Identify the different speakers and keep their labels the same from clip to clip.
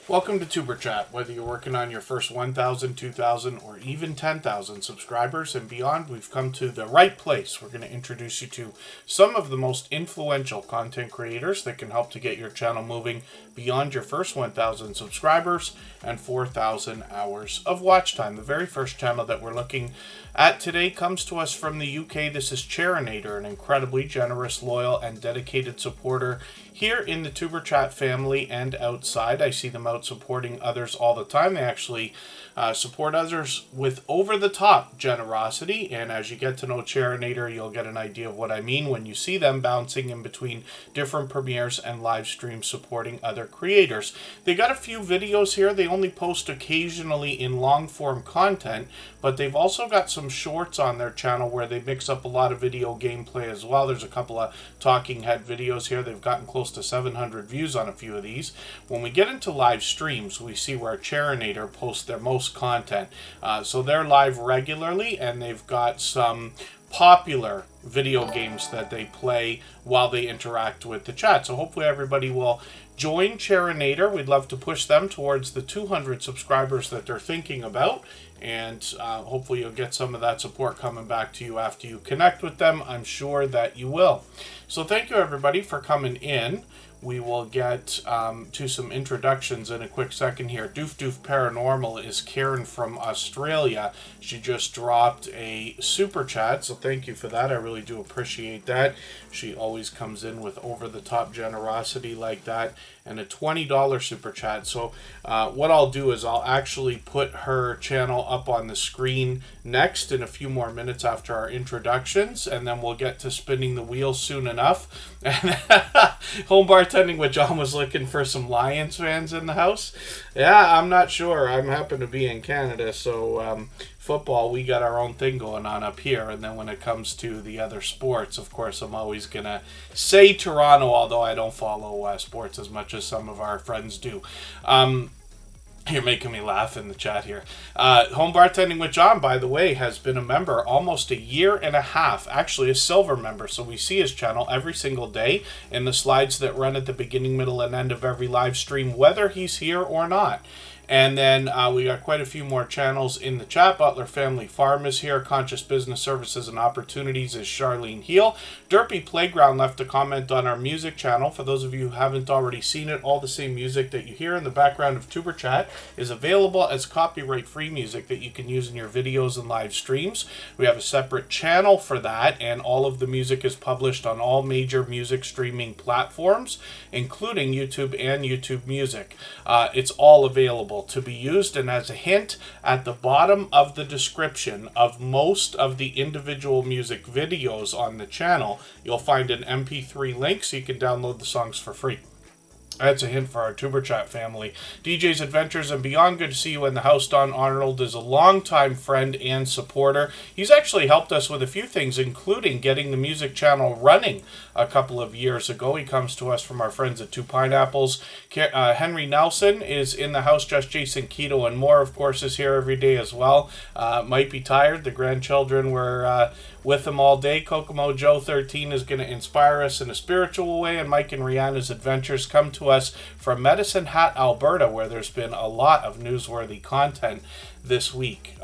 Speaker 1: Welcome to Tuber Chat. Whether you're working on your first 1,000, 2,000, or even 10,000 subscribers and beyond, we've come to the right place. We're going to introduce you to some of the most influential content creators that can help to get your channel moving beyond your first 1,000 subscribers and 4,000 hours of watch time. The very first channel that we're looking at today comes to us from the UK. This is Charinator, an incredibly generous, loyal, and dedicated supporter here in the Tuber Chat family and outside. I see them out supporting others all the time. They actually support others with over-the-top generosity, and as you get to know Charinator, you'll get an idea of what I mean when you see them bouncing in between different premieres and live streams supporting other creators. They got a few videos here. They only post occasionally in long-form content, but they've also got some shorts on their channel where they mix up a lot of video gameplay as well. There's a couple of talking head videos here. They've gotten close to 700 views on a few of these. When we get into live streams, we see where Charinator posts their most content. So they're live regularly, and they've got some popular video games that they play while they interact with the chat. So hopefully everybody will join Charinator. We'd love to push them towards the 200 subscribers that they're thinking about, and hopefully you'll get some of that support coming back to you after you connect with them. I'm sure that you will. So thank you everybody for coming in. We will get to some introductions in a quick second here. Doof Doof Paranormal is Karen from Australia. She just dropped a super chat, so thank you for that. I really do appreciate that. She always comes in with over-the-top generosity like that, and a $20 super chat. So what I'll do is I'll actually put her channel up on the screen next in a few more minutes after our introductions, and then we'll get to spinning the wheel soon enough. Home bartending with John was looking for some Lions fans in the house. Yeah, I'm not sure. I happen to be in Canada, so football, we got our own thing going on up here. And then when it comes to the other sports, of course, I'm always going to say Toronto, although I don't follow sports as much as some of our friends do. You're making me laugh in the chat here. Home Bartending with John, by the way, has been a member almost a year and a half. Actually, a silver member. So we see his channel every single day in the slides that run at the beginning, middle, and end of every live stream, whether he's here or not. And then we got quite a few more channels in the chat. Butler Family Farm is here. Conscious Business Services and Opportunities is Charlene Heel. Derpy Playground left a comment on our music channel. For those of you who haven't already seen it, all the same music that you hear in the background of Tuber Chat is available as copyright-free music that you can use in your videos and live streams. We have a separate channel for that, and all of the music is published on all major music streaming platforms, including YouTube and YouTube Music. It's all available to be used, and as a hint, at the bottom of the description of most of the individual music videos on the channel, you'll find an MP3 link so you can download the songs for free. That's a hint for our Tuber Chat family. DJ's Adventures and Beyond, good to see you in the house. Don Arnold is a longtime friend and supporter. He's actually helped us with a few things, including getting the music channel running a couple of years ago. He comes to us from our friends at Two Pineapples. Henry Nelson is in the house. Just Jason Keto and more, of course, is here every day as well. Might be tired. The grandchildren were with him all day. Kokomo Joe 13 is going to inspire us in a spiritual way, and Mike and Rihanna's Adventures come to us from Medicine Hat, Alberta, where there's been a lot of newsworthy content this week.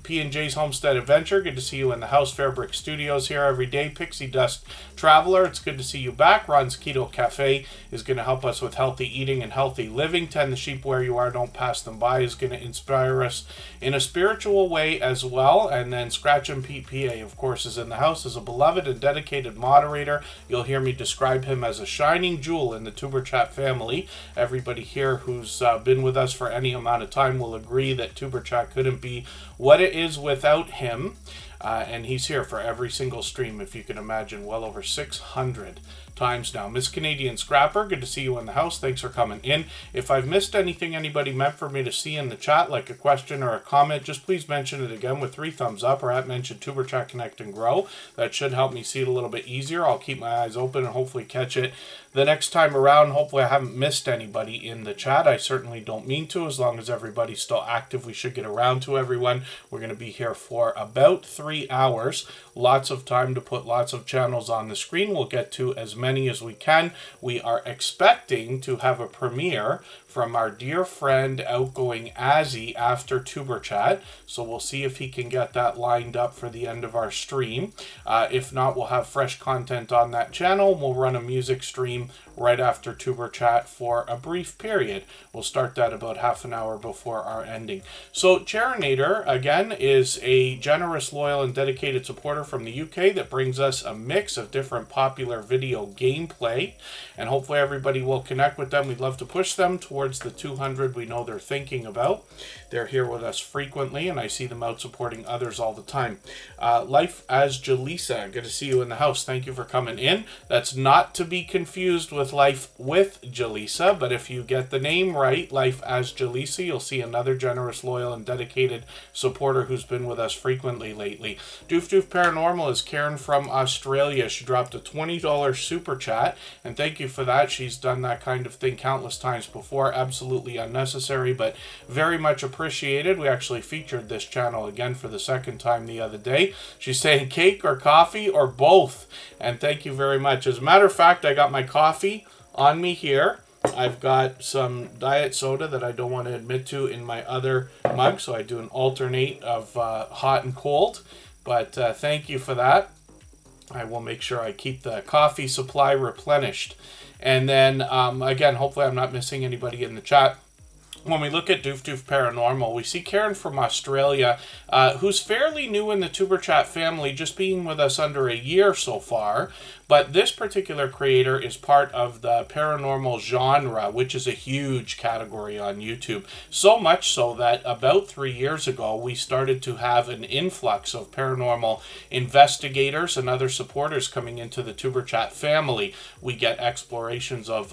Speaker 1: P&J's Homestead Adventure, good to see you in the house. Fairbrick Studios here every day. Pixie Dust Traveler, it's good to see you back. Ron's Keto Cafe is going to help us with healthy eating and healthy living. Tend the sheep where you are, don't pass them by is going to inspire us in a spiritual way as well. And then Scratch and PPA, of course, is in the house as a beloved and dedicated moderator. You'll hear me describe him as a shining jewel in the Tuber Chat family. Everybody here who's been with us for any amount of time will agree that Tuber Chat couldn't be what it is without him. And he's here for every single stream, if you can imagine, well over 600 times now. Miss Canadian Scrapper, good to see you in the house. Thanks for coming in. If I've missed anything anybody meant for me to see in the chat, like a question or a comment, just please mention it again with 3 thumbs up, or mention Tuber Chat Connect and Grow. That should help me see it a little bit easier. I'll keep my eyes open and hopefully catch it the next time around. Hopefully I haven't missed anybody in the chat. I certainly don't mean to. As long as everybody's still active, we should get around to everyone. We're going to be here for about 3 3 hours. Lots of time to put lots of channels on the screen. We'll get to as many as we can. We are expecting to have a premiere from our dear friend Outgoing Azzy after Tuber Chat. So we'll see if he can get that lined up for the end of our stream. If not, we'll have fresh content on that channel. We'll run a music stream right after Tuber Chat for a brief period. We'll start that about half an hour before our ending. So Charinator, again, is a generous, loyal, and dedicated supporter from the UK that brings us a mix of different popular video gameplay. And hopefully everybody will connect with them. We'd love to push them towards the 200 we know they're thinking about. They're here with us frequently, and I see them out supporting others all the time. Life as Jaleesa, good to see you in the house. Thank you for coming in. That's not to be confused with Life with Jaleesa, but if you get the name right, Life as Jaleesa, you'll see another generous, loyal, and dedicated supporter who's been with us frequently lately. Doof Doof Paranormal is Karen from Australia. She dropped a $20 super chat, and thank you for that. She's done that kind of thing countless times before. Absolutely unnecessary, but very much appreciated. We actually featured this channel again for the second time the other day. She's saying cake or coffee or both, and thank you very much. As a matter of fact, I got my coffee on me here. I've got some diet soda that I don't want to admit to in my other mug, so I do an alternate of hot and cold, but thank you for that. I will make sure I keep the coffee supply replenished. And then, again, hopefully I'm not missing anybody in the chat. When we look at Doof Doof Paranormal, we see Karen from Australia, who's fairly new in the Tuber Chat family, just being with us under a year so far. But this particular creator is part of the paranormal genre, which is a huge category on YouTube. So much so that about 3 years ago, we started to have an influx of paranormal investigators and other supporters coming into the Tuber Chat family. We get explorations of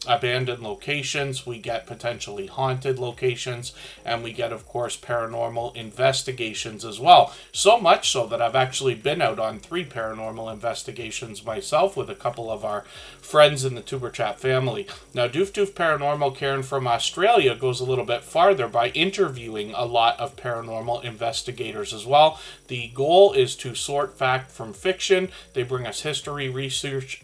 Speaker 1: abandoned locations, we get potentially haunted locations, and we get, of course, paranormal investigations as well. So much so that I've actually been out on 3 paranormal investigations myself with a couple of our friends in the Tuber Chat family. Now, Doof Doof Paranormal, Karen from Australia, goes a little bit farther by interviewing a lot of paranormal investigators as well. The goal is to sort fact from fiction. They bring us history, research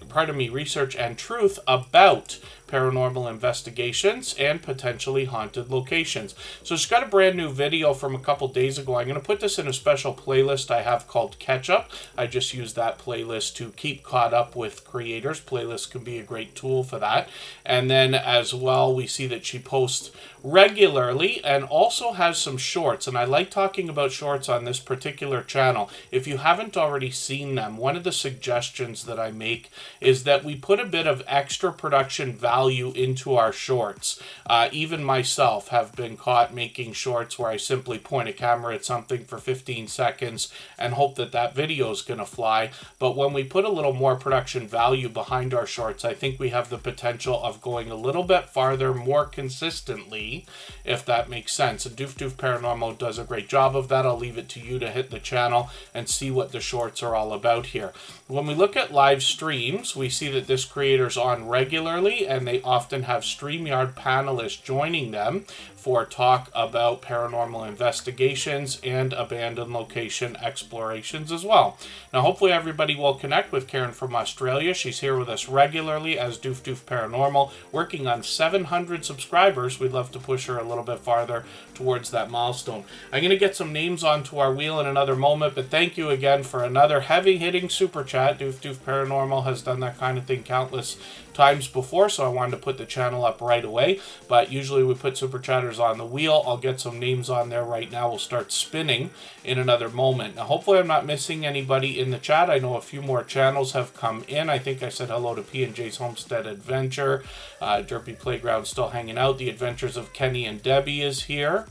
Speaker 1: and truth about paranormal investigations and potentially haunted locations. So she's got a brand new video from a couple days ago. I'm going to put this in a special playlist I have called Catch Up. I just use that playlist to keep caught up with creators. Playlists can be a great tool for that. And then as well, we see that she posts regularly and also has some shorts. And I like talking about shorts on this particular channel. If you haven't already seen them, one of the suggestions that I make is that we put a bit of extra production value into our shorts. Even myself have been caught making shorts where I simply point a camera at something for 15 seconds and hope that that video is going to fly. But when we put a little more production value behind our shorts, I think we have the potential of going a little bit farther more consistently, if that makes sense. And Doof Doof Paranormal does a great job of that. I'll leave it to you to hit the channel and see what the shorts are all about here. When we look at live streams, we see that this creator's on regularly, and they often have StreamYard panelists joining them for talk about paranormal investigations and abandoned location explorations as well. Now, hopefully everybody will connect with Karen from Australia. She's here with us regularly as Doof Doof Paranormal, working on 700 subscribers. We'd love to push her a little bit farther towards that milestone. I'm going to get some names onto our wheel in another moment, but thank you again for another heavy-hitting super chat. Doof Doof Paranormal has done that kind of thing countless times before, so I wanted to put the channel up right away. But usually we put super chatters on the wheel. I'll get some names on there right now. We'll start spinning in another moment. Now, hopefully I'm not missing anybody in the chat. I know a few more channels have come in. I think I said hello to P&J's Homestead Adventure. Derpy Playground still hanging out. The Adventures of Kenny and Debbie is here.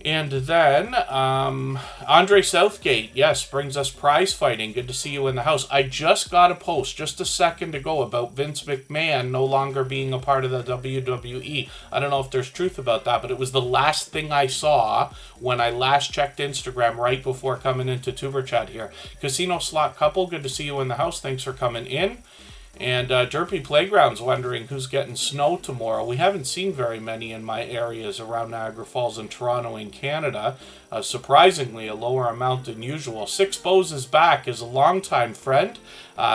Speaker 1: And then, Andre Southgate, yes, brings us prize fighting. Good to see you in the house. I just got a post just a second ago about Vince McMahon no longer being a part of the WWE. I don't know if there's truth about that, but it was the last thing I saw when I last checked Instagram right before coming into Tuber Chat here. Casino Slot Couple, good to see you in the house. Thanks for coming in. And Derpy Playground's wondering who's getting snow tomorrow. We haven't seen very many in my areas around Niagara Falls and Toronto in Canada. Surprisingly, a lower amount than usual. Six Bows is back, is a longtime friend.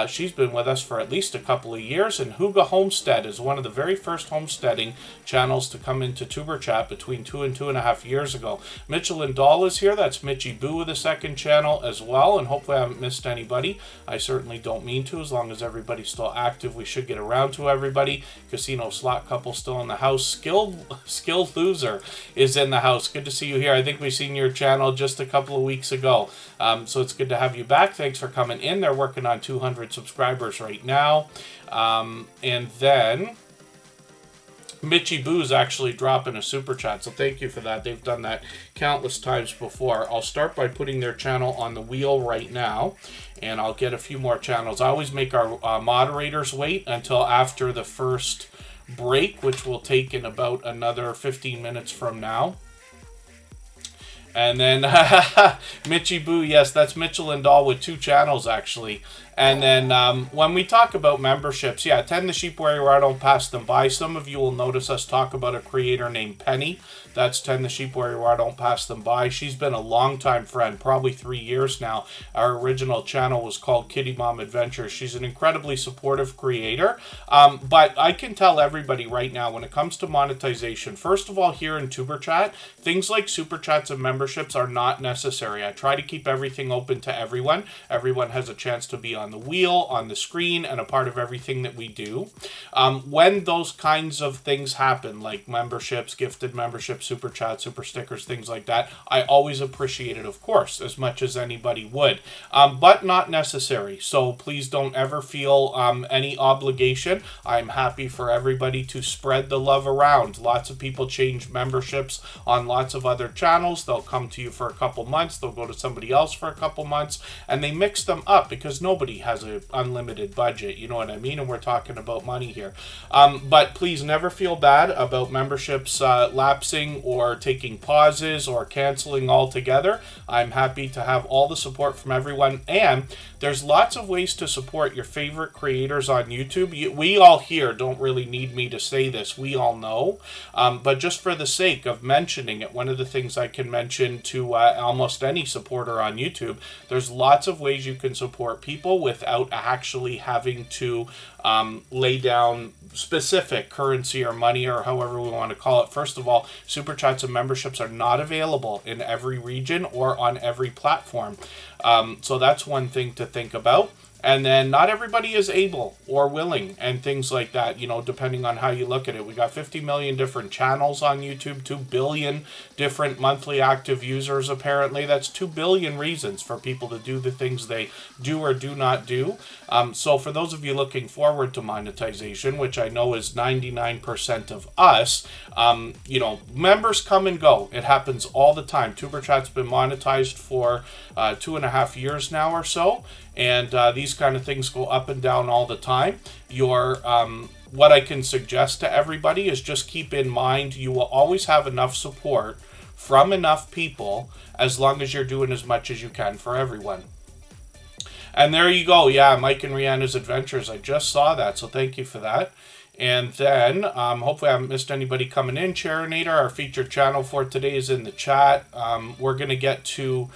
Speaker 1: She's been with us for at least a couple of years, and Huga Homestead is one of the very first homesteading channels to come into Tuber Chat between 2 and 2.5 years ago. Mitchell and Doll is here. That's Mitchy Boo with a second channel as well, and hopefully I haven't missed anybody. I certainly don't mean to. As long as everybody's still active, we should get around to everybody. Casino Slot Couple still in the house. Skilled Loser is in the house. Good to see you here. I think we've seen your channel just a couple of weeks ago, so it's good to have you back. Thanks for coming in. They're working on 200 subscribers right now, and then Mitchy Boo's actually dropping a super chat, so thank you for that. They've done that countless times before. I'll start by putting their channel on the wheel right now, and I'll get a few more channels. I always make our moderators wait until after the first break, which will take in about another 15 minutes from now. And then Mitchy Boo, yes, that's Mitchell and Doll with 2 channels actually. And then when we talk about memberships, yeah, tend the sheep where I don't pass them by. Some of you will notice us talk about a creator named Penny. That's Tend the Sheep where I don't pass them by. She's been a longtime friend, probably 3 years now. Our original channel was called Kitty Mom Adventures. She's an incredibly supportive creator. But I can tell everybody right now, when it comes to monetization, first of all, here in Tuber Chat, things like super chats and memberships are not necessary. I try to keep everything open to everyone. Everyone has a chance to be on the wheel, on the screen, and a part of everything that we do. When those kinds of things happen, like memberships, gifted memberships, super chats, super stickers, things like that, I always appreciate it, of course, as much as anybody would, but not necessary. So please don't ever feel any obligation. I'm happy for everybody to spread the love around. Lots of people change memberships on lots of other channels. They'll come to you for a couple months, they'll go to somebody else for a couple months, and they mix them up because nobody has an unlimited budget, you know what I mean? And we're talking about money here. But please never feel bad about memberships lapsing or taking pauses or canceling altogether. I'm happy to have all the support from everyone, and there's lots of ways to support your favorite creators on YouTube. We all here don't really need me to say this. We all know. But just for the sake of mentioning it, one of the things I can mention to almost any supporter on YouTube, there's lots of ways you can support people without actually having to lay down specific currency or money or however we want to call it. First of all, super chats and memberships are not available in every region or on every platform. So that's one thing to think about. And then not everybody is able or willing and things like that, you know, depending on how you look at it. We got 50 million different channels on YouTube, 2 billion different monthly active users, apparently. That's 2 billion reasons for people to do the things they do or do not do. So for those of you looking forward to monetization, which I know is 99% of us, you know, members come and go. It happens all the time. Tuber Chat's been monetized for 2.5 years now or so. And these kind of things go up and down all the time. What I can suggest to everybody is just keep in mind you will always have enough support from enough people as long as you're doing as much as you can for everyone. And there you go. Yeah, Mike and Rihanna's Adventures. I just saw that, so thank you for that. And then, hopefully I haven't missed anybody coming in. Charinator, our featured channel for today, is in the chat. We're going to get to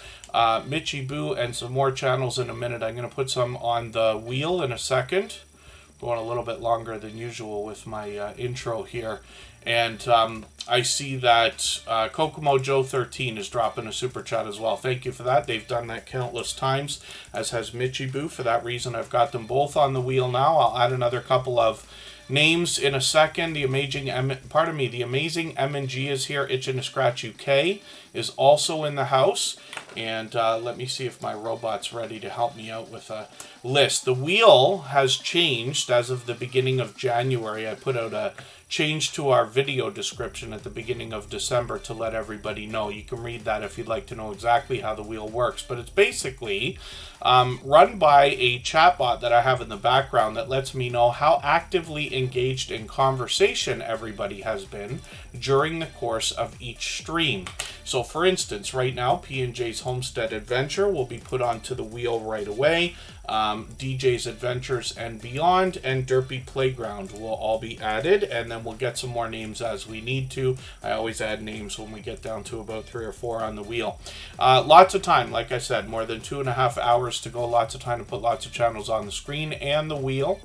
Speaker 1: Mitchy Boo and some more channels in a minute. I'm going to put some on the wheel in a second. Going a little bit longer than usual with my intro here. And I see that Kokomo Joe 13 is dropping a super chat as well. Thank you for that. They've done that countless times, as has Mitchy Boo. For that reason, I've got them both on the wheel now. I'll add another couple of names in a second. The amazing M&G is here. Itchin' to Scratch UK is also in the house. And let me see if my robot's ready to help me out with a list. The wheel has changed as of the beginning of January. I put out a change to our video description at the beginning of December to let everybody know. You can read that if you'd like to know exactly how the wheel works. But it's basically run by a chatbot that I have in the background that lets me know how actively engaged in conversation everybody has been during the course of each stream. So for instance, right now, P&J's Homestead Adventure will be put onto the wheel right away. DJ's Adventures and Beyond, and Derpy Playground will all be added, and then we'll get some more names as we need to. I always add names when we get down to about 3 or 4 on the wheel. Lots of time, like I said, more than 2.5 hours to go. Lots of time to put lots of channels on the screen and the wheel.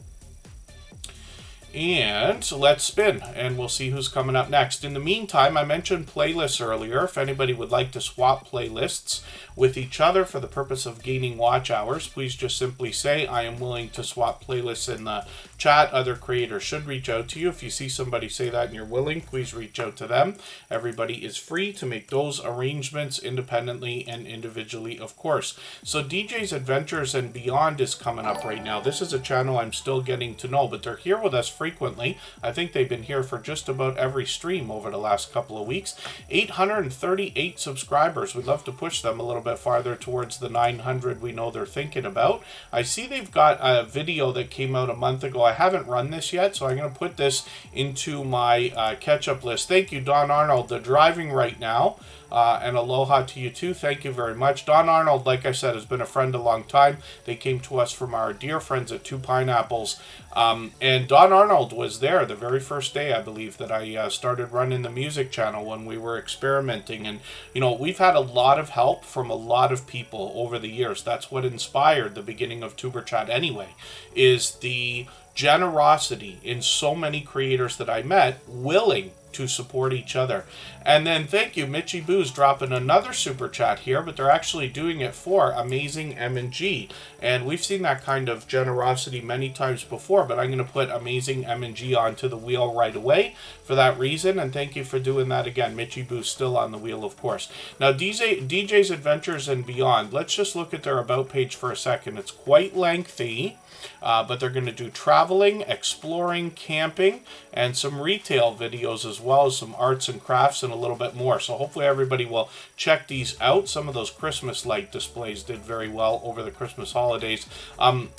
Speaker 1: And let's spin, and we'll see who's coming up next. In the meantime, I mentioned playlists earlier. If anybody would like to swap playlists with each other for the purpose of gaining watch hours, please just simply say, I am willing to swap playlists in the chat. Other creators should reach out to you. If you see somebody say that and you're willing, please reach out to them. Everybody is free to make those arrangements independently and individually, of course. So DJ's Adventures and Beyond is coming up right now. This is a channel I'm still getting to know, but they're here with us frequently. I think they've been here for just about every stream over the last couple of weeks. 838 subscribers. We'd love to push them a little bit farther towards the 900 we know they're thinking about. I see they've got a video that came out a month ago. I haven't run this yet, so I'm going to put this into my catch-up list. Thank you, Don Arnold. They're driving right now. And aloha to you too. Thank you very much. Don Arnold, like I said, has been a friend a long time. They came to us from our dear friends at Two Pineapples. And Don Arnold was there the very first day, I believe, that I started running the music channel when we were experimenting. And, you know, we've had a lot of help from a lot of people over the years. That's what inspired the beginning of Tuber Chat anyway, is the generosity in so many creators that I met willing to support each other. And then thank you, Mitchy Boo's dropping another super chat here, but they're actually doing it for Amazing M&G. And we've seen that kind of generosity many times before, but I'm going to put Amazing M&G onto the wheel right away for that reason. And thank you for doing that again. Mitchy Boo's still on the wheel, of course. Now, DJ's Adventures and Beyond. Let's just look at their About page for a second. It's quite lengthy. But they're going to do traveling, exploring, camping, and some retail videos, as well as some arts and crafts and a little bit more. So hopefully everybody will check these out. Some of those Christmas light displays did very well over the Christmas holidays.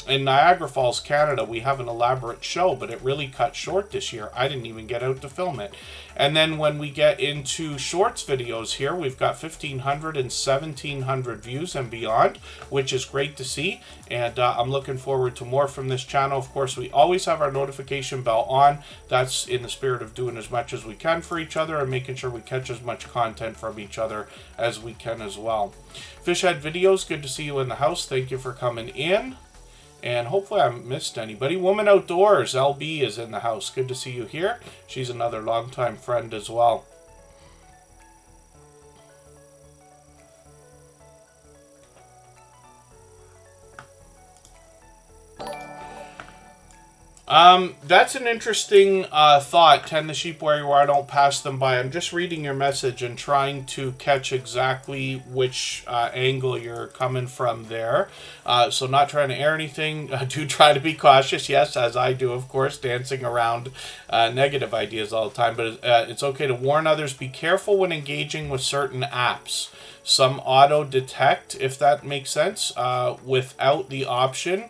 Speaker 1: In Niagara Falls, Canada, we have an elaborate show, but it really cut short this year. I didn't even get out to film it. And then when we get into shorts videos here, we've got 1,500 and 1,700 views and beyond, which is great to see. And I'm looking forward to more from this channel. Of course, we always have our notification bell on. That's in the spirit of doing as much as we can for each other and making sure we catch as much content from each other as we can as well. Fishhead Videos, good to see you in the house. Thank you for coming in. And hopefully I haven't missed anybody. Woman Outdoors, LB, is in the house. Good to see you here. She's another longtime friend as well. That's an interesting thought. Tend the sheep where I don't pass them by. I'm just reading your message and trying to catch exactly which angle you're coming from there. So not trying to air anything. Do try to be cautious, yes, as I do, of course, dancing around negative ideas all the time. But it's okay to warn others. Be careful when engaging with certain apps. Some auto-detect, if that makes sense, without the option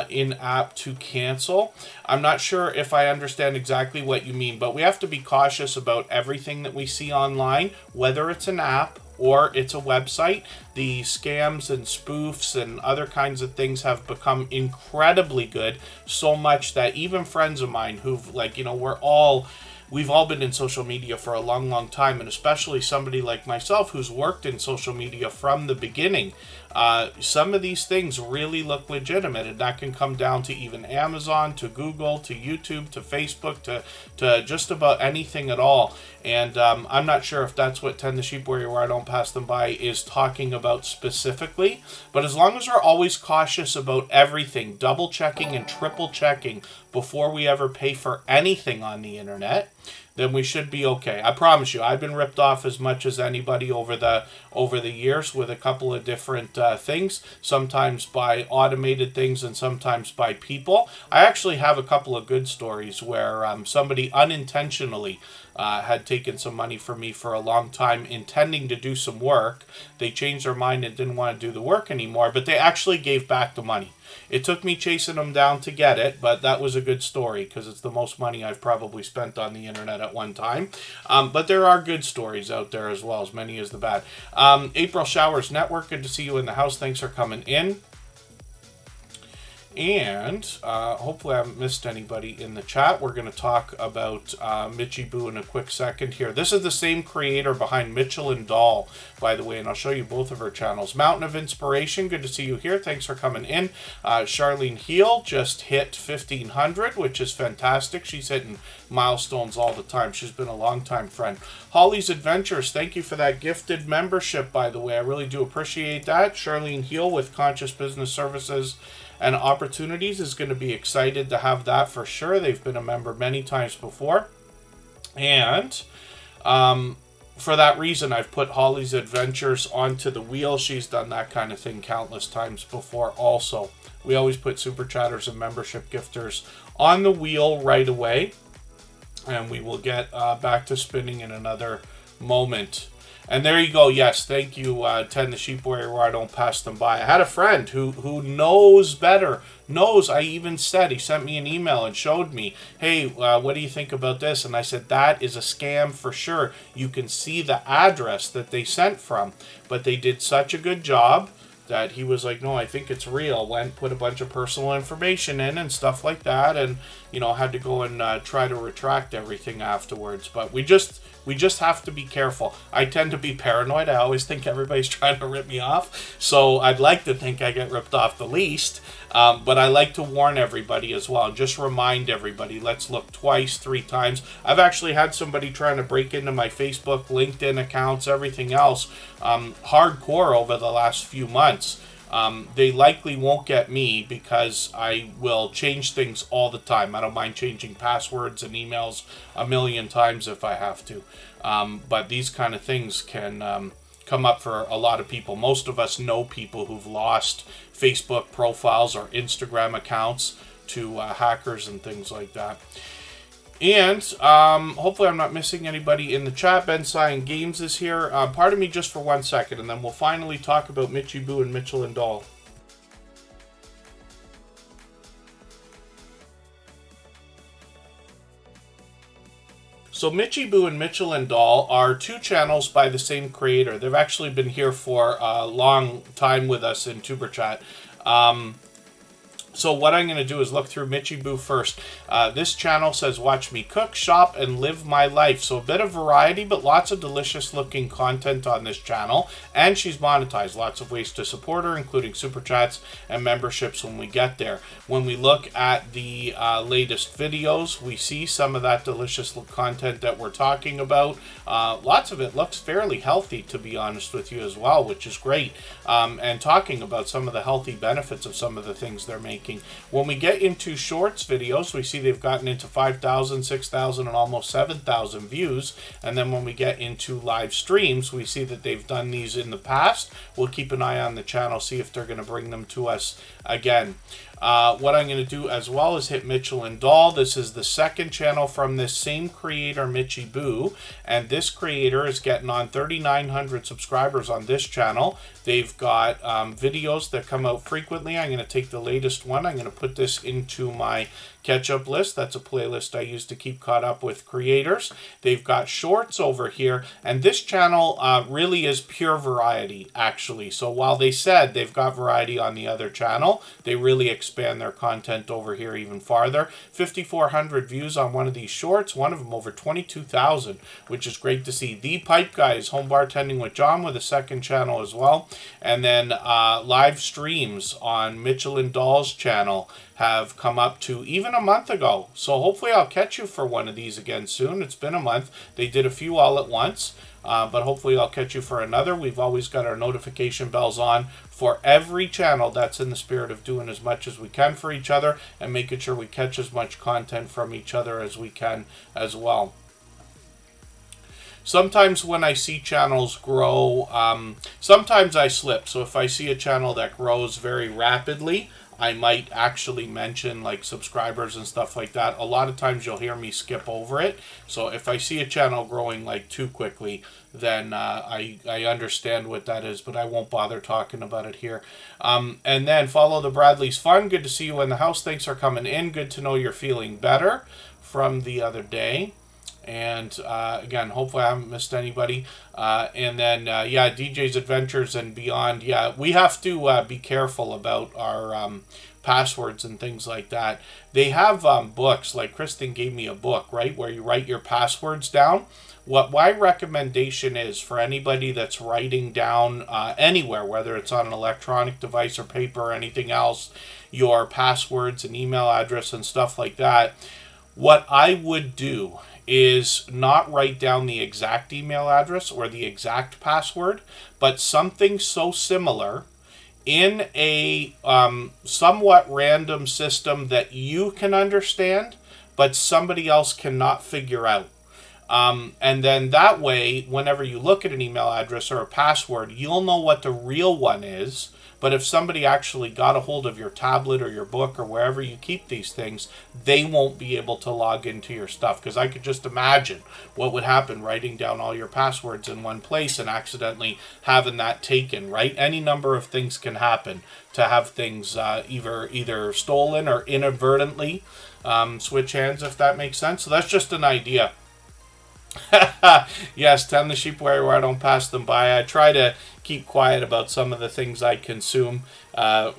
Speaker 1: in-app to cancel. I'm not sure if I understand exactly what you mean, but we have to be cautious about everything that we see online, whether it's an app or it's a website. The scams and spoofs and other kinds of things have become incredibly good, so much that even friends of mine who've, like, you know, we've all been in social media for a long, long time, and especially somebody like myself who's worked in social media from the beginning. Some of these things really look legitimate, and that can come down to even Amazon, to Google, to YouTube, to Facebook, to just about anything at all. And I'm not sure if that's what Tend the Sheep Where I Don't Pass Them By is talking about specifically, but as long as we're always cautious about everything, double checking and triple checking before we ever pay for anything on the internet, then we should be okay. I promise you, I've been ripped off as much as anybody over the years with a couple of different things, sometimes by automated things and sometimes by people. I actually have a couple of good stories where somebody unintentionally had taken some money from me for a long time, intending to do some work. They changed their mind and didn't want to do the work anymore, but they actually gave back the money. It took me chasing them down to get it, but that was a good story because it's the most money I've probably spent on the internet at one time. But there are good stories out there as well, as many as the bad. April Showers Network, good to see you in the house. Thanks for coming in. And hopefully I haven't missed anybody in the chat. We're going to talk about Mitchy Boo in a quick second here. This is the same creator behind Mitchell and Doll, by the way, and I'll show you both of her channels. Mountain of Inspiration, good to see you here. Thanks for coming in. Charlene Heel just hit 1,500, which is fantastic. She's hitting milestones all the time. She's been a long-time friend. Holly's Adventures, thank you for that gifted membership, by the way. I really do appreciate that. Charlene Heel with Conscious Business Services and Opportunities is going to be excited to have that for sure. They've been a member many times before. And for that reason, I've put Holly's Adventures onto the wheel. She's done that kind of thing countless times before also. We always put super chatters and membership gifters on the wheel right away. And we will get back to spinning in another moment. And there you go. Yes, thank you, Ten the Sheep Warrior, where I don't pass them by. I had a friend who knows better. Knows, I even said, he sent me an email and showed me, hey, what do you think about this? And I said, that is a scam for sure. You can see the address that they sent from. But they did such a good job that he was like, no, I think it's real. Went, put a bunch of personal information in and stuff like that. And, you know, had to go and try to retract everything afterwards. But we just have to be careful. I tend to be paranoid. I always think everybody's trying to rip me off. So I'd like to think I get ripped off the least. But I like to warn everybody as well. Just remind everybody, let's look twice, 3 times. I've actually had somebody trying to break into my Facebook, LinkedIn accounts, everything else, hardcore over the last few months. They likely won't get me because I will change things all the time. I don't mind changing passwords and emails a million times if I have to. But these kind of things can come up for a lot of people. Most of us know people who've lost Facebook profiles or Instagram accounts to hackers and things like that. And hopefully I'm not missing anybody in the chat. Ben Cyan Games is here. Pardon me just for 1 second, and then we'll finally talk about Mitchy Boo and Mitchell and Doll. So Mitchy Boo and Mitchell and Doll are 2 channels by the same creator. They've actually been here for a long time with us in Tuber Chat. So what I'm going to do is look through Mitchy Boo first. This channel says, watch me cook, shop, and live my life. So a bit of variety, but lots of delicious looking content on this channel. And she's monetized. Lots of ways to support her, including super chats and memberships when we get there. When we look at the latest videos, we see some of that delicious content that we're talking about. Lots of it looks fairly healthy, to be honest with you as well, which is great. And talking about some of the healthy benefits of some of the things they're making. When we get into shorts videos, we see they've gotten into 5,000, 6,000, and almost 7,000 views. And then when we get into live streams, we see that they've done these in the past. We'll keep an eye on the channel, see if they're going to bring them to us again. What I'm going to do as well is hit Mitchell and Doll. This is the second channel from this same creator, Mitchy Boo, and this creator is getting on 3,900 subscribers on this channel. They've got videos that come out frequently. I'm going to take the latest one. I'm going to put this into my catch-up list. That's a playlist I use to keep caught up with creators. They've got shorts over here, and this channel really is pure variety, actually. So while they said they've got variety on the other channel, they really expand their content over here even farther. 5,400 views on one of these shorts, one of them over 22,000, which is great to see. The Pipe Guys, Home Bartending with John, with a second channel as well. And then live streams on Mitchell and Doll's channel have come up to even a month ago. So hopefully I'll catch you for one of these again soon. It's been a month. They did a few all at once, but hopefully I'll catch you for another. We've always got our notification bells on for every channel. That's in the spirit of doing as much as we can for each other and making sure we catch as much content from each other as we can as well. Sometimes when I see channels grow, sometimes I slip. So if I see a channel that grows very rapidly, I might actually mention like subscribers and stuff like that. A lot of times you'll hear me skip over it. So if I see a channel growing like too quickly, then I understand what that is, but I won't bother talking about it here. And then follow the Bradley's Fun. Good to see you in the house. Thanks for coming in. Good to know you're feeling better from the other day. And again, hopefully I haven't missed anybody. And then, yeah, DJ's Adventures and Beyond. Yeah, we have to be careful about our passwords and things like that. They have books, like Kristen gave me a book, right, where you write your passwords down. What my recommendation is for anybody that's writing down anywhere, whether it's on an electronic device or paper or anything else, your passwords and email address and stuff like that, what I would do is not write down the exact email address or the exact password, but something so similar in a somewhat random system that you can understand, but somebody else cannot figure out. And then that way, whenever you look at an email address or a password, you'll know what the real one is. But if somebody actually got a hold of your tablet or your book or wherever you keep these things, they won't be able to log into your stuff. Because I could just imagine what would happen writing down all your passwords in one place and accidentally having that taken, right? Any number of things can happen to have things either stolen or inadvertently switch hands, if that makes sense. So that's just an idea. Yes, tend the sheep where I don't pass them by. I try to keep quiet about some of the things I consume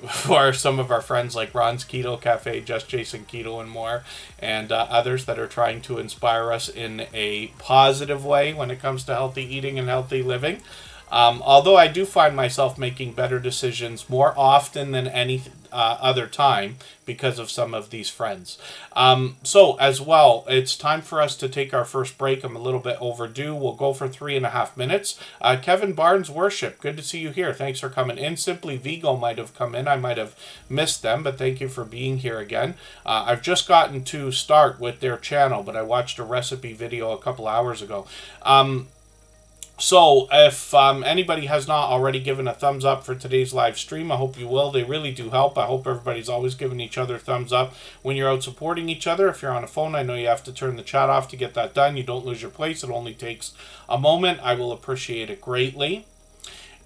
Speaker 1: for some of our friends like Ron's Keto Cafe, Just Jason Keto, and more, and others that are trying to inspire us in a positive way when it comes to healthy eating and healthy living. Although I do find myself making better decisions more often than any other time because of some of these friends. So as well, it's time for us to take our first break. I'm a little bit overdue. We'll go for 3.5 minutes. Kevin Barnes Worship, good to see you here. Thanks for coming in. Simply Vigo might have come in. I might have missed them, but thank you for being here again. I've just gotten to start with their channel, but I watched a recipe video a couple hours ago. So if anybody has not already given a thumbs up for today's live stream, I hope you will. They really do help. I hope everybody's always giving each other thumbs up when you're out supporting each other. If you're on a phone, I know you have to turn the chat off to get that done. You don't lose your place. It only takes a moment. I will appreciate it greatly.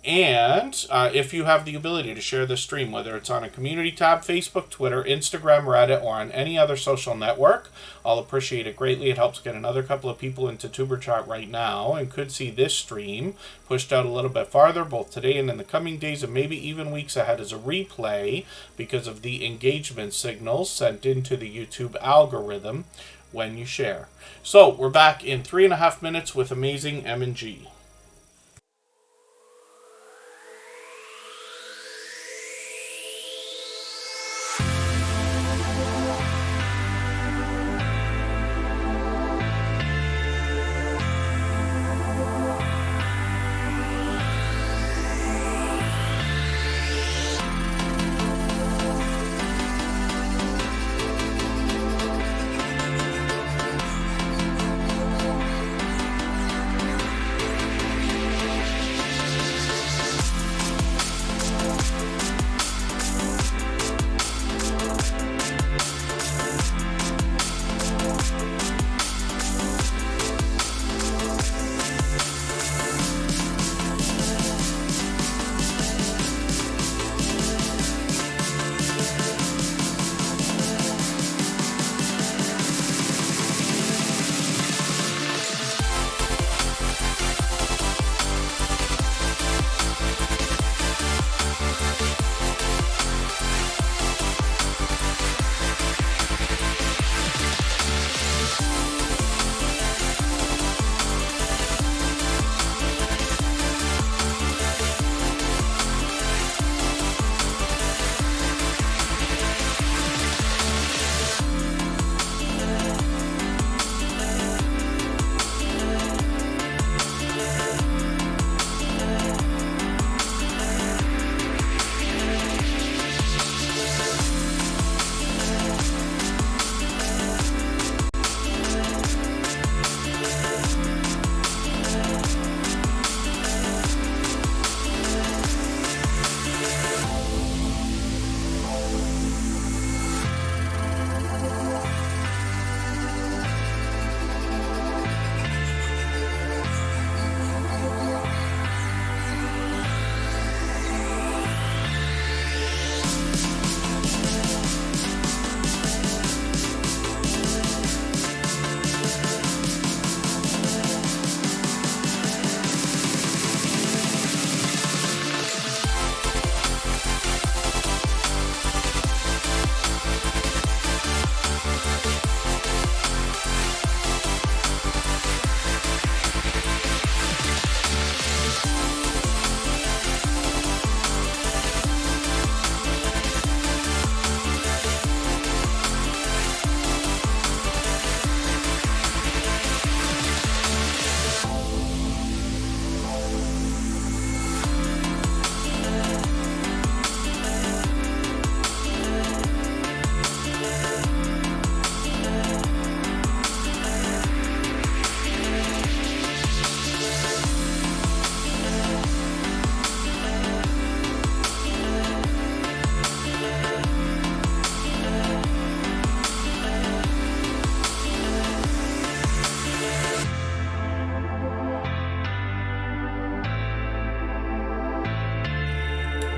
Speaker 1: And if you have the ability to share the stream, whether it's on a community tab, Facebook, Twitter, Instagram, Reddit, or on any other social network, I'll appreciate it greatly. It helps get another couple of people into Tuber Chat right now and could see this stream pushed out a little bit farther, both today and in the coming days and maybe even weeks ahead as a replay because of the engagement signals sent into the YouTube algorithm when you share. So we're back in 3.5 minutes with amazing M&G.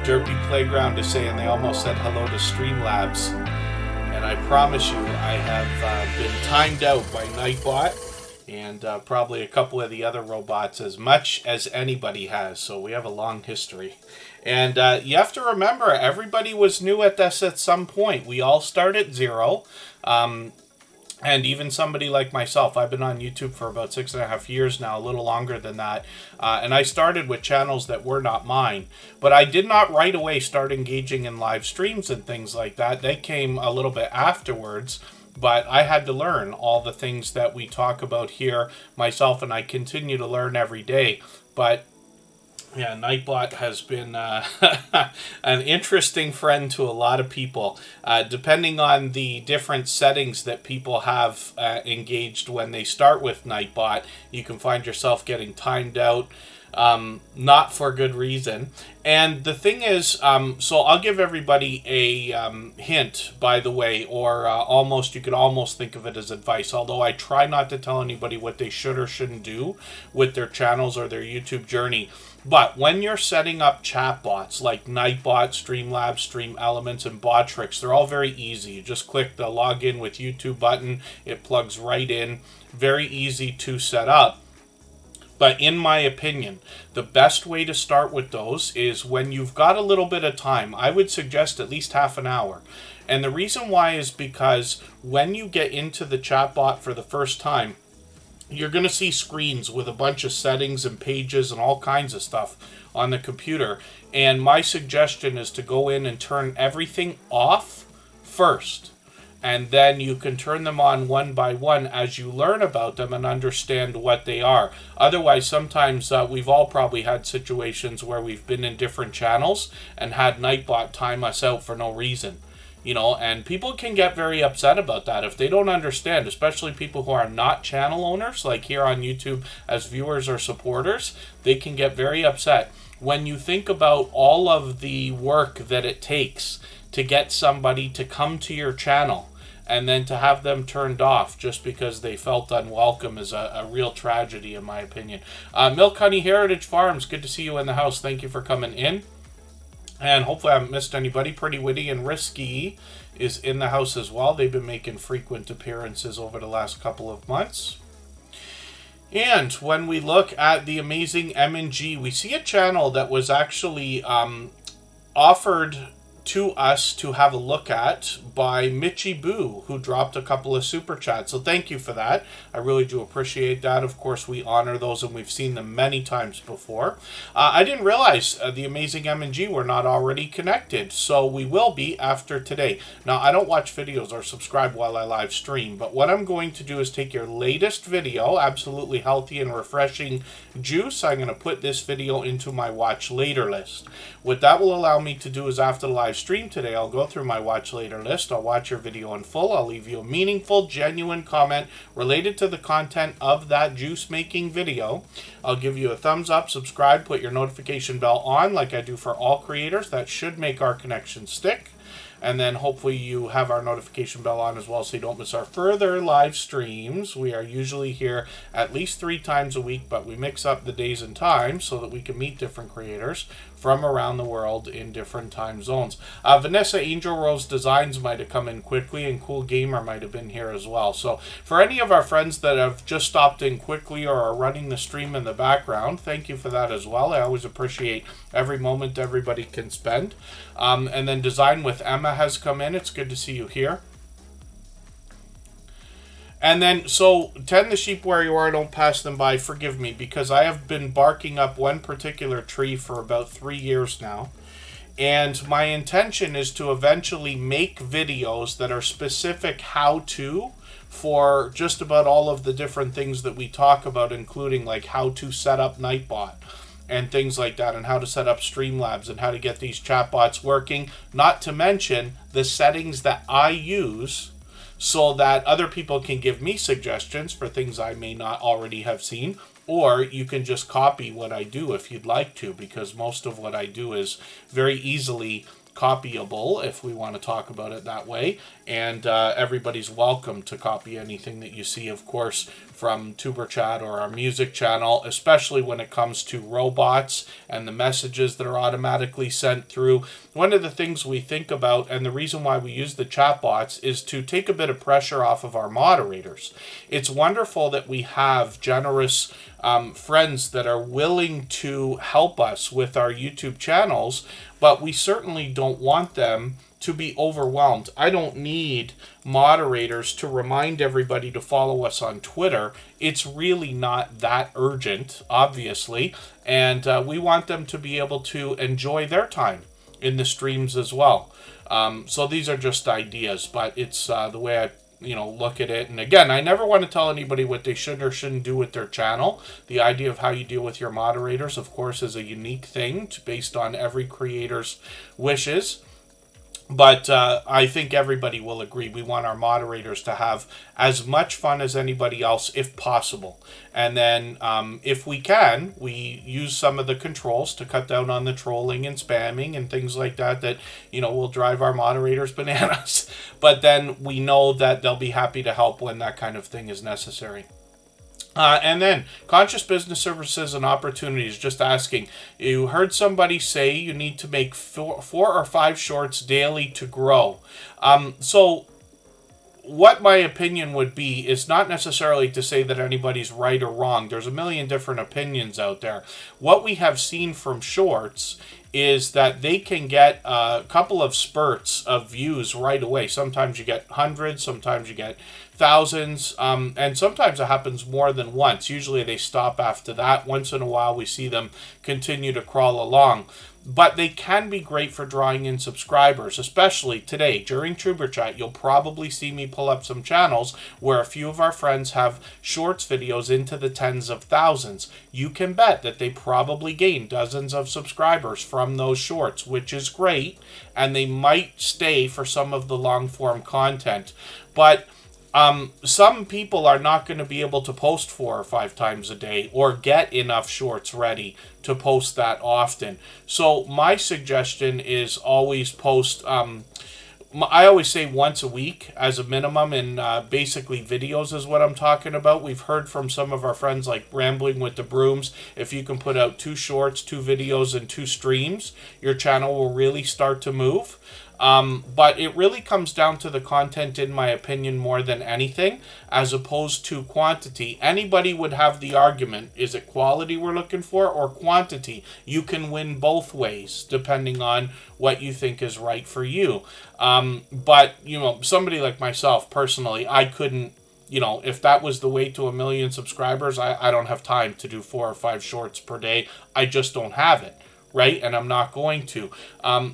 Speaker 1: Derpy Playground is saying they almost said hello to Streamlabs. And I promise you, I have been timed out by Nightbot and probably a couple of the other robots as much as anybody has. So we have a long history. And you have to remember, everybody was new at this at some point. We all start at zero. And even somebody like myself, I've been on YouTube for about 6.5 years now, a little longer than that. And I started with channels that were not mine. But I did not right away start engaging in live streams and things like that. They came a little bit afterwards. But I had to learn all the things that we talk about here myself, and I continue to learn every day. But yeah, Nightbot has been an interesting friend to a lot of people. Depending on the different settings that people have engaged when they start with Nightbot, you can find yourself getting timed out, not for good reason. And the thing is, so I'll give everybody a hint, by the way, or you could almost think of it as advice, although I try not to tell anybody what they should or shouldn't do with their channels or their YouTube journey. But when you're setting up chatbots like Nightbot, Streamlabs, Stream Elements, and Botrix, they're all very easy. You just click the login with YouTube button. It plugs right in. Very easy to set up. But in my opinion, the best way to start with those is when you've got a little bit of time. I would suggest at least half an hour. And the reason why is because when you get into the chatbot for the first time, you're going to see screens with a bunch of settings and pages and all kinds of stuff on the computer. And my suggestion is to go in and turn everything off first. And then you can turn them on one by one as you learn about them and understand what they are. Otherwise, sometimes we've all probably had situations where we've been in different channels and had Nightbot time us out for no reason. You know, and people can get very upset about that if they don't understand, especially people who are not channel owners, like here on YouTube as viewers or supporters. They can get very upset when you think about all of the work that it takes to get somebody to come to your channel and then to have them turned off just because they felt unwelcome is a real tragedy, in my opinion. Milk Honey Heritage Farms, good to see you in the house. Thank you for coming in. And hopefully I haven't missed anybody. Pretty Witty and Risky is in the house as well. They've been making frequent appearances over the last couple of months. And when we look at the amazing M&G, we see a channel that was actually offered to us to have a look at by Mitchy Boo, who dropped a couple of super chats. So thank you for that. I really do appreciate that. Of course, we honor those, and we've seen them many times before. I didn't realize the amazing M&G were not already connected, so we will be after today. Now, I don't watch videos or subscribe while I live stream, but what I'm going to do is take your latest video, absolutely healthy and refreshing juice. I'm going to put this video into my watch later list. What that will allow me to do is after the live stream today, I'll go through my watch later list. I'll watch your video in full. I'll leave you a meaningful, genuine comment related to the content of that juice making video. I'll give you a thumbs up, subscribe, put your notification bell on like I do for all creators. That should make our connection stick. And then hopefully you have our notification bell on as well so you don't miss our further live streams. We are usually here at least 3 times a week, but we mix up the days and times so that we can meet different creators from around the world in different time zones. Vanessa Angel Rose Designs might have come in quickly, and Cool Gamer might have been here as well. So for any of our friends that have just stopped in quickly or are running the stream in the background, thank you for that as well. I always appreciate every moment everybody can spend. And then Design with Emma has come in. It's good to see you here. And then, so, tend the sheep where you are, don't pass them by. Forgive me, because I have been barking up one particular tree for about 3 years now. And my intention is to eventually make videos that are specific how-to for just about all of the different things that we talk about, including like how to set up Nightbot and things like that, and how to set up Streamlabs and how to get these chatbots working, not to mention the settings that I use so that other people can give me suggestions for things I may not already have seen, or you can just copy what I do if you'd like to, because most of what I do is very easily copyable, if we want to talk about it that way, and everybody's welcome to copy anything that you see, of course, from Tuber Chat or our music channel, especially when it comes to robots and the messages that are automatically sent through. One of the things we think about, and the reason why we use the chatbots, is to take a bit of pressure off of our moderators. It's wonderful that we have generous friends that are willing to help us with our YouTube channels, but we certainly don't want them to be overwhelmed. I don't need moderators to remind everybody to follow us on Twitter. It's really not that urgent, obviously, and we want them to be able to enjoy their time in the streams as well. So these are just ideas, but it's the way I look at it. And again, I never want to tell anybody what they should or shouldn't do with their channel. The idea of how you deal with your moderators, of course, is a unique thing based on every creator's wishes. But I think everybody will agree we want our moderators to have as much fun as anybody else if possible. And then if we can, we use some of the controls to cut down on the trolling and spamming and things like that will drive our moderators bananas. But then we know that they'll be happy to help when that kind of thing is necessary. And then conscious business services and opportunities, just asking, you heard somebody say you need to make 4 or 5 shorts daily to grow. So what my opinion would be is not necessarily to say that anybody's right or wrong. There's a million different opinions out there. What we have seen from shorts is that they can get a couple of spurts of views right away. Sometimes you get hundreds, sometimes you get thousands, and sometimes it happens more than once. Usually they stop after that. Once in a while we see them continue to crawl along. But they can be great for drawing in subscribers, especially today. During Tuber Chat, you'll probably see me pull up some channels where a few of our friends have shorts videos into the tens of thousands. You can bet that they probably gain dozens of subscribers from those shorts, which is great, and they might stay for some of the long-form content. But some people are not going to be able to post 4 or 5 times a day or get enough shorts ready to post that often. So my suggestion is always post, I always say once a week as a minimum, and basically videos is what I'm talking about. We've heard from some of our friends like Rambling with the Brooms, if you can put out 2 shorts, 2 videos, and 2 streams, your channel will really start to move. But it really comes down to the content, in my opinion, more than anything, as opposed to quantity. Anybody would have the argument, is it quality we're looking for or quantity? You can win both ways, depending on what you think is right for you. But, somebody like myself, personally, I couldn't, if that was the way to 1 million subscribers, I don't have time to do 4 or 5 shorts per day. I just don't have it. Right? And I'm not going to.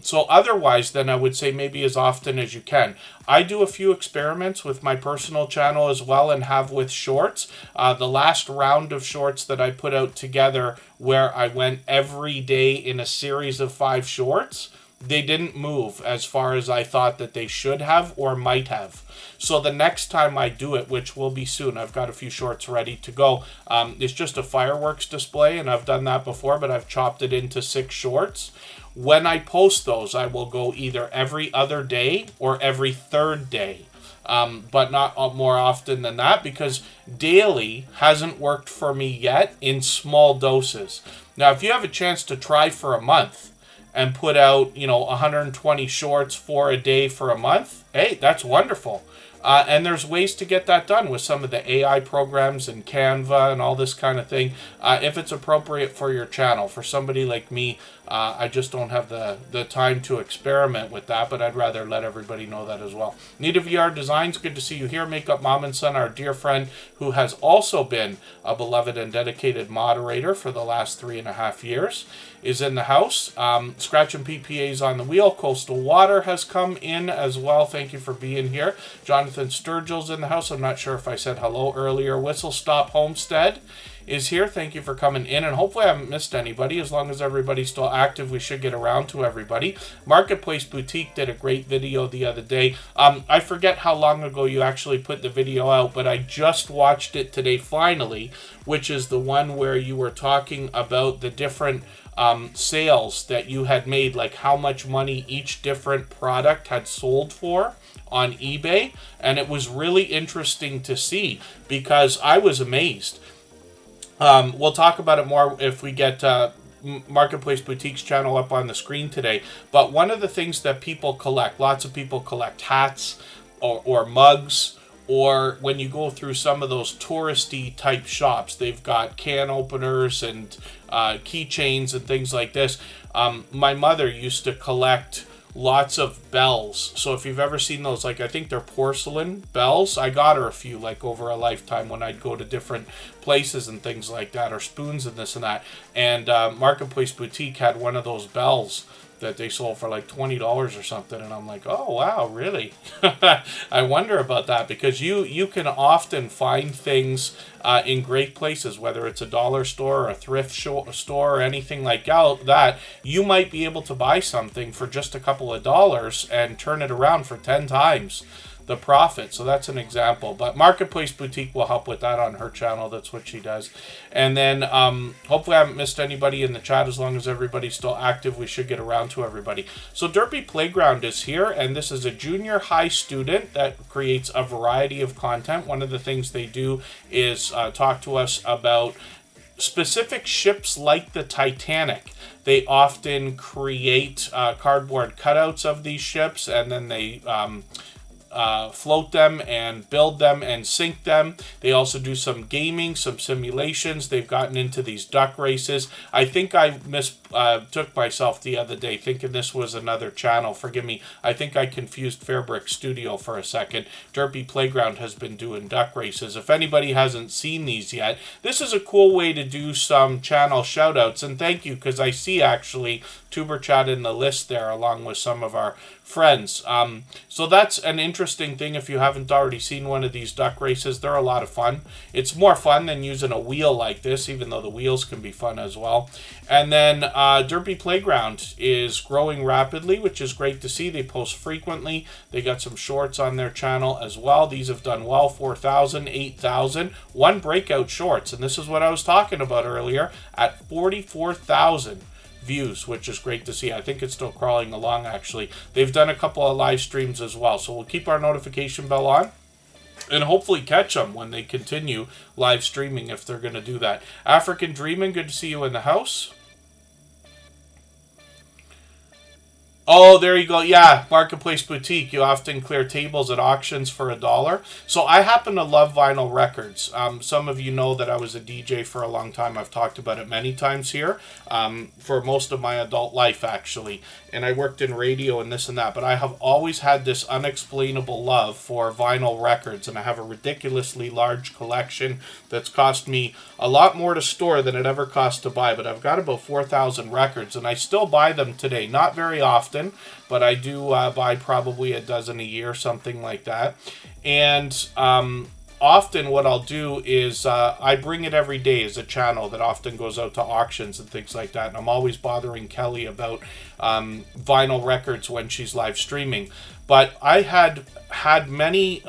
Speaker 1: So otherwise, then I would say maybe as often as you can. I do a few experiments with my personal channel as well, and have with shorts. The last round of shorts that I put out together, where I went every day in a series of 5 shorts, they didn't move as far as I thought that they should have or might have. So the next time I do it, which will be soon, I've got a few shorts ready to go. It's just a fireworks display, and I've done that before, but I've chopped it into 6 shorts. When I post those, I will go either every other day or every 3rd day. But not more often than that, because daily hasn't worked for me yet in small doses. Now, if you have a chance to try for a month and put out, 120 shorts for a day for a month, hey, that's wonderful. And there's ways to get that done with some of the AI programs and Canva and all this kind of thing, if it's appropriate for your channel. For somebody like me, I just don't have the time to experiment with that, but I'd rather let everybody know that as well. Nita VR Designs, good to see you here. Makeup Mom and Son, our dear friend, who has also been a beloved and dedicated moderator for the last 3.5 years, is in the house. Scratching PPAs on the wheel. Coastal Water has come in as well. Thank you for being here. Jonathan Sturgill's in the house. I'm not sure if I said hello earlier. Whistle Stop Homestead is here. Thank you for coming in, and hopefully I haven't missed anybody. As long as everybody's still active, we should get around to everybody. Marketplace Boutique did a great video the other day. I forget how long ago you actually put the video out, but I just watched it today finally, which is the one where you were talking about the different sales that you had made, like how much money each different product had sold for on eBay. And it was really interesting to see because I was amazed. We'll talk about it more if we get Marketplace Boutique's channel up on the screen today. But one of the things that people collect, lots of people collect hats or mugs, or when you go through some of those touristy type shops, they've got can openers and keychains and things like this. My mother used to collect lots of bells. So if you've ever seen those, like I think they're porcelain bells, I got her a few like over a lifetime when I'd go to different places and things like that, or spoons and this and that. And Marketplace Boutique had one of those bells that they sold for like $20 or something, and I'm like, oh wow, really? I wonder about that, because you can often find things in great places, whether it's a dollar store or a thrift store or anything like that. You might be able to buy something for just a couple of dollars and turn it around for 10 times the profit. So that's an example. But Marketplace Boutique will help with that on her channel. That's what she does. And then hopefully I haven't missed anybody in the chat. As long as everybody's still active, we should get around to everybody. So Derpy Playground is here, and this is a junior high student that creates a variety of content. One of the things they do is talk to us about specific ships like the Titanic. They often create cardboard cutouts of these ships, and then they float them and build them and sink them. They also do some gaming, some simulations. They've gotten into these duck races. I think I took myself the other day thinking this was another channel. Forgive me. I think I confused Fairbrick Studio for a second. Derpy Playground has been doing duck races. If anybody hasn't seen these yet, this is a cool way to do some channel shoutouts. And thank you, because I see actually Tuber Chat in the list there along with some of our friends. So that's an interesting thing. If you haven't already seen one of these duck races, they're a lot of fun. It's more fun than using a wheel like this, even though the wheels can be fun as well. And then Derpy Playground is growing rapidly, which is great to see. They post frequently. They got some shorts on their channel as well. These have done well, 4,000, 8,000. One breakout shorts, and this is what I was talking about earlier, at 44,000 views, which is great to see. I think it's still crawling along, actually. They've done a couple of live streams as well, so we'll keep our notification bell on and hopefully catch them when they continue live streaming, if they're going to do that. African Dreamin', good to see you in the house. Oh, there you go. Yeah, Marketplace Boutique. You often clear tables at auctions for $1. So I happen to love vinyl records. Some of you know that I was a DJ for a long time. I've talked about it many times here, for most of my adult life, actually. And I worked in radio and this and that. But I have always had this unexplainable love for vinyl records. And I have a ridiculously large collection that's cost me a lot more to store than it ever cost to buy. But I've got about 4,000 records, and I still buy them today. Not very often, but I do buy probably a dozen a year, something like that. And often what I'll do is I bring it every day as a channel that often goes out to auctions and things like that. And I'm always bothering Kelly about vinyl records when she's live streaming. But I had many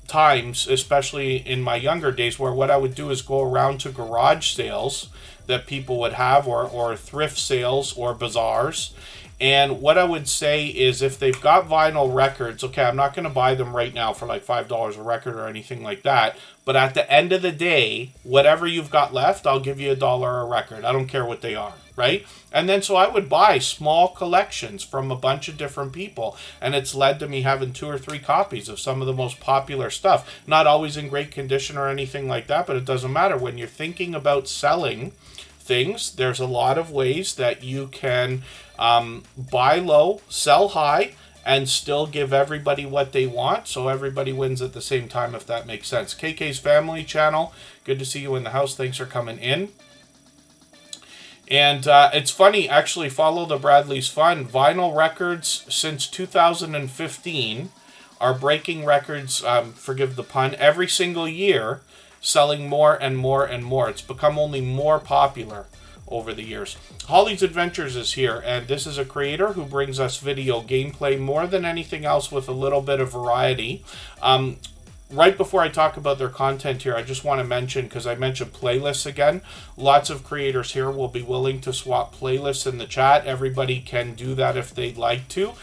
Speaker 1: times, especially in my younger days, where what I would do is go around to garage sales that people would have, or thrift sales or bazaars. And what I would say is, if they've got vinyl records, okay, I'm not going to buy them right now for like $5 a record or anything like that. But at the end of the day, whatever you've got left, I'll give you $1 a record. I don't care what they are, right? And then so I would buy small collections from a bunch of different people. And it's led to me having 2 or 3 copies of some of the most popular stuff. Not always in great condition or anything like that, but it doesn't matter. When you're thinking about selling things, there's a lot of ways that you can buy low, sell high, and still give everybody what they want, so everybody wins at the same time, if that makes sense. KK's Family Channel, good to see you in the house. Thanks for coming in. And it's funny, actually, follow the Bradley's Fun. Vinyl records since 2015 are breaking records, forgive the pun, every single year. selling more and more and more. It's become only more popular over the years. Holly's Adventures is here, and this is a creator who brings us video gameplay more than anything else with a little bit of variety. Right before I talk about their content here, I just want to mention, because I mentioned playlists again, lots of creators here will be willing to swap playlists in the chat. Everybody can do that if they'd like to.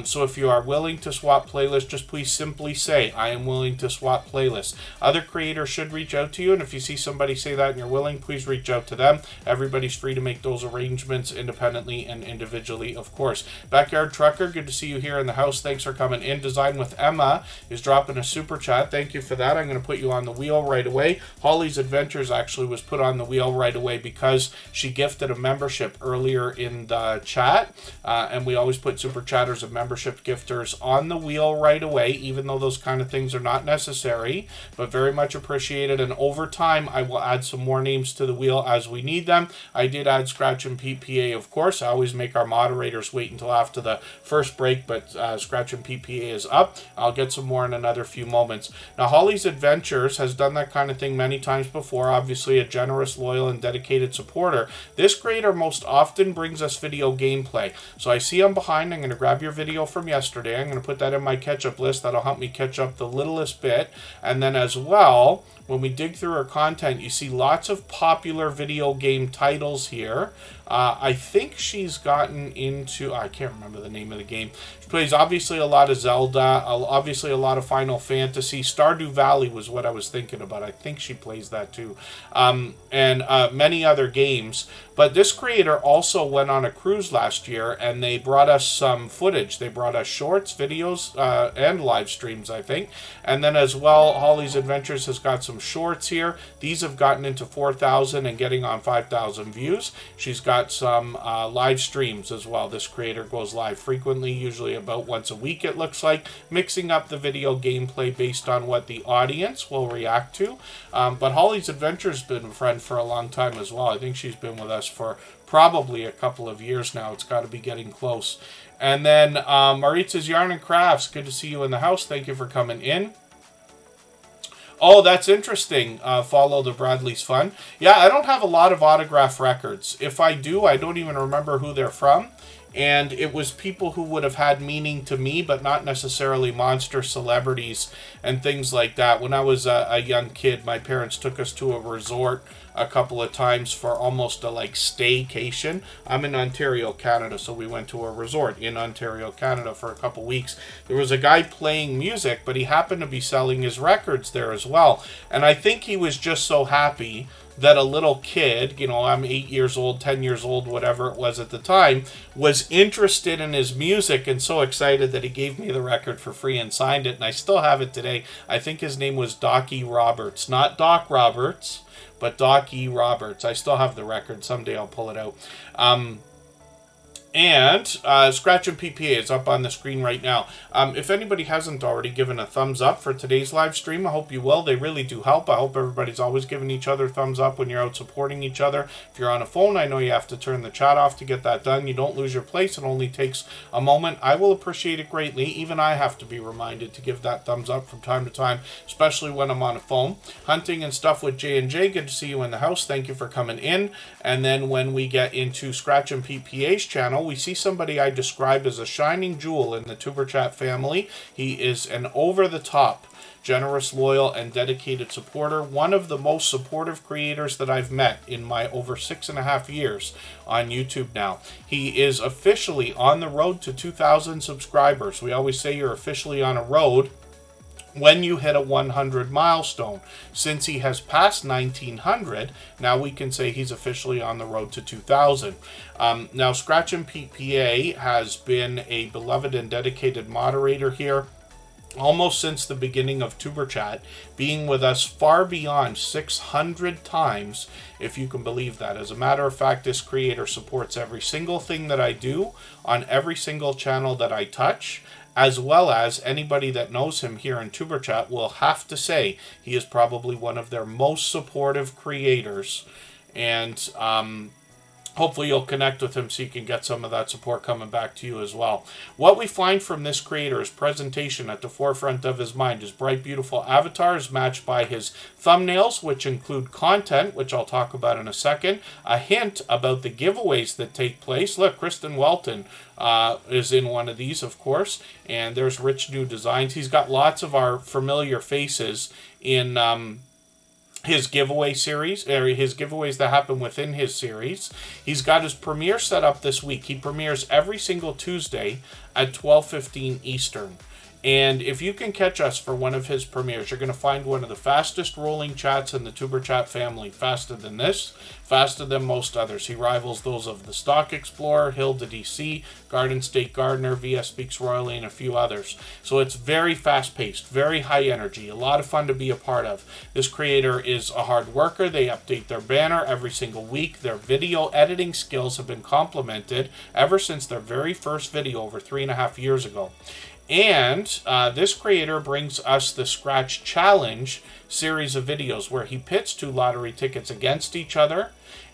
Speaker 1: So if you are willing to swap playlists, just please simply say, I am willing to swap playlists. Other creators should reach out to you, and if you see somebody say that and you're willing, please reach out to them. Everybody's free to make those arrangements independently and individually, of course. Backyard Trucker, good to see you here in the house. Thanks for coming in. Design with Emma is dropping a super chat. Thank you for that. I'm going to put you on the wheel right away. Holly's Adventures actually was put on the wheel right away because she gifted a membership earlier in the chat. And we always put super chatters and membership gifters on the wheel right away, even though those kind of things are not necessary, but very much appreciated. And over time, I will add some more names to the wheel as we need them. I did add Scratch and PPA, of course. I always make our moderators wait until after the first break, but Scratch and PPA is up. I'll get some more in another few moments. Now, Holly's Adventures has done that kind of thing many times before. Obviously, a generous, loyal, and dedicated supporter. This creator most often brings us video gameplay. So I see I'm behind. I'm going to grab your video from yesterday. I'm going to put that in my catch-up list. That'll help me catch up the littlest bit. And then as well, when we dig through her content, you see lots of popular video game titles here. I think she's gotten into, I can't remember the name of the game. She plays obviously a lot of Zelda, obviously a lot of Final Fantasy. Stardew Valley was what I was thinking about. I think she plays that too. And many other games. But this creator also went on a cruise last year, and they brought us some footage. They brought us shorts, videos, and live streams, I think. And then as well, Holly's Adventures has got some shorts here. These have gotten into 4,000 and getting on 5,000 views. She's got some live streams as well. This creator goes live frequently, usually about once a week, it looks like, mixing up the video gameplay based on what the audience will react to. But Holly's Adventures has been a friend for a long time as well. I think she's been with us for probably a couple of years now. It's got to be getting close. And then Maritza's Yarn and Crafts, good to see you in the house. Thank you for coming in. Oh, that's interesting. Follow the Bradley's Fun. Yeah, I don't have a lot of autograph records. If I do, I don't even remember who they're from. And it was people who would have had meaning to me, but not necessarily monster celebrities and things like that. When I was a young kid, my parents took us to a resort a couple of times for almost a staycation. I'm in Ontario, Canada, so we went to a resort in Ontario, Canada for a couple weeks. There was a guy playing music, but he happened to be selling his records there as well. And I think he was just so happy that a little kid, I'm 8 years old, 10 years old, whatever it was at the time, was interested in his music and so excited that he gave me the record for free and signed it. And I still have it today. I think his name was Doc E. Roberts. Not Doc Roberts, but Doc E. Roberts. I still have the record. Someday I'll pull it out. And Scratch and PPA is up on the screen right now. If anybody hasn't already given a thumbs up for today's live stream, I hope you will. They really do help. I hope everybody's always giving each other thumbs up when you're out supporting each other. If you're on a phone, I know you have to turn the chat off to get that done. You don't lose your place. It only takes a moment. I will appreciate it greatly. Even I have to be reminded to give that thumbs up from time to time, especially when I'm on a phone. Hunting and Stuff with J&J, good to see you in the house. Thank you for coming in. And then when we get into Scratch and PPA's channel, we see somebody I describe as a shining jewel in the Tuber Chat family. He is an over-the-top, generous, loyal, and dedicated supporter. One of the most supportive creators that I've met in my over 6.5 years on YouTube now. He is officially on the road to 2,000 subscribers. We always say you're officially on a road when you hit a 100 milestone. Since he has passed 1,900, now we can say he's officially on the road to 2,000. Now, Scratch and PPA has been a beloved and dedicated moderator here almost since the beginning of Tuber Chat, being with us far beyond 600 times, if you can believe that. As a matter of fact, this creator supports every single thing that I do on every single channel that I touch, as well as anybody that knows him here in Tuber Chat will have to say he is probably one of their most supportive creators. And hopefully you'll connect with him so you can get some of that support coming back to you as well. What we find from this creator is presentation at the forefront of his mind. His bright, beautiful avatar is matched by his thumbnails, which include content, which I'll talk about in a second. A hint about the giveaways that take place. Look, Kristen Welton is in one of these, of course. And there's rich new designs. He's got lots of our familiar faces in his giveaway series, or his giveaways that happen within his series. He's got his premiere set up this week. He premieres every single Tuesday at 12:15 Eastern. And if you can catch us for one of his premieres, you're going to find one of the fastest rolling chats in the Tuber Chat family. Faster than this, faster than most others. He rivals those of the Stock Explorer, Hilda DC, Garden State Gardener, VS Speaks Royally, and a few others. So it's very fast-paced, very high energy, a lot of fun to be a part of. This creator is a hard worker. They update their banner every single week. Their video editing skills have been complimented ever since their very first video over 3.5 years ago. And this creator brings us the Scratch Challenge series of videos where he pits 2 lottery tickets against each other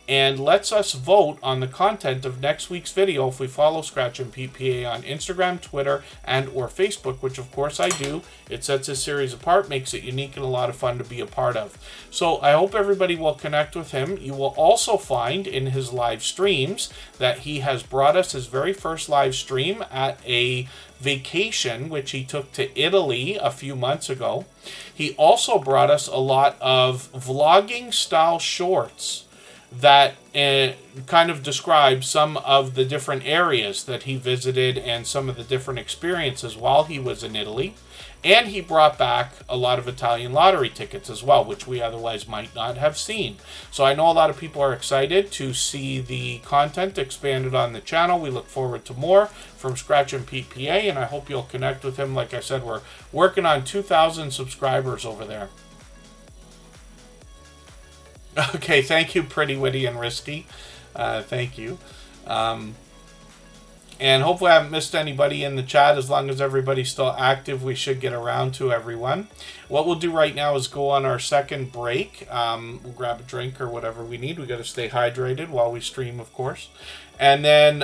Speaker 1: and lets us vote on the content of next week's video if we follow Scratch and PPA on Instagram, Twitter, and or Facebook, which of course I do. It sets this series apart, makes it unique and a lot of fun to be a part of. So I hope everybody will connect with him. You will also find in his live streams that he has brought us his very first live stream at a vacation which he took to Italy a few months ago. He also brought us a lot of vlogging style shorts that kind of describe some of the different areas that he visited and some of the different experiences while he was in Italy. And he brought back a lot of Italian lottery tickets as well, which we otherwise might not have seen. So I know a lot of people are excited to see the content expanded on the channel. We look forward to more from Scratch and PPA, and I hope you'll connect with him. Like I said, we're working on 2,000 subscribers over there. Okay, thank you, Pretty Witty and Risky. Thank you. And hopefully I haven't missed anybody in the chat. As long as everybody's still active, we should get around to everyone. What we'll do right now is go on our second break. We'll grab a drink or whatever we need. We got to stay hydrated while we stream, of course. And then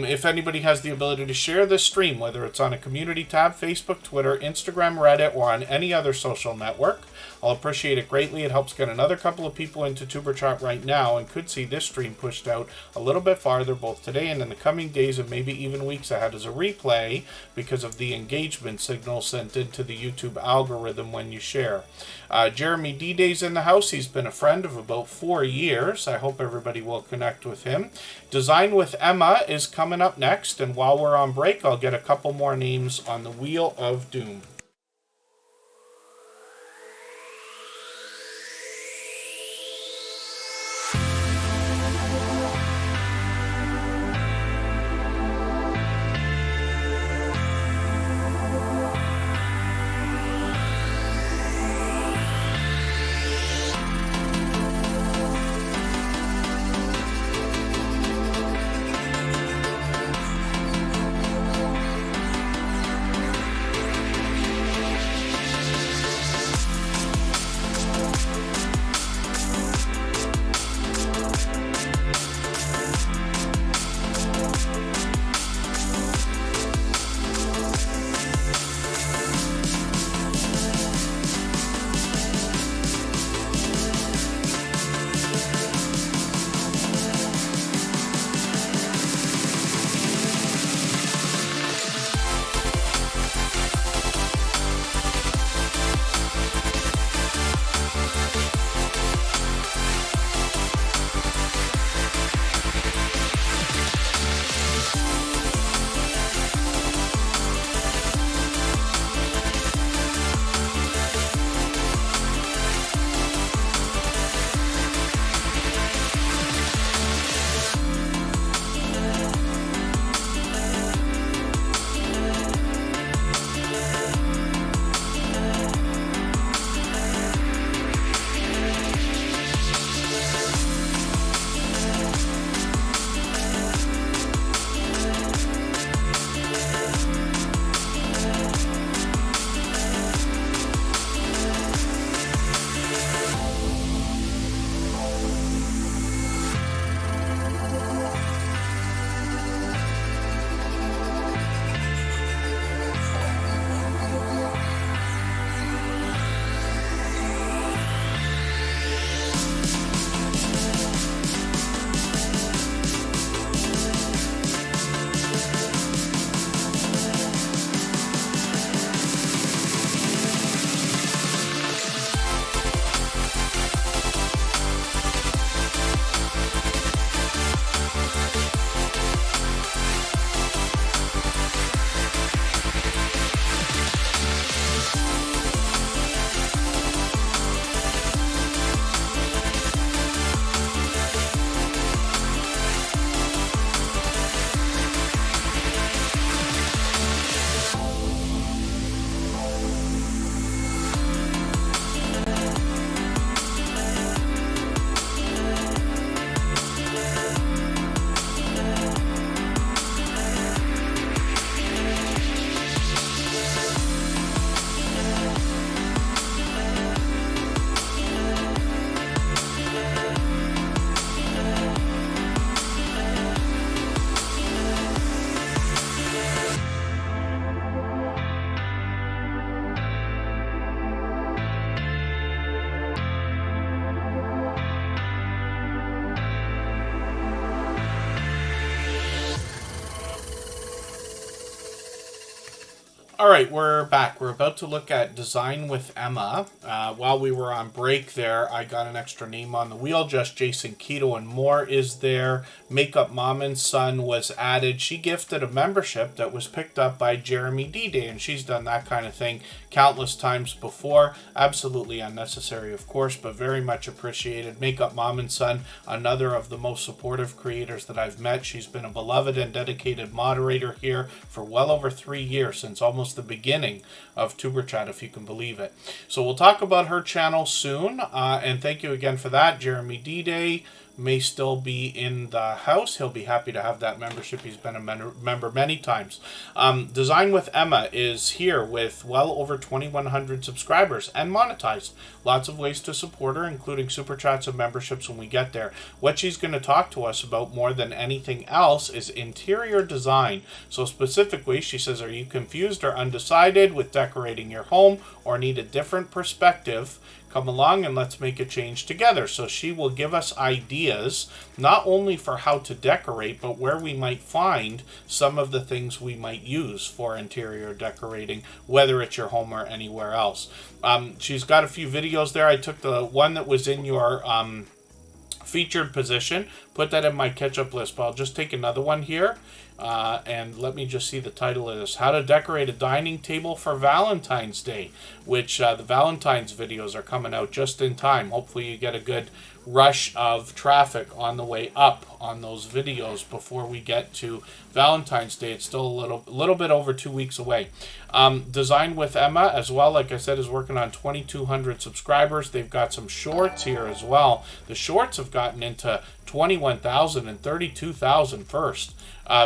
Speaker 1: if anybody has the ability to share this stream, whether it's on a community tab, Facebook, Twitter, Instagram, Reddit, or on any other social network, I'll appreciate it greatly. It helps get another couple of people into Tuber Chat right now and could see this stream pushed out a little bit farther both today and in the coming days and maybe even weeks ahead as a replay because of the engagement signal sent into the YouTube algorithm when you share. Jeremy D-Day's in the house. He's been a friend of about 4 years. I hope everybody will connect with him. Design with Emma is coming up next, and while we're on break, I'll get a couple more names on the Wheel of Doom. All right, we're back. We're about to look at Design with Emma. While we were on break there, I got an extra name on the wheel. Just Jason Keto and more is there. Makeup Mom and Son was added. She gifted a membership that was picked up by Jeremy D-Day, and she's done that kind of thing countless times before. Absolutely unnecessary, of course, but very much appreciated. Makeup Mom and Son, another of the most supportive creators that I've met. She's been a beloved and dedicated moderator here for well over 3 years, since almost the beginning of Tuber Chat, if you can believe it. So we'll talk about her channel soon, and thank you again for that. Jeremy D-Day may still be in the house. He'll be happy to have that membership. He's been a member many times. Design with Emma is here with well over 2,100 subscribers and monetized. Lots of ways to support her, including super chats and memberships when we get there. What she's going to talk to us about more than anything else is interior design. So specifically, she says, are you confused or undecided with decorating your home or need a different perspective? Come along and let's make a change together. So she will give us ideas, not only for how to decorate, but where we might find some of the things we might use for interior decorating, whether it's your home or anywhere else. She's got a few videos there. I took the one that was in your featured position, put that in my catch-up list, but I'll just take another one here. And let me just see the title of this. How to Decorate a Dining Table for Valentine's Day, which the Valentine's videos are coming out just in time. Hopefully you get a good rush of traffic on the way up on those videos before we get to Valentine's Day. It's still a little bit over 2 weeks away. Design with Emma as well, like I said, is working on 2,200 subscribers. They've got some shorts here as well. The shorts have gotten into 21,000 and 32,000 first.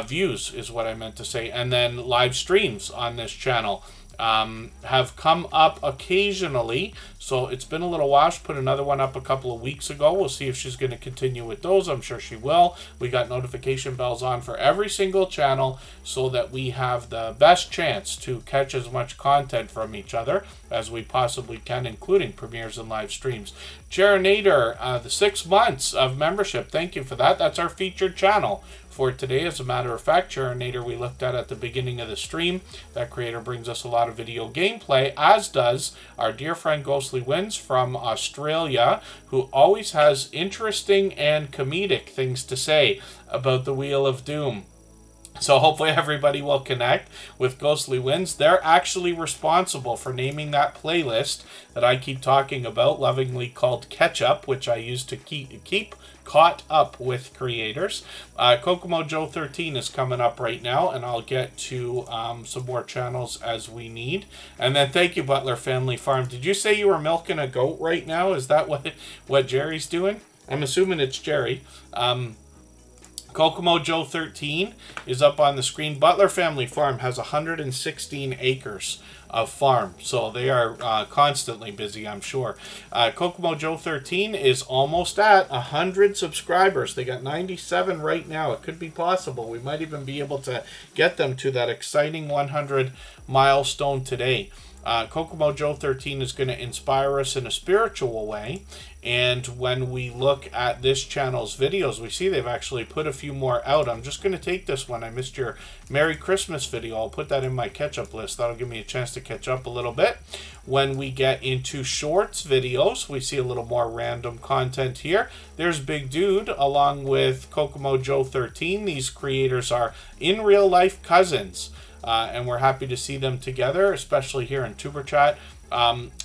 Speaker 1: Views is what I meant to say. And then live streams on this channel have come up occasionally. So it's been a little while. She put another one up a couple of weeks ago. We'll see if she's going to continue with those. I'm sure she will. We got notification bells on for every single channel so that we have the best chance to catch as much content from each other as we possibly can, including premieres and live streams. Charinator, the 6 months of membership. Thank you for that. That's our featured channel for today. As a matter of fact, Charinator we looked at the beginning of the stream. That creator brings us a lot of video gameplay, as does our dear friend Ghostly Wins from Australia, who always has interesting and comedic things to say about the Wheel of Doom. So hopefully everybody will connect with Ghostly Winds. They're actually responsible for naming that playlist that I keep talking about, lovingly called Ketchup, which I use to keep caught up with creators. Kokomo Joe 13 is coming up right now, and I'll get to some more channels as we need. And then thank you, Butler Family Farm. Did you say you were milking a goat right now? Is that what Jerry's doing? I'm assuming it's Jerry. Kokomo Joe 13 is up on the screen. Butler Family Farm has 116 acres of farm, so they are constantly busy, I'm sure. Kokomo Joe 13 is almost at 100 subscribers. They got 97 right now. It could be possible. We might even be able to get them to that exciting 100 milestone today. Kokomo Joe 13 is going to inspire us in a spiritual way, and when we look at this channel's videos, we see they've actually put a few more out. I'm just going to take this one. I missed your Merry Christmas video. I'll put that in my catch-up list. That'll give me a chance to catch up a little bit. When we get into shorts videos, we see a little more random content here. There's Big Dude along with Kokomo Joe 13. These creators are in real life cousins. And we're happy to see them together, especially here in Tuber Chat.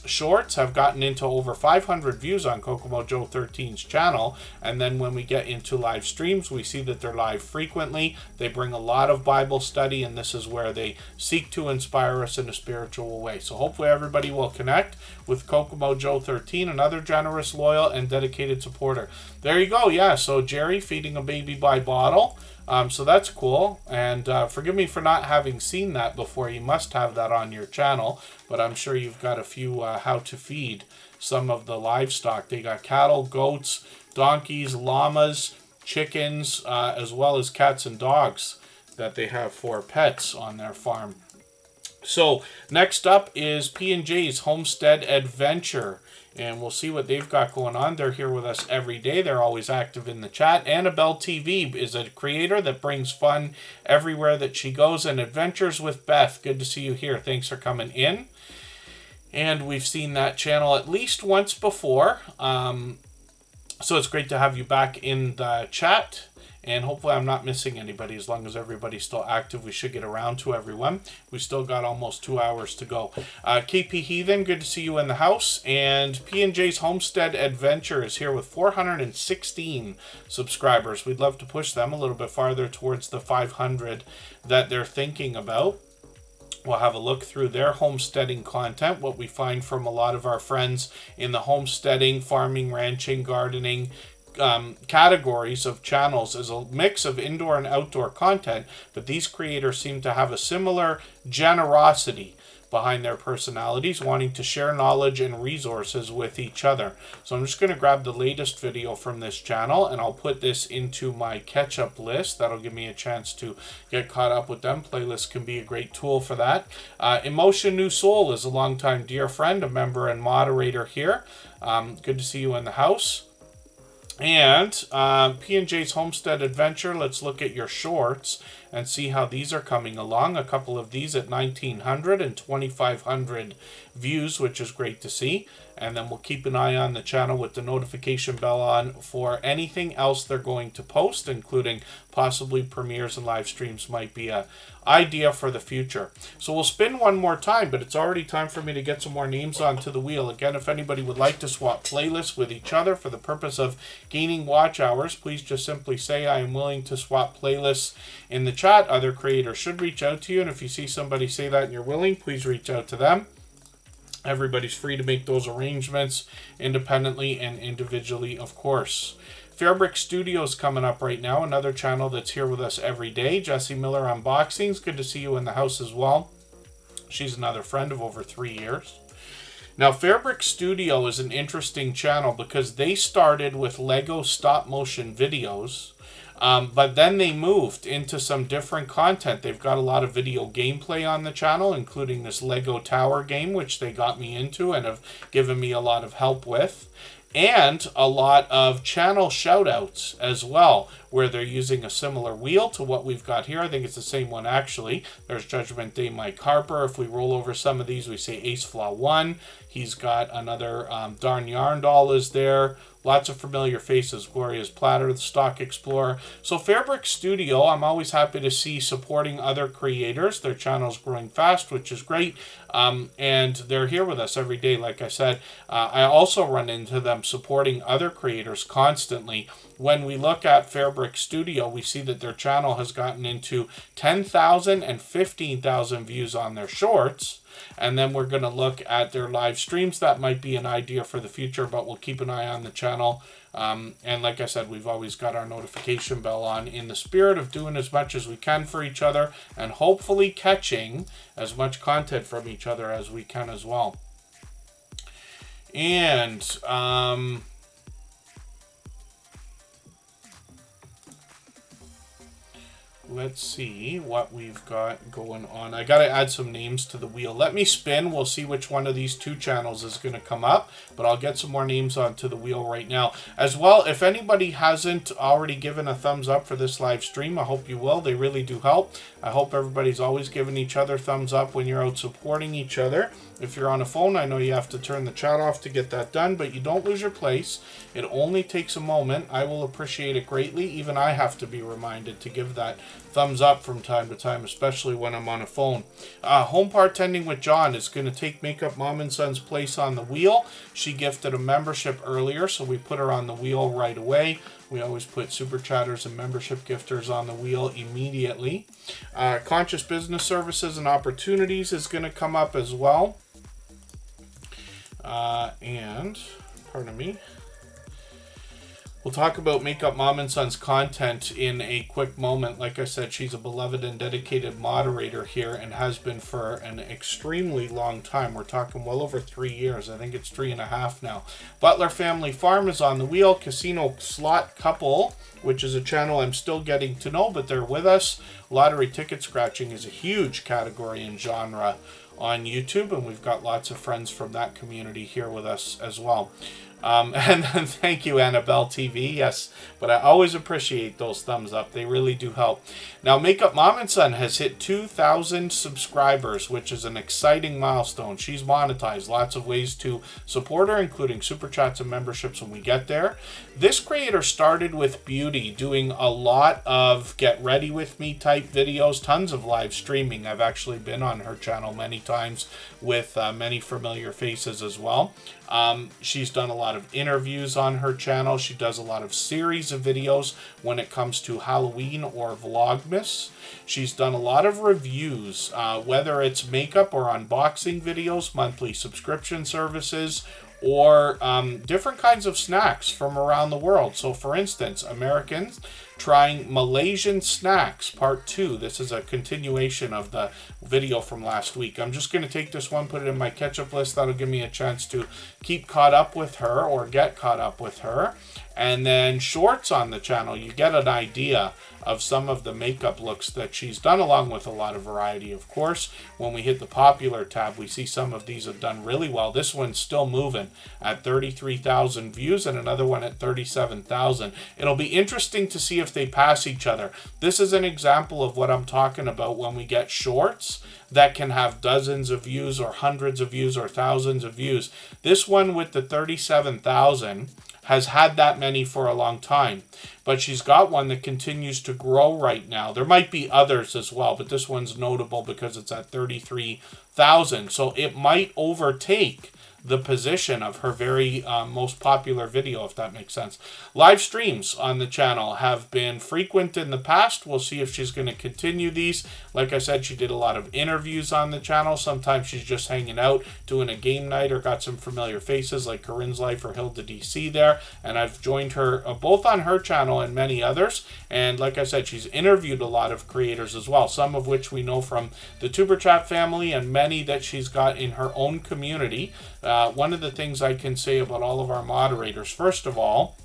Speaker 1: Shorts have gotten into over 500 views on Kokomo Joe 13's channel, and then when we get into live streams, we see that they're live frequently. They bring a lot of Bible study, and this is where they seek to inspire us in a spiritual way. So hopefully everybody will connect with Kokomo Joe 13, another generous, loyal, and dedicated supporter. There you go. Yeah, so Jerry feeding a baby by bottle. So that's cool, and forgive me for not having seen that before. You must have that on your channel, but I'm sure you've got a few how to feed some of the livestock. They got cattle, goats, donkeys, llamas, chickens, as well as cats and dogs that they have for pets on their farm. So next up is P&J's Homestead Adventure. and we'll see what they've got going on. They're here with us every day. They're always active in the chat. Annabelle TV is a creator that brings fun everywhere that she goes. And Adventures with Beth, good to see you here. Thanks for coming in. And we've seen that channel at least once before. So it's great to have you back in the chat. And hopefully I'm not missing anybody. As long as everybody's still active, we should get around to everyone. We still got almost 2 hours to go. KP Heathen, good to see you in the house. And P&J's Homestead Adventure is here with 416 subscribers. We'd love to push them a little bit farther towards the 500 that they're thinking about. We'll have a look through their homesteading content, what we find from a lot of our friends in the homesteading, farming, ranching, gardening, categories of channels is a mix of indoor and outdoor content, but these creators seem to have a similar generosity behind their personalities, wanting to share knowledge and resources with each other. So I'm just going to grab the latest video from this channel and I'll put this into my catch-up list. That'll give me a chance to get caught up with them. Playlists can be a great tool for that. Emotion New Soul is a longtime dear friend, a member and moderator here. Good to see you in the house. And P&J's Homestead Adventure, let's look at your shorts and see how these are coming along. A couple of these at 1,900 and 2,500 views, which is great to see. And then we'll keep an eye on the channel with the notification bell on for anything else they're going to post, including possibly premieres and live streams might be a idea for the future. So we'll spin one more time, but it's already time for me to get some more names onto the wheel. Again, if anybody would like to swap playlists with each other for the purpose of gaining watch hours, please just simply say I am willing to swap playlists in the chat. Other creators should reach out to you, and if you see somebody say that and you're willing, please reach out to them. Everybody's free to make those arrangements independently and individually, of course. Fairbrick Studios coming up right now, another channel that's here with us every day. Jessie Miller Unboxings, good to see you in the house as well. She's another friend of over 3 years. Now, Fairbrick Studio is an interesting channel because they started with Lego stop-motion videos, but then they moved into some different content. They've got a lot of video gameplay on the channel, including this Lego Tower game, which they got me into and have given me a lot of help with. And a lot of channel shoutouts as well, where they're using a similar wheel to what we've got here. I think it's the same one, actually. There's Judgment Day Mike Harper. If we roll over some of these, we say Ace Flaw 1. He's got another Darn Yarn Doll is there. Lots of familiar faces. Gloria's Platter, the Stock Explorer. So Fairbrick Studio, I'm always happy to see supporting other creators. Their channel's growing fast, which is great. And they're here with us every day, like I said. I also run into them supporting other creators constantly. When we look at Fairbrick Studio, we see that their channel has gotten into 10,000 and 15,000 views on their shorts. And then we're going to look at their live streams. That might be an idea for the future, but we'll keep an eye on the channel. And like I said, we've always got our notification bell on in the spirit of doing as much as we can for each other and hopefully catching as much content from each other as we can as well. And let's see what we've got going on. I got to add some names to the wheel. Let me spin. We'll see which one of these two channels is going to come up, but I'll get some more names onto the wheel right now. As well, if anybody hasn't already given a thumbs up for this live stream, I hope you will. They really do help. I hope everybody's always giving each other thumbs up when you're out supporting each other. If you're on a phone, I know you have to turn the chat off to get that done, but you don't lose your place. It only takes a moment. I will appreciate it greatly. Even I have to be reminded to give that thumbs up from time to time, especially when I'm on a phone. Home Bartending with John is going to take Makeup Mom and Son's place on the wheel. She gifted a membership earlier, so we put her on the wheel right away. We always put super chatters and membership gifters on the wheel immediately. Conscious Business Services and Opportunities is going to come up as well. And, pardon me, we'll talk about Makeup Mom and Son's content in a quick moment. Like I said, she's a beloved and dedicated moderator here and has been for an extremely long time. We're talking well over 3 years. I think it's 3.5 now. Butler Family Farm is on the wheel. Casino Slot Couple, which is a channel I'm still getting to know, but they're with us. Lottery ticket scratching is a huge category and genre on YouTube, and we've got lots of friends from that community here with us as well. And then thank you, Annabelle TV. Yes, but I always appreciate those thumbs up. They really do help. Now, Makeup Mom and Son has hit 2,000 subscribers, which is an exciting milestone. She's monetized. Lots of ways to support her, including super chats and memberships when we get there. This creator started with beauty, doing a lot of get ready with me type videos, tons of live streaming. I've actually been on her channel many times with many familiar faces as well. She's done a lot of interviews on her channel. She does a lot of series of videos when it comes to Halloween or Vlogmas. She's done a lot of reviews, whether it's makeup or unboxing videos, monthly subscription services, or different kinds of snacks from around the world. So for instance, Americans trying Malaysian snacks, part 2. This is a continuation of the video from last week. I'm just going to take this one, put it in my catch-up list. That'll give me a chance to keep caught up with her or get caught up with her. And then shorts on the channel, you get an idea of some of the makeup looks that she's done, along with a lot of variety, of course. When we hit the popular tab, we see some of these have done really well. This one's still moving at 33,000 views and another one at 37,000. It'll be interesting to see if they pass each other. This is an example of what I'm talking about when we get shorts that can have dozens of views or hundreds of views or thousands of views. This one with the 37,000 has had that many for a long time, but she's got one that continues to grow right now. There might be others as well, but this one's notable because it's at 33,000. So it might overtake the position of her very most popular video, if that makes sense. Live streams on the channel have been frequent in the past. We'll see if she's going to continue these. Like I said, she did a lot of interviews on the channel. Sometimes she's just hanging out, doing a game night, or got some familiar faces like Corinne's Life or Hilda DC there. And I've joined her both on her channel and many others. And like I said, she's interviewed a lot of creators as well, some of which we know from the Tuber Chat family and many that she's got in her own community. One of the things I can say about all of our moderators, first of all,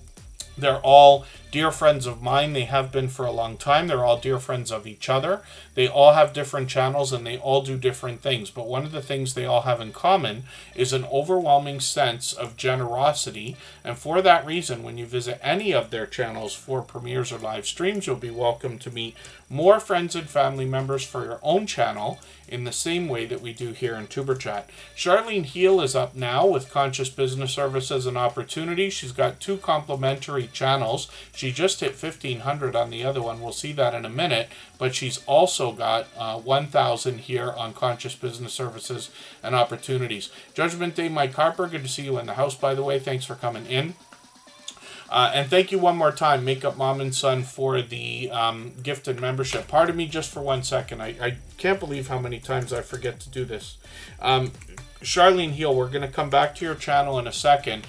Speaker 1: they're all dear friends of mine. They have been for a long time. They're all dear friends of each other. They all have different channels and they all do different things. But one of the things they all have in common is an overwhelming sense of generosity. And for that reason, when you visit any of their channels for premieres or live streams, you'll be welcome to meet more friends and family members for your own channel in the same way that we do here in Tuber Chat. Charlene Heel is up now with Conscious Business Services and Opportunities. She's got 2 complimentary channels. She just hit 1,500 on the other one. We'll see that in a minute. But she's also got 1,000 here on Conscious Business Services and Opportunities. Judgment Day, Mike Harper. Good to see you in the house, by the way. Thanks for coming in. And thank you one more time, Makeup Mom and Son, for the gifted membership. Pardon me just for 1 second. I can't believe how many times I forget to do this. Charlene Heel, we're going to come back to your channel in a second.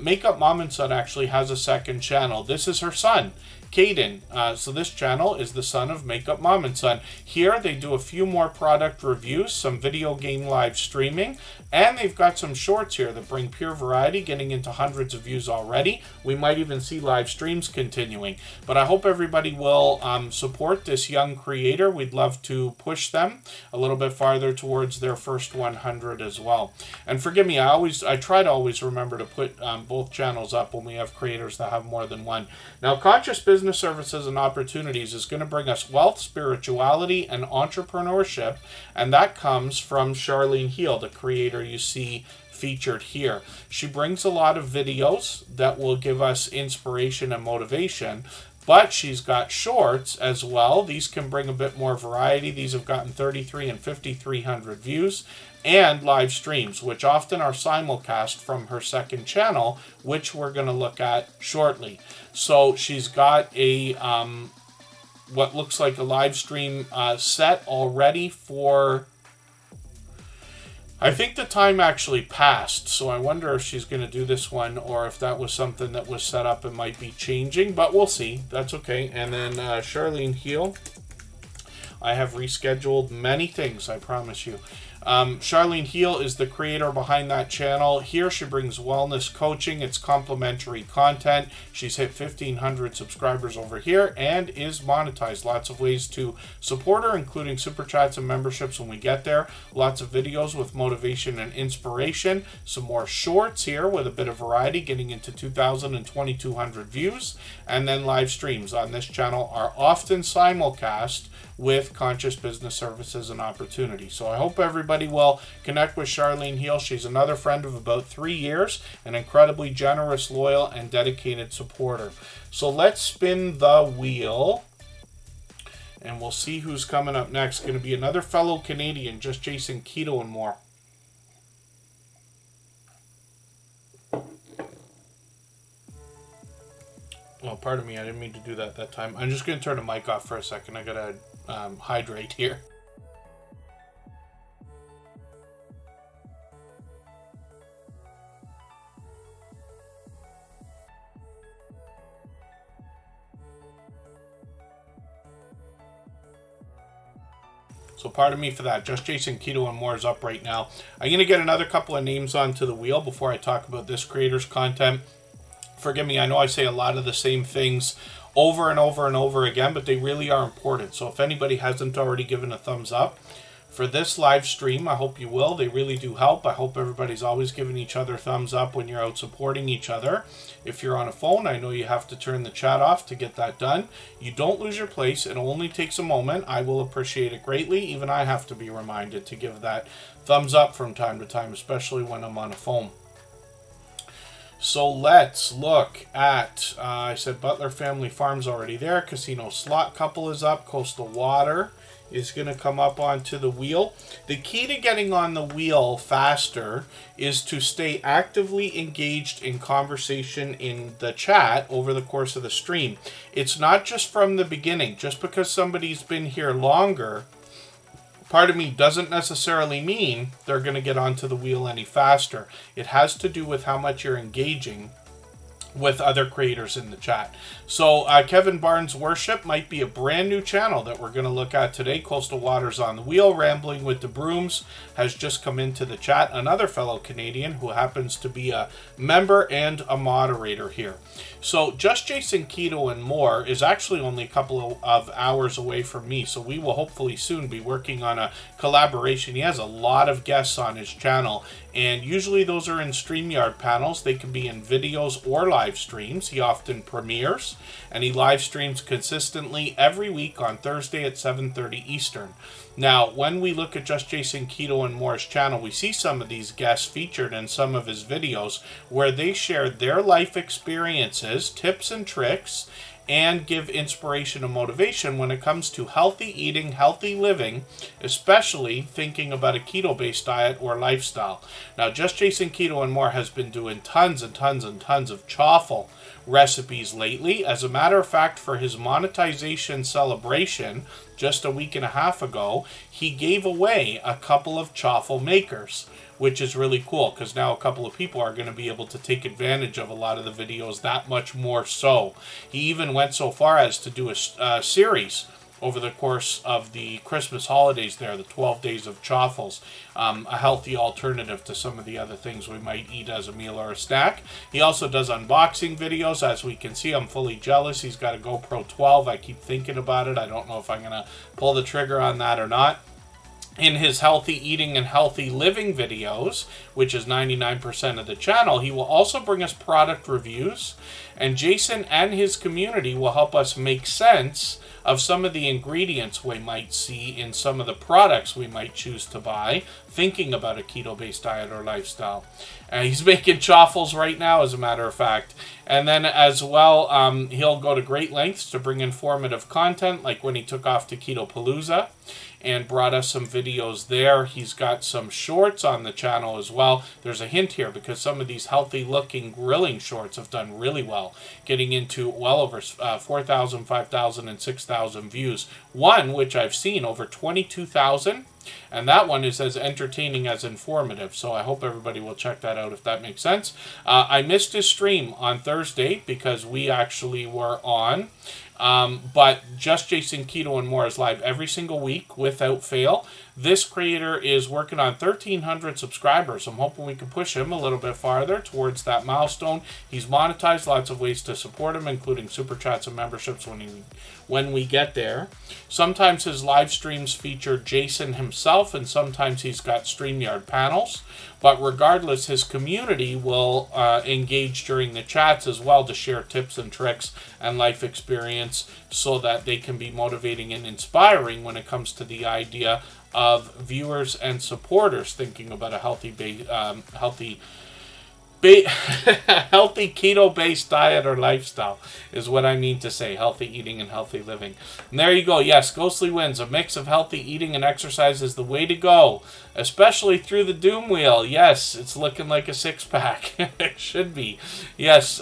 Speaker 1: Makeup Mom and Son actually has a second channel. This is her son, Caden. So this channel is the son of Makeup Mom and Son. Here they do a few more product reviews, some video game live streaming, and they've got some shorts here that bring pure variety, getting into hundreds of views already. We might even see live streams continuing. But I hope everybody will support this young creator. We'd love to push them a little bit farther towards their first 100 as well. And forgive me, I try to always remember to put both channels up when we have creators that have more than one. Now, Conscious Business Services and Opportunities is going to bring us wealth, spirituality, and entrepreneurship, and that comes from Charlene Heel, the creator you see featured here. She brings a lot of videos that will give us inspiration and motivation, but she's got shorts as well. These can bring a bit more variety. These have gotten 3,300 and 5,300 views, and live streams, which often are simulcast from her second channel, which we're going to look at shortly. So she's got a what looks like a live stream set already for, I think the time actually passed, so I wonder if she's going to do this one or if that was something that was set up and might be changing, but we'll see. That's okay. And then Charlene Heel, I have rescheduled many things, I promise you. Charlene Heel is the creator behind that channel. Here she brings wellness coaching. It's complimentary content. She's hit 1,500 subscribers over here and is monetized. Lots of ways to support her, including super chats and memberships when we get there. Lots of videos with motivation and inspiration. Some more shorts here with a bit of variety, getting into 2,000 and 2,200 views. And then live streams on this channel are often simulcast with Conscious Business Services and Opportunity. So I hope everybody will connect with Charlene Heel. She's another friend of about 3 years, an incredibly generous, loyal, and dedicated supporter. So let's spin the wheel, and we'll see who's coming up next. Going to be another fellow Canadian, just Jason Keto and more. Well, pardon me, I didn't mean to do that time. I'm just going to turn the mic off for a second. I got to hydrate here. So pardon me for that. Just Jason Keto and more is up right now. I'm going to get another couple of names onto the wheel before I talk about this creator's content. Forgive me, I know I say a lot of the same things over and over and over again, but they really are important. So if anybody hasn't already given a thumbs up for this live stream, I hope you will. They really do help. I hope everybody's always giving each other thumbs up when you're out supporting each other. If you're on a phone, I know you have to turn the chat off to get that done. You don't lose your place. It only takes a moment. I will appreciate it greatly. Even I have to be reminded to give that thumbs up from time to time, especially when I'm on a phone. So let's look at, I said Butler Family Farms already there. Casino Slot Couple is up. Coastal Water is going to come up onto the wheel. The key to getting on the wheel faster is to stay actively engaged in conversation in the chat over the course of the stream. It's not just from the beginning. Just because somebody's been here longer, pardon me, doesn't necessarily mean they're going to get onto the wheel any faster. It has to do with how much you're engaging with other creators in the chat. So Kevin Barnes Worship might be a brand new channel that we're going to look at today. Coastal Waters on the Wheel, Rambling with the Brooms has just come into the chat. Another fellow Canadian who happens to be a member and a moderator here. So Just Jason Keto and More is actually only a couple of hours away from me. So we will hopefully soon be working on a collaboration. He has a lot of guests on his channel, and usually those are in StreamYard panels. They can be in videos or live streams. He often premieres, and he live streams consistently every week on Thursday at 7:30 Eastern. Now, when we look at Just Jason Keto and More's channel, we see some of these guests featured in some of his videos where they share their life experiences, tips and tricks, and give inspiration and motivation when it comes to healthy eating, healthy living, especially thinking about a keto-based diet or lifestyle. Now, Just Jason Keto and More has been doing tons and tons and tons of chaffle recipes lately. As a matter of fact, for his monetization celebration just a week and a half ago, he gave away a couple of chaffle makers, which is really cool because now a couple of people are going to be able to take advantage of a lot of the videos that much more so. He even went so far as to do a series over the course of the Christmas holidays there, the 12 days of chaffles, a healthy alternative to some of the other things we might eat as a meal or a snack. He also does unboxing videos. As we can see, I'm fully jealous. He's got a GoPro 12. I keep thinking about it. I don't know if I'm going to pull the trigger on that or not. In his healthy eating and healthy living videos, which is 99% of the channel, he will also bring us product reviews, and Jason and his community will help us make sense of some of the ingredients we might see in some of the products we might choose to buy, thinking about a keto-based diet or lifestyle. He's making chaffles right now, as a matter of fact. And then as well, he'll go to great lengths to bring informative content, like when he took off to Keto Palooza and brought us some videos there. He's got some shorts on the channel as well. There's a hint here because some of these healthy looking grilling shorts have done really well, getting into well over 4,000, 5,000, and 6,000 views. One, which I've seen, over 22,000. And that one is as entertaining as informative. So I hope everybody will check that out if that makes sense. I missed his stream on Thursday because we actually were on But Just Jason Keto and More is live every single week without fail. This creator is working on 1,300 subscribers. I'm hoping we can push him a little bit farther towards that milestone. He's monetized, lots of ways to support him, including super chats and memberships when we get there. Sometimes his live streams feature Jason himself, and sometimes he's got StreamYard panels. But regardless, his community will engage during the chats as well to share tips and tricks and life experience so that they can be motivating and inspiring when it comes to the idea of viewers and supporters thinking about a healthy healthy keto-based diet or lifestyle is what I mean to say. Healthy eating and healthy living. And there you go. Yes, Ghostly wins. A mix of healthy eating and exercise is the way to go, especially through the doom wheel. Yes, it's looking like a six-pack. It should be. Yes,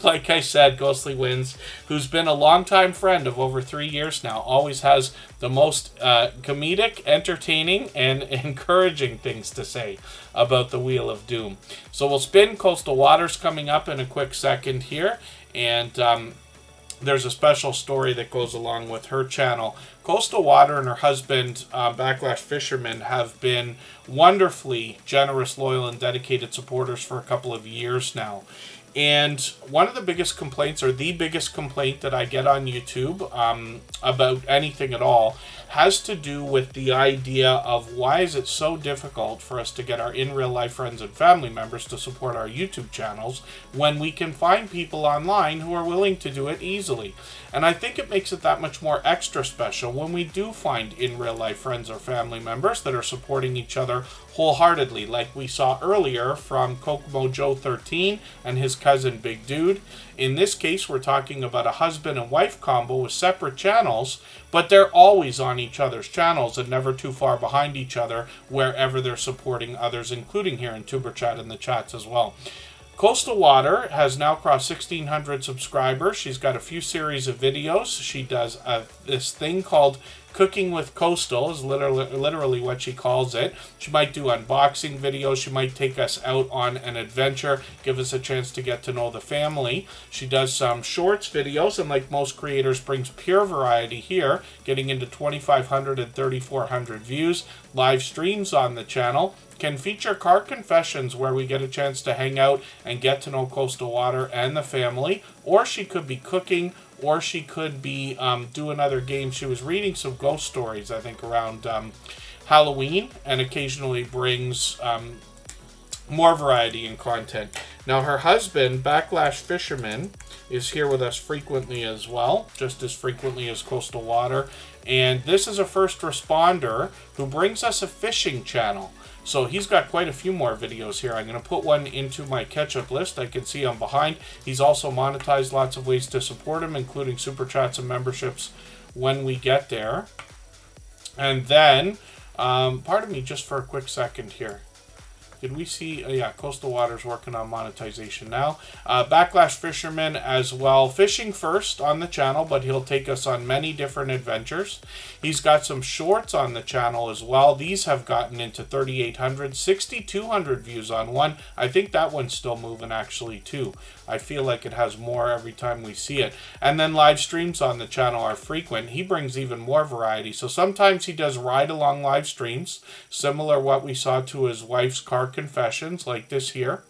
Speaker 1: like I said, Ghostly wins, who's been a longtime friend of over 3 years now, always has the most comedic, entertaining, and encouraging things to say about the Wheel of Doom. So we'll spin Coastal Waters coming up in a quick second here, and there's a special story that goes along with her channel. Coastal Water and her husband, Backlash Fisherman, have been wonderfully generous, loyal, and dedicated supporters for a couple of years now. And one of the biggest complaints, or the biggest complaint that I get on YouTube about anything at all, has to do with the idea of why is it so difficult for us to get our in real life friends and family members to support our YouTube channels when we can find people online who are willing to do it easily. And I think it makes it that much more extra special when we do find in real life friends or family members that are supporting each other wholeheartedly, like we saw earlier from Kokomo Joe 13 and his cousin Big Dude. In this case, we're talking about a husband and wife combo with separate channels, but they're always on each other's channels and never too far behind each other wherever they're supporting others, including here in Tuber Chat and the chats as well. Coastal Water has now crossed 1,600 subscribers. She's got a few series of videos. She does this thing called Cooking with Coastal, is literally what she calls it. She might do unboxing videos. She might take us out on an adventure, give us a chance to get to know the family. She does some shorts videos, and like most creators, brings pure variety here, getting into 2,500 and 3,400 views. Live streams on the channel can feature car confessions where we get a chance to hang out and get to know Coastal Water and the family. Or she could be cooking, or she could be doing other games. She was reading some ghost stories, I think, around Halloween, and occasionally brings more variety in content. Now, her husband, Backlash Fisherman, is here with us frequently as well, just as frequently as Coastal Water. And this is a first responder who brings us a fishing channel. So he's got quite a few more videos here. I'm going to put one into my catch-up list. I can see I'm behind. He's also monetized, lots of ways to support him, including super chats and memberships when we get there. And then, pardon me just for a quick second here. Did we see? Yeah, Coastal Water's working on monetization now. Backlash Fisherman as well. Fishing first on the channel, but he'll take us on many different adventures. He's got some shorts on the channel as well. These have gotten into 3,800, 6,200 views on one. I think that one's still moving actually too. I feel like it has more every time we see it. And then live streams on the channel are frequent. He brings even more variety. So sometimes he does ride-along live streams, similar what we saw to his wife's car confessions, like this here.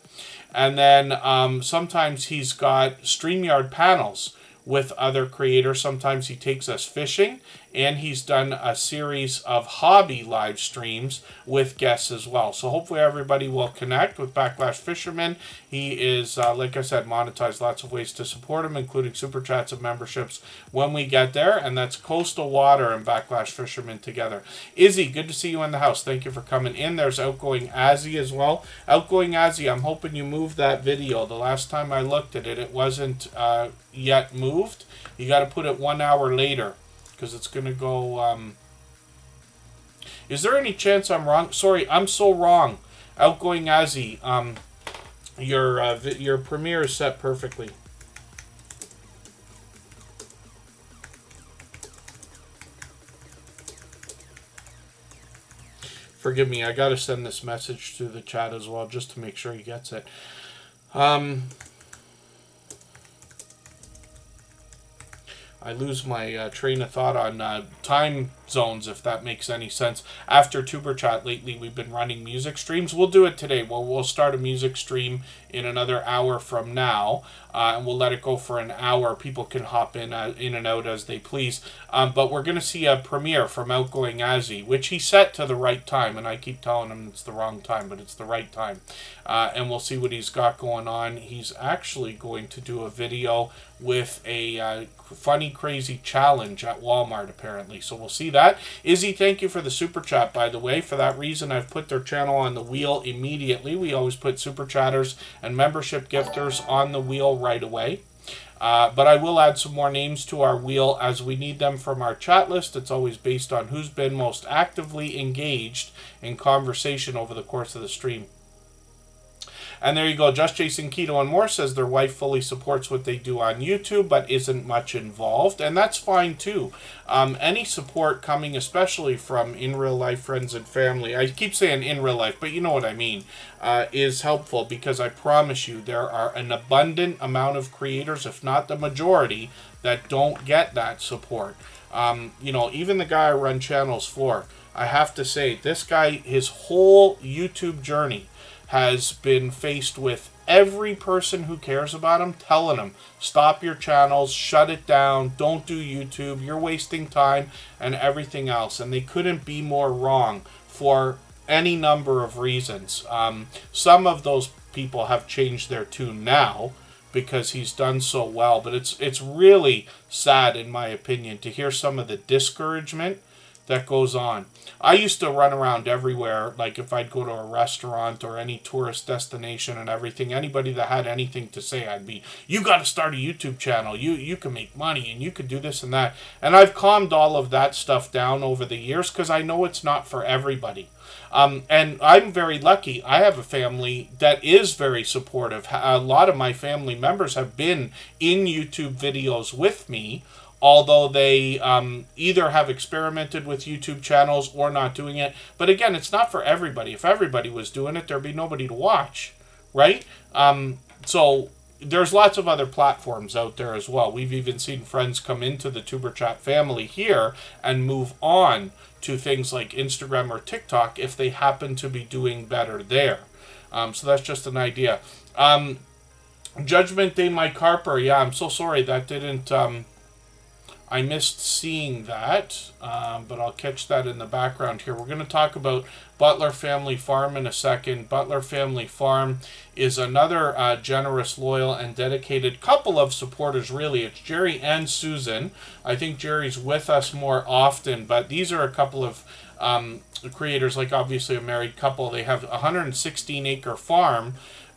Speaker 1: And then sometimes he's got StreamYard panels with other creators. Sometimes he takes us fishing, and he's done a series of hobby live streams with guests as well. So hopefully everybody will connect with Backlash Fisherman. He is, like I said, monetized, lots of ways to support him, including super chats and memberships when we get there. And that's Coastal Water and Backlash Fisherman together. Izzy, good to see you in the house. Thank you for coming in. There's Outgoing Azzy as well. Outgoing Azzy, I'm hoping you moved that video. The last time I looked at it, it wasn't yet moved. You got to put it 1 hour later, because it's going to go... Is there any chance I'm wrong? Sorry, I'm so wrong. Outgoing Azzy, your premiere is set perfectly. Forgive me, I got to send this message to the chat as well, just to make sure he gets it. I lose my train of thought on time zones, if that makes any sense. After Tuber Chat lately, we've been running music streams. We'll do it today. We'll start a music stream in another hour from now, and we'll let it go for an hour. People can hop in and out as they please. But we're going to see a premiere from Outgoing Azzy, which he set to the right time, and I keep telling him it's the wrong time, but it's the right time. And we'll see what he's got going on. He's actually going to do a video with a funny, crazy challenge at Walmart, apparently. So we'll see that. Izzy, thank you for the super chat, by the way. For that reason, I've put their channel on the wheel immediately. We always put super chatters and membership gifters on the wheel right away. But I will add some more names to our wheel as we need them from our chat list. It's always based on who's been most actively engaged in conversation over the course of the stream. And there you go. Just Jason Keto and More says their wife fully supports what they do on YouTube, but isn't much involved. And that's fine, too. Any support coming, especially from in real life friends and family, I keep saying in real life, but you know what I mean, is helpful, because I promise you there are an abundant amount of creators, if not the majority, that don't get that support. Even the guy I run channels for, I have to say, this guy, his whole YouTube journey has been faced with every person who cares about him telling him, stop your channels, shut it down, don't do YouTube, you're wasting time, and everything else. And they couldn't be more wrong for any number of reasons. Some of those people have changed their tune now because he's done so well, but it's really sad, in my opinion, to hear some of the discouragement that goes on. I used to run around everywhere, like if I'd go to a restaurant or any tourist destination and everything, anybody that had anything to say, I'd be, you got to start a YouTube channel, you can make money, and you could do this and that. And I've calmed all of that stuff down over the years, because I know it's not for everybody. And I'm very lucky. I have a family that is very supportive. A lot of my family members have been in YouTube videos with me, although they either have experimented with YouTube channels or not doing it. But again, it's not for everybody. If everybody was doing it, there'd be nobody to watch, right? So there's lots of other platforms out there as well. We've even seen friends come into the Tuber Chat family here and move on to things like Instagram or TikTok if they happen to be doing better there. So that's just an idea. Judgment Day, Mike Harper. Yeah, I'm so sorry that didn't... I missed seeing that, but I'll catch that in the background here. We're going to talk about Butler Family Farm in a second. Butler Family Farm is another generous, loyal, and dedicated couple of supporters, really. It's Jerry and Susan. I think Jerry's with us more often, but these are a couple of creators, like obviously a married couple. They have a 116-acre farm,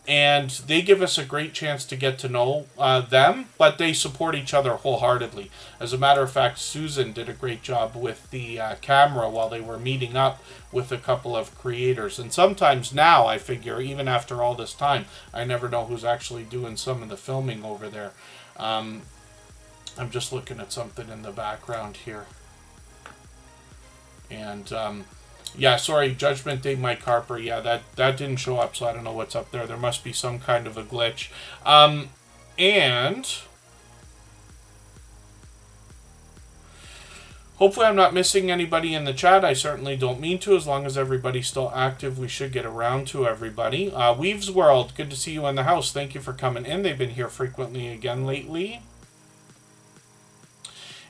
Speaker 1: and they give us a great chance to get to know them, but they support each other wholeheartedly. As a matter of fact, Susan did a great job with the camera while they were meeting up with a couple of creators. And sometimes now, I figure, even after all this time, I never know who's actually doing some of the filming over there. I'm just looking at something in the background here. And... yeah, sorry, Judgment Day, Mike Harper. Yeah, that didn't show up, so I don't know what's up there. There must be some kind of a glitch. And hopefully I'm not missing anybody in the chat. I certainly don't mean to. As long as everybody's still active, we should get around to everybody. Weaves World, good to see you in the house. Thank you for coming in. They've been here frequently again lately.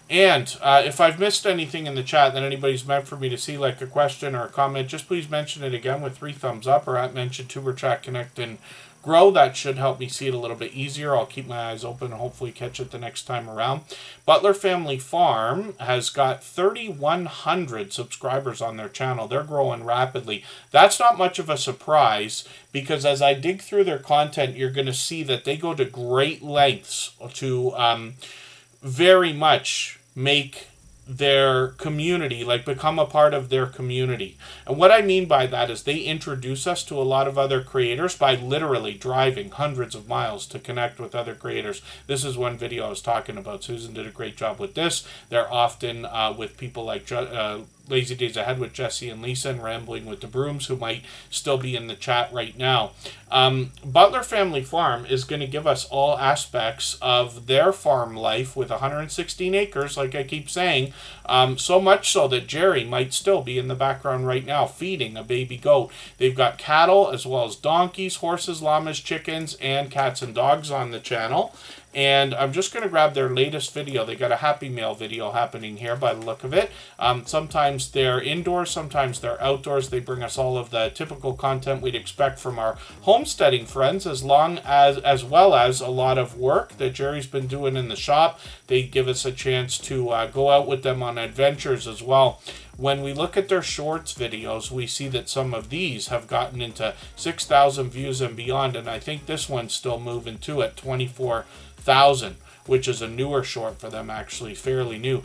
Speaker 1: And if I've missed anything in the chat that anybody's meant for me to see, like a question or a comment, just please mention it again with 3 thumbs up, or at mention Tuber Chat Connect and Grow. That should help me see it a little bit easier. I'll keep my eyes open and hopefully catch it the next time around. Butler Family Farm has got 3,100 subscribers on their channel. They're growing rapidly. That's not much of a surprise, because as I dig through their content, you're going to see that they go to great lengths to very much make their community, like become a part of their community. And what I mean by that is they introduce us to a lot of other creators by literally driving hundreds of miles to connect with other creators. This is one video I was talking about. Susan did a great job with this. They're often with people like Lazy Days Ahead with Jesse and Lisa, and Rambling with the Brooms, who might still be in the chat right now. Butler Family Farm is going to give us all aspects of their farm life with 116 acres, like I keep saying, so much so that Jerry might still be in the background right now feeding a baby goat. They've got cattle as well as donkeys, horses, llamas, chickens, and cats and dogs on the channel. And I'm just going to grab their latest video. They got a Happy Meal video happening here by the look of it. Sometimes they're indoors, sometimes they're outdoors. They bring us all of the typical content we'd expect from our homesteading friends, as well as a lot of work that Jerry's been doing in the shop. They give us a chance to go out with them on adventures as well. When we look at their shorts videos, we see that some of these have gotten into 6,000 views and beyond, and I think this one's still moving too at 24,000, which is a newer short for them, actually, fairly new.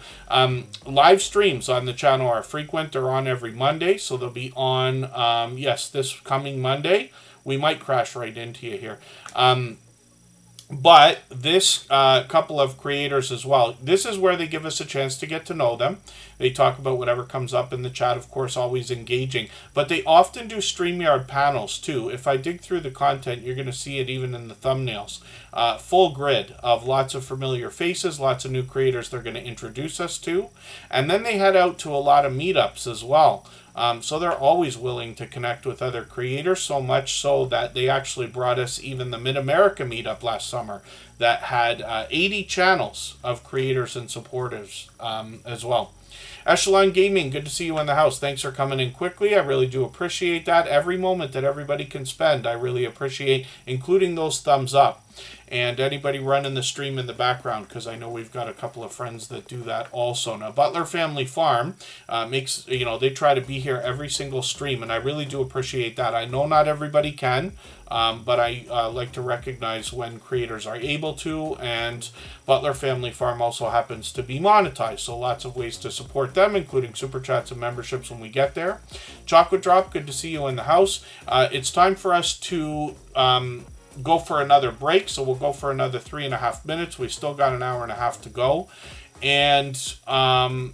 Speaker 1: Live streams on the channel are frequent. They're on every Monday, so they'll be on, this coming Monday. We might crash right into you here. But this couple of creators as well, this is where they give us a chance to get to know them. They talk about whatever comes up in the chat, of course, always engaging. But they often do StreamYard panels, too. If I dig through the content, you're going to see it even in the thumbnails. Full grid of lots of familiar faces, lots of new creators they're going to introduce us to. And then they head out to a lot of meetups as well. So they're always willing to connect with other creators, so much so that they actually brought us even the Mid-America meetup last summer that had 80 channels of creators and supporters as well. Echelon Gaming, good to see you in the house. Thanks for coming in quickly. I really do appreciate that. Every moment that everybody can spend, I really appreciate, including those thumbs up. And anybody running the stream in the background, because I know we've got a couple of friends that do that also. Now, Butler Family Farm makes, they try to be here every single stream, and I really do appreciate that. I know not everybody can, but I like to recognize when creators are able to, and Butler Family Farm also happens to be monetized, so lots of ways to support them, including super chats and memberships when we get there. Chocolate Drop, good to see you in the house. It's time for us to go for another break, so we'll go for another 3.5 minutes. We've still got an hour and a half to go. And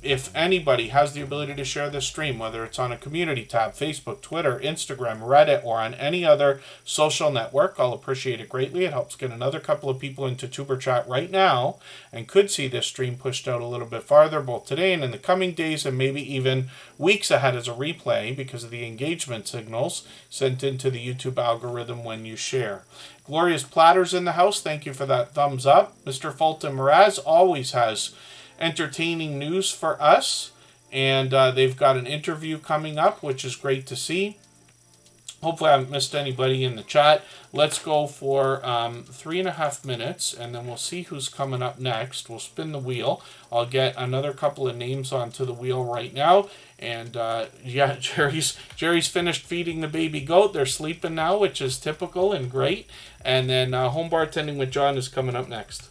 Speaker 1: if anybody has the ability to share this stream, whether it's on a community tab, Facebook, Twitter, Instagram, Reddit, or on any other social network, I'll appreciate it greatly. It helps get another couple of people into Tuber Chat right now and could see this stream pushed out a little bit farther, both today and in the coming days, and maybe even weeks ahead as a replay because of the engagement signals sent into the YouTube algorithm when you share. Glorious Platters in the house. Thank you for that thumbs up. Mr. Fulton Mraz always has entertaining news for us, and they've got an interview coming up, which is great to see. Hopefully I haven't missed anybody in the chat. Let's go for 3.5 minutes, and then we'll see who's coming up next. We'll spin the wheel. I'll get another couple of names onto the wheel right now. And Jerry's finished feeding the baby goat. They're sleeping now, which is typical and great. And then Home Bartending with John is coming up next.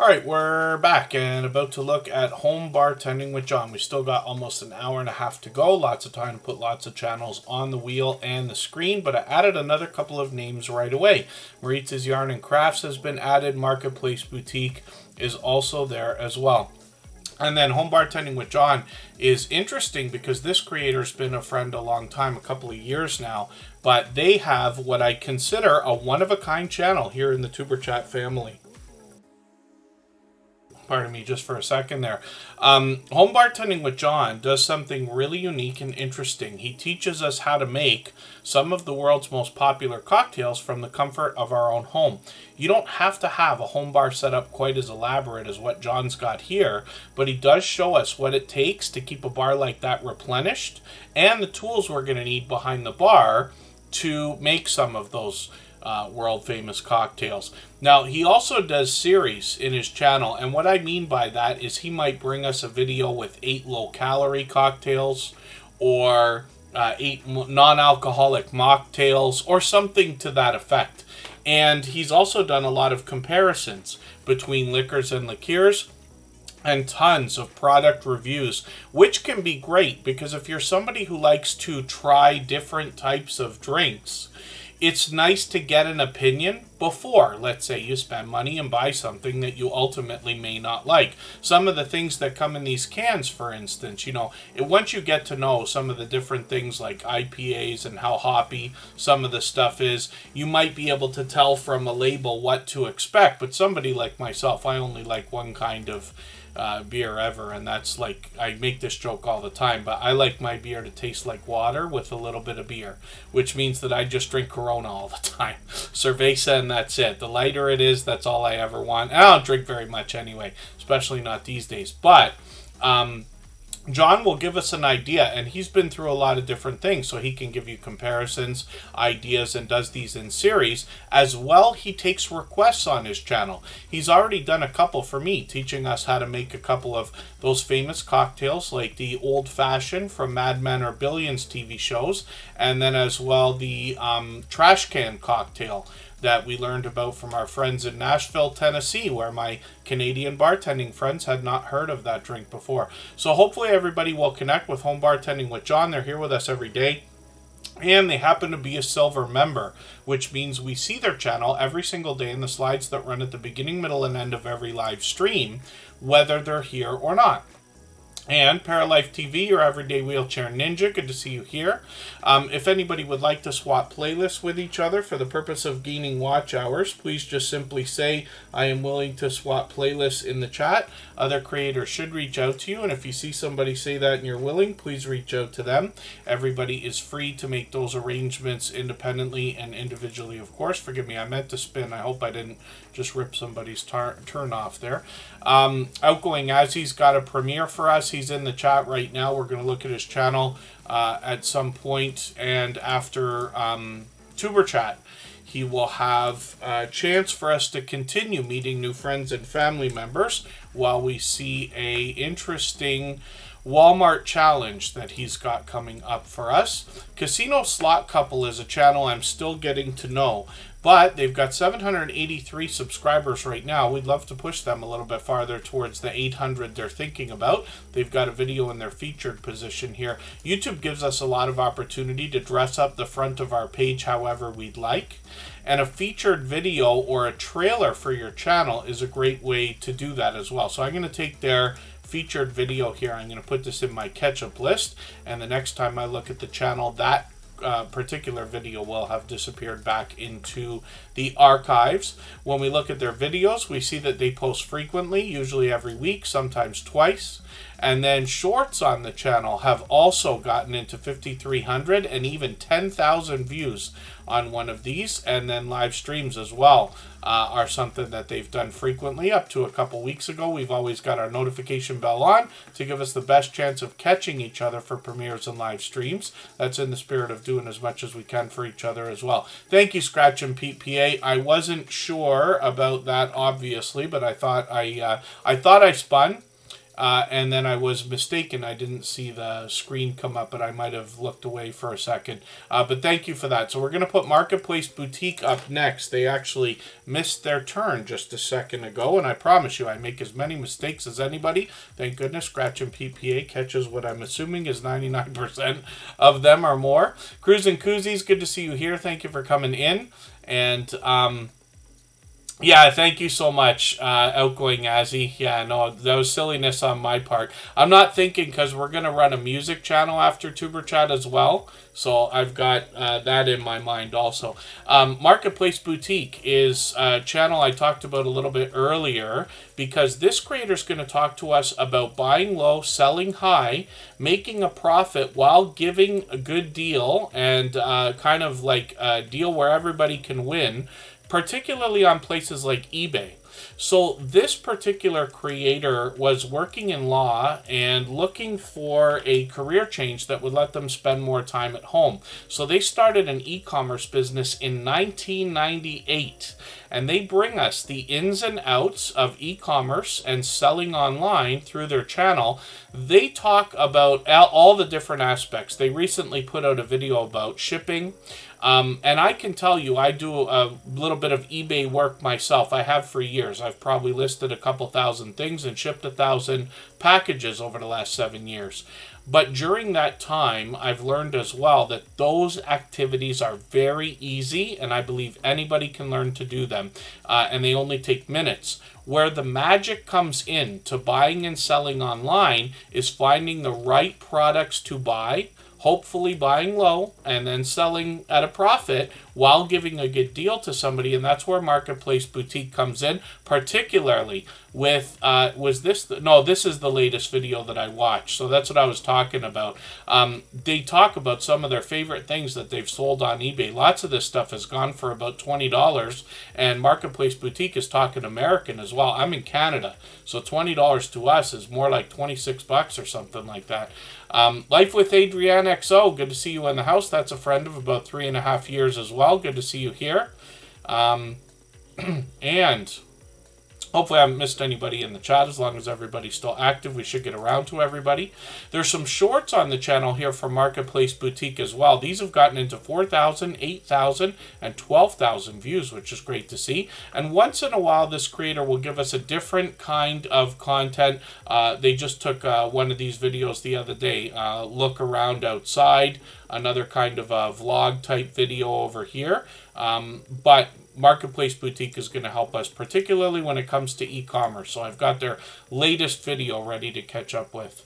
Speaker 1: All right, we're back and about to look at home bartending with John. We still got almost an hour and a half to go. Lots of time to put lots of channels on the wheel and the screen, but I added another couple of names right away. Maritza's Yarn and Crafts has been added. Marketplace Boutique is also there as well. And then Home Bartending with John is interesting because this creator's been a friend a long time, a couple of years now, but they have what I consider a one-of-a-kind channel here in the Tuber Chat family. Pardon me just for a second there. Home Bartending with John does something really unique and interesting. He teaches us how to make some of the world's most popular cocktails from the comfort of our own home. You don't have to have a home bar set up quite as elaborate as what John's got here, but he does show us what it takes to keep a bar like that replenished and the tools we're going to need behind the bar to make some of those world-famous cocktails. Now, he also does series in his channel, and what I mean by that is he might bring us a video with 8 low-calorie cocktails or 8 non-alcoholic mocktails or something to that effect. And he's also done a lot of comparisons between liquors and liqueurs and tons of product reviews, which can be great because if you're somebody who likes to try different types of drinks, it's nice to get an opinion before, let's say, you spend money and buy something that you ultimately may not like. Some of the things that come in these cans, for instance, once you get to know some of the different things like IPAs and how hoppy some of the stuff is, you might be able to tell from a label what to expect. But somebody like myself, I only like one kind of beer ever, and that's like, I make this joke all the time, but I like my beer to taste like water with a little bit of beer, which means that I just drink Corona all the time. Cerveza, and that's it. The lighter it is, that's all I ever want. I don't drink very much anyway, especially not these days. But John will give us an idea, and he's been through a lot of different things, so he can give you comparisons, ideas, and does these in series. As well, he takes requests on his channel. He's already done a couple for me, teaching us how to make a couple of those famous cocktails, like the Old Fashioned from Mad Men or Billions TV shows, and then as well the trash can cocktail that we learned about from our friends in Nashville, Tennessee, where my Canadian bartending friends had not heard of that drink before. So hopefully everybody will connect with Home Bartending with John. They're here with us every day. And they happen to be a silver member, which means we see their channel every single day in the slides that run at the beginning, middle, and end of every live stream, whether they're here or not. And Paralife TV, your everyday wheelchair ninja, good to see you here. If anybody would like to swap playlists with each other for the purpose of gaining watch hours, please just simply say, I am willing to swap playlists in the chat. Other creators should reach out to you, and if you see somebody say that and you're willing, please reach out to them. Everybody is free to make those arrangements independently and individually, of course. Forgive me, I meant to spin. I hope I didn't just rip somebody's turn off there. Outgoing Azzy's got a premiere for us. He's in the chat right now. We're going to look at his channel at some point, and after Tuber Chat, he will have a chance for us to continue meeting new friends and family members while we see a interesting Walmart challenge that he's got coming up for us. Casino Slot Couple is a channel I'm still getting to know, but they've got 783 subscribers right now. We'd love to push them a little bit farther towards the 800 they're thinking about. They've got a video in their featured position here. YouTube gives us a lot of opportunity to dress up the front of our page however we'd like. And a featured video or a trailer for your channel is a great way to do that as well. So I'm going to take their featured video here. I'm going to put this in my catch-up list, and the next time I look at the channel, that particular video will have disappeared back into the archives. When we look at their videos, we see that they post frequently, usually every week, sometimes twice. And then shorts on the channel have also gotten into 5,300 and even 10,000 views on one of these. And then live streams as well are something that they've done frequently. Up to a couple weeks ago, we've always got our notification bell on to give us the best chance of catching each other for premieres and live streams. That's in the spirit of doing as much as we can for each other as well. Thank you, Scratch and Pete PA. I wasn't sure about that, obviously, but I thought I spun. and then I was mistaken. I didn't see the screen come up, but I might have looked away for a second. But thank you for that. So we're going to put Marketplace Boutique up next. They actually missed their turn just a second ago, and I promise you I make as many mistakes as anybody. Thank goodness Scratch and PPA catches what I'm assuming is 99% of them or more. Cruise and Koozies, good to see you here. Thank you for coming in. And yeah, thank you so much, Outgoing Azzy. Yeah, no, that was silliness on my part. I'm not thinking, because we're going to run a music channel after Tuber Chat as well. So I've got that in my mind also. Marketplace Boutique is a channel I talked about a little bit earlier, because this creator is going to talk to us about buying low, selling high, making a profit while giving a good deal, and kind of like a deal where everybody can win, particularly on places like eBay. So this particular creator was working in law and looking for a career change that would let them spend more time at home. So they started an e-commerce business in 1998, and they bring us the ins and outs of e-commerce and selling online through their channel. They talk about all the different aspects. They recently put out a video about shipping. And I can tell you, I do a little bit of eBay work myself. I have for years. I've probably listed a couple thousand things and shipped 1,000 packages over the last 7 years. But during that time, I've learned as well that those activities are very easy, and I believe anybody can learn to do them. And they only take minutes. Where the magic comes in to buying and selling online is finding the right products to buy, hopefully buying low and then selling at a profit while giving a good deal to somebody. And that's where Marketplace Boutique comes in, particularly with, this is the latest video that I watched. So that's what I was talking about. They talk about some of their favorite things that they've sold on eBay. Lots of this stuff has gone for about $20, and Marketplace Boutique is talking American as well. I'm in Canada, so $20 to us is more like 26 bucks or something like that. Life with Adrienne XO, good to see you in the house. That's a friend of about 3.5 years as well. Good to see you here. And hopefully I haven't missed anybody in the chat. As long as everybody's still active, we should get around to everybody. There's some shorts on the channel here for Marketplace Boutique as well. These have gotten into 4,000, 8,000, and 12,000 views, which is great to see. And once in a while, this creator will give us a different kind of content. They just took one of these videos the other day, look around outside, another kind of a vlog type video over here. But Marketplace Boutique is going to help us, particularly when it comes to e-commerce. So I've got their latest video ready to catch up with.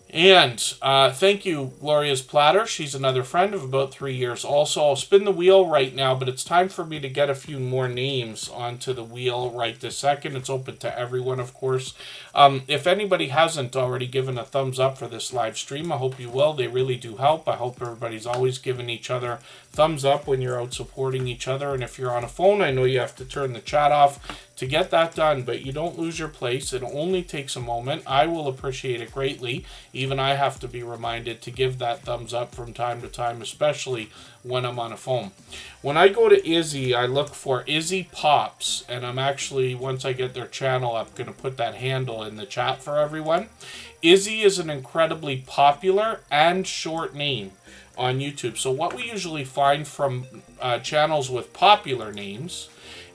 Speaker 1: And thank you, Gloria's Platter. She's another friend of about 3 years also. I'll spin the wheel right now, but it's time for me to get a few more names onto the wheel right this second. It's open to everyone, of course. If anybody hasn't already given a thumbs up for this live stream, I hope you will. They really do help. I hope everybody's always giving each other thumbs up when you're out supporting each other. And if you're on a phone, I know you have to turn the chat off to get that done, but you don't lose your place. It only takes a moment. I will appreciate it greatly. Even I have to be reminded to give that thumbs up from time to time, especially when I'm on a phone. When I go to Izzy, I look for Izzy Pops, and I'm actually, once I get their channel up, going to put that handle in the chat for everyone. Izzy is an incredibly popular and short name on YouTube. So what we usually find from channels with popular names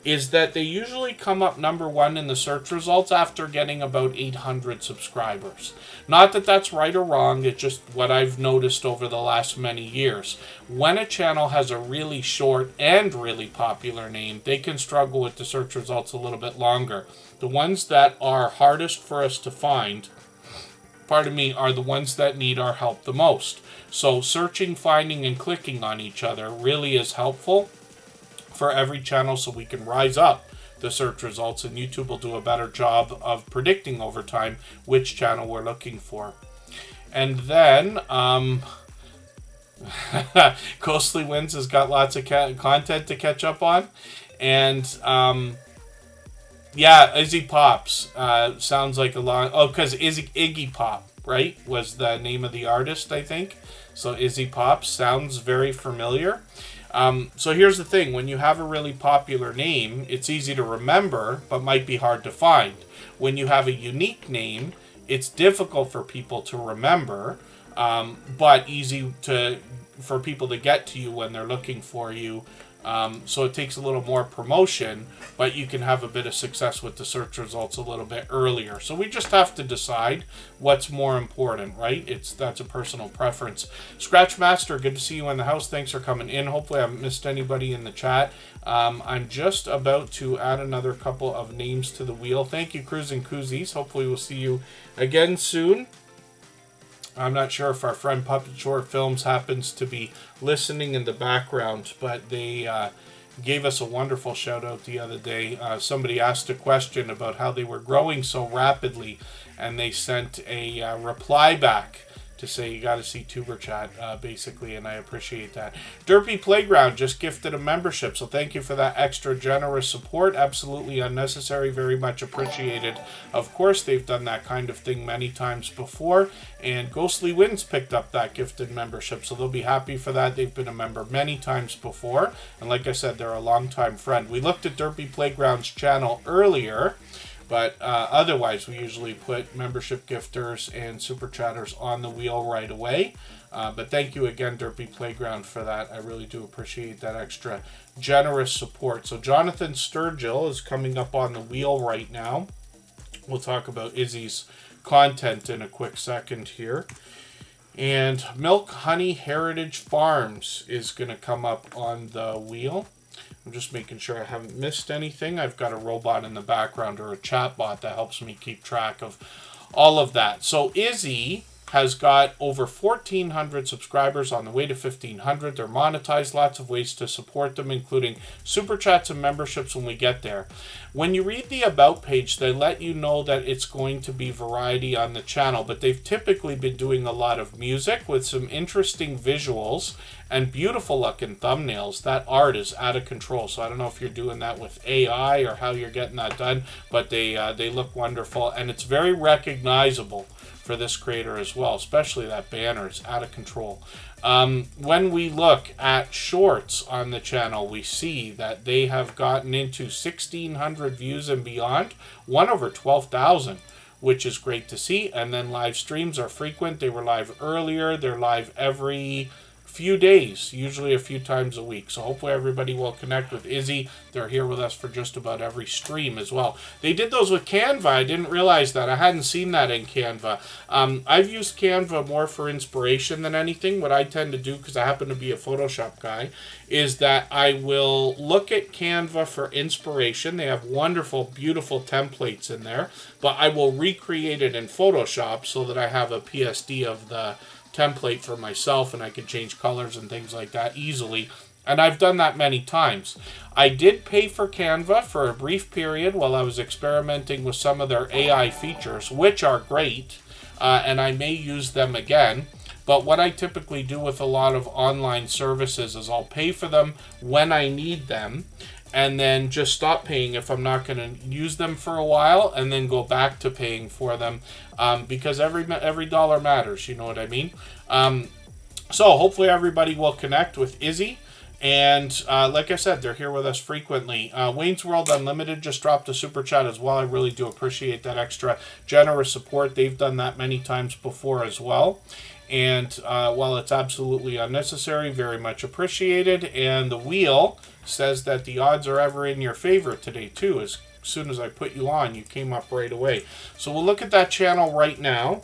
Speaker 1: is that they usually come up #1 in the search results after getting about 800 subscribers. Not that that's right or wrong, it's just what I've noticed over the last many years. When a channel has a really short and really popular name, they can struggle with the search results a little bit longer. The ones that are hardest for us to find, are the ones that need our help the most. So searching, finding, and clicking on each other really is helpful for every channel, so we can rise up the search results, and YouTube will do a better job of predicting over time which channel we're looking for. And then Ghostly Wins has got lots of content to catch up on. And yeah, Izzy Pops sounds like a lot. Oh, because Iggy Pop, right, was the name of the artist, I think. So Izzy Pops sounds very familiar. So here's the thing. When you have a really popular name, it's easy to remember, but might be hard to find. When you have a unique name, It's difficult for people to remember, but easy for people to get to you when they're looking for you. So it takes a little more promotion, but you can have a bit of success with the search results a little bit earlier. So we just have to decide what's more important, right? That's a personal preference. Scratch Master, good to see you in the house. Thanks for coming in. Hopefully I haven't missed anybody in the chat. I'm just about to add another couple of names to the wheel. Thank you, Cruz and Koozies. Hopefully we'll see you again soon. I'm not sure if our friend Puppet Short Films happens to be listening in the background, but they gave us a wonderful shout out the other day. Somebody asked a question about how they were growing so rapidly, and they sent a reply back to say you got to see Tuber Chat, basically, and I appreciate that. Derpy Playground just gifted a membership, so thank you for that extra generous support. Absolutely unnecessary, very much appreciated. Of course, they've done that kind of thing many times before, and Ghostly Winds picked up that gifted membership, so they'll be happy for that. They've been a member many times before, and like I said, they're a longtime friend. We looked at Derpy Playground's channel earlier, but otherwise, we usually put membership gifters and super chatters on the wheel right away. But thank you again, Derpy Playground, for that. I really do appreciate that extra generous support. So Jonathan Sturgill is coming up on the wheel right now. We'll talk about Izzy's content in a quick second here. And Milk Honey Heritage Farms is going to come up on the wheel. I'm just making sure I haven't missed anything. I've got a robot in the background, or a chat bot, that helps me keep track of all of that. So Izzy has got over 1,400 subscribers, on the way to 1,500. They're monetized, lots of ways to support them, including super chats and memberships when we get there. When you read the About page, they let you know that it's going to be variety on the channel, but they've typically been doing a lot of music with some interesting visuals and beautiful looking thumbnails. That art is out of control, so I don't know if you're doing that with AI or how you're getting that done, but they look wonderful, and it's very recognizable for this creator as well, especially that banner is out of control. When we look at shorts on the channel, we see that they have gotten into 1,600 views and beyond, one over 12,000, which is great to see. And then live streams are frequent. They were live earlier. They're live every few days, usually a few times a week. So hopefully everybody will connect with Izzy. They're here with us for just about every stream as well. They did those with Canva. I didn't realize that. I hadn't seen that in Canva. I've used Canva more for inspiration than anything. What I tend to do, because I happen to be a Photoshop guy, is that I will look at Canva for inspiration. They have wonderful, beautiful templates in there, but I will recreate it in Photoshop so that I have a PSD of the template for myself, and I can change colors and things like that easily. And I've done that many times. I did pay for Canva for a brief period while I was experimenting with some of their AI features, which are great, and I may use them again. But what I typically do with a lot of online services is I'll pay for them when I need them, and then just stop paying if I'm not going to use them for a while, and then go back to paying for them, because every dollar matters, you know what I mean? So hopefully everybody will connect with Izzy, and like I said, they're here with us frequently. Wayne's World Unlimited just dropped a super chat as well. I really do appreciate that extra generous support. They've done that many times before as well. And while it's absolutely unnecessary, very much appreciated. And the wheel says that the odds are ever in your favor today too. As soon as I put you on, you came up right away. So we'll look at that channel right now.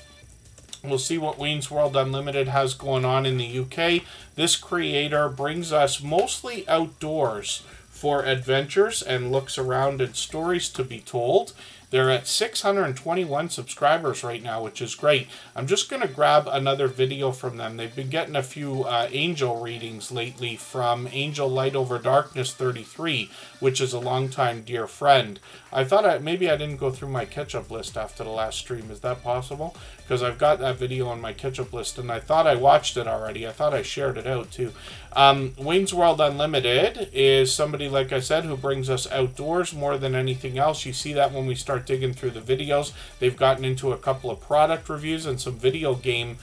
Speaker 1: We'll see what Wayne's World Unlimited has going on in the UK. This creator brings us mostly outdoors for adventures and looks around and stories to be told. They're at 621 subscribers right now, which is great. I'm just going to grab another video from them. They've been getting a few angel readings lately from Angel Light Over Darkness 33, which is a longtime dear friend. I thought maybe I didn't go through my catch-up list after the last stream. Is that possible? Because I've got that video on my catch-up list, and I thought I watched it already. I thought I shared it out, too. Wayne's World Unlimited is somebody, like I said, who brings us outdoors more than anything else. You see that when we start digging through the videos. They've gotten into a couple of product reviews and some video game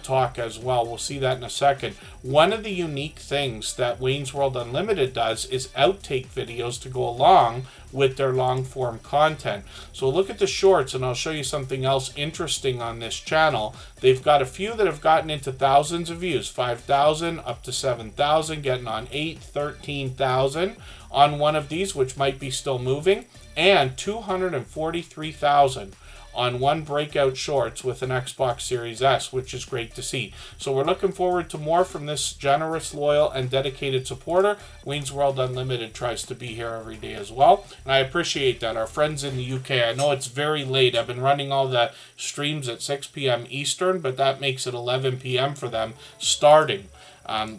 Speaker 1: talk as well. We'll see that in a second. One of the unique things that Wayne's World Unlimited does is outtake videos to go along with their long form content. So look at the shorts, and I'll show you something else interesting on this channel. They've got a few that have gotten into thousands of views, 5,000 up to 7,000, getting on 8, 13,000 on one of these, which might be still moving, and 243,000 on one breakout shorts with an Xbox Series S, which is great to see. So we're looking forward to more from this generous, loyal, and dedicated supporter. Wayne's World Unlimited tries to be here every day as well, and I appreciate that. Our friends in the UK, I know it's very late. I've been running all the streams at 6 p.m. Eastern, but that makes it 11 p.m. for them starting.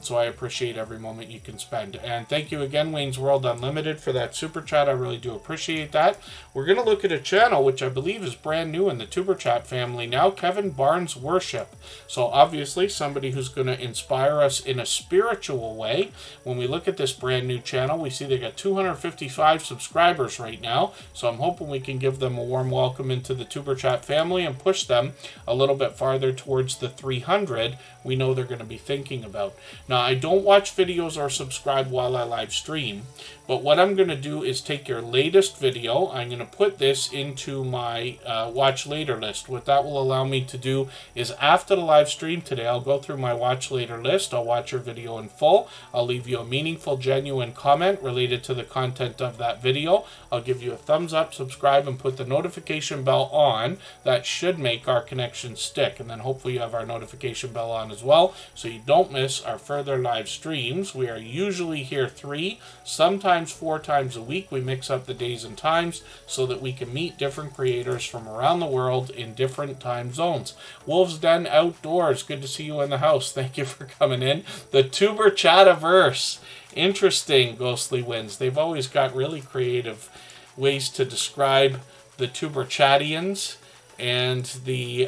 Speaker 1: So I appreciate every moment you can spend. And thank you again, Wayne's World Unlimited, for that super chat. I really do appreciate that. We're going to look at a channel which I believe is brand new in the Tuber Chat family now, Kevin Barnes Worship. So obviously somebody who's going to inspire us in a spiritual way. When we look at this brand new channel, we see they got 255 subscribers right now. So I'm hoping we can give them a warm welcome into the Tuber Chat family and push them a little bit farther towards the 300 we know they're going to be thinking about. Now, I don't watch videos or subscribe while I live stream, but what I'm going to do is take your latest video. I'm going to put this into my watch later list. What that will allow me to do is after the live stream today, I'll go through my watch later list. I'll watch your video in full. I'll leave you a meaningful, genuine comment related to the content of that video. I'll give you a thumbs up, subscribe, and put the notification bell on. That should make our connection stick. And then hopefully you have our notification bell on as well, so you don't miss our further live streams. We are usually here 3, sometimes 4 times a week. We mix up the days and times so that we can meet different creators from around the world in different time zones. Wolves Den Outdoors, good to see you in the house. Thank you for coming in. The Tuber Chativerse. Interesting, Ghostly Winds. They've always got really creative ways to describe the Tuber Chatians and the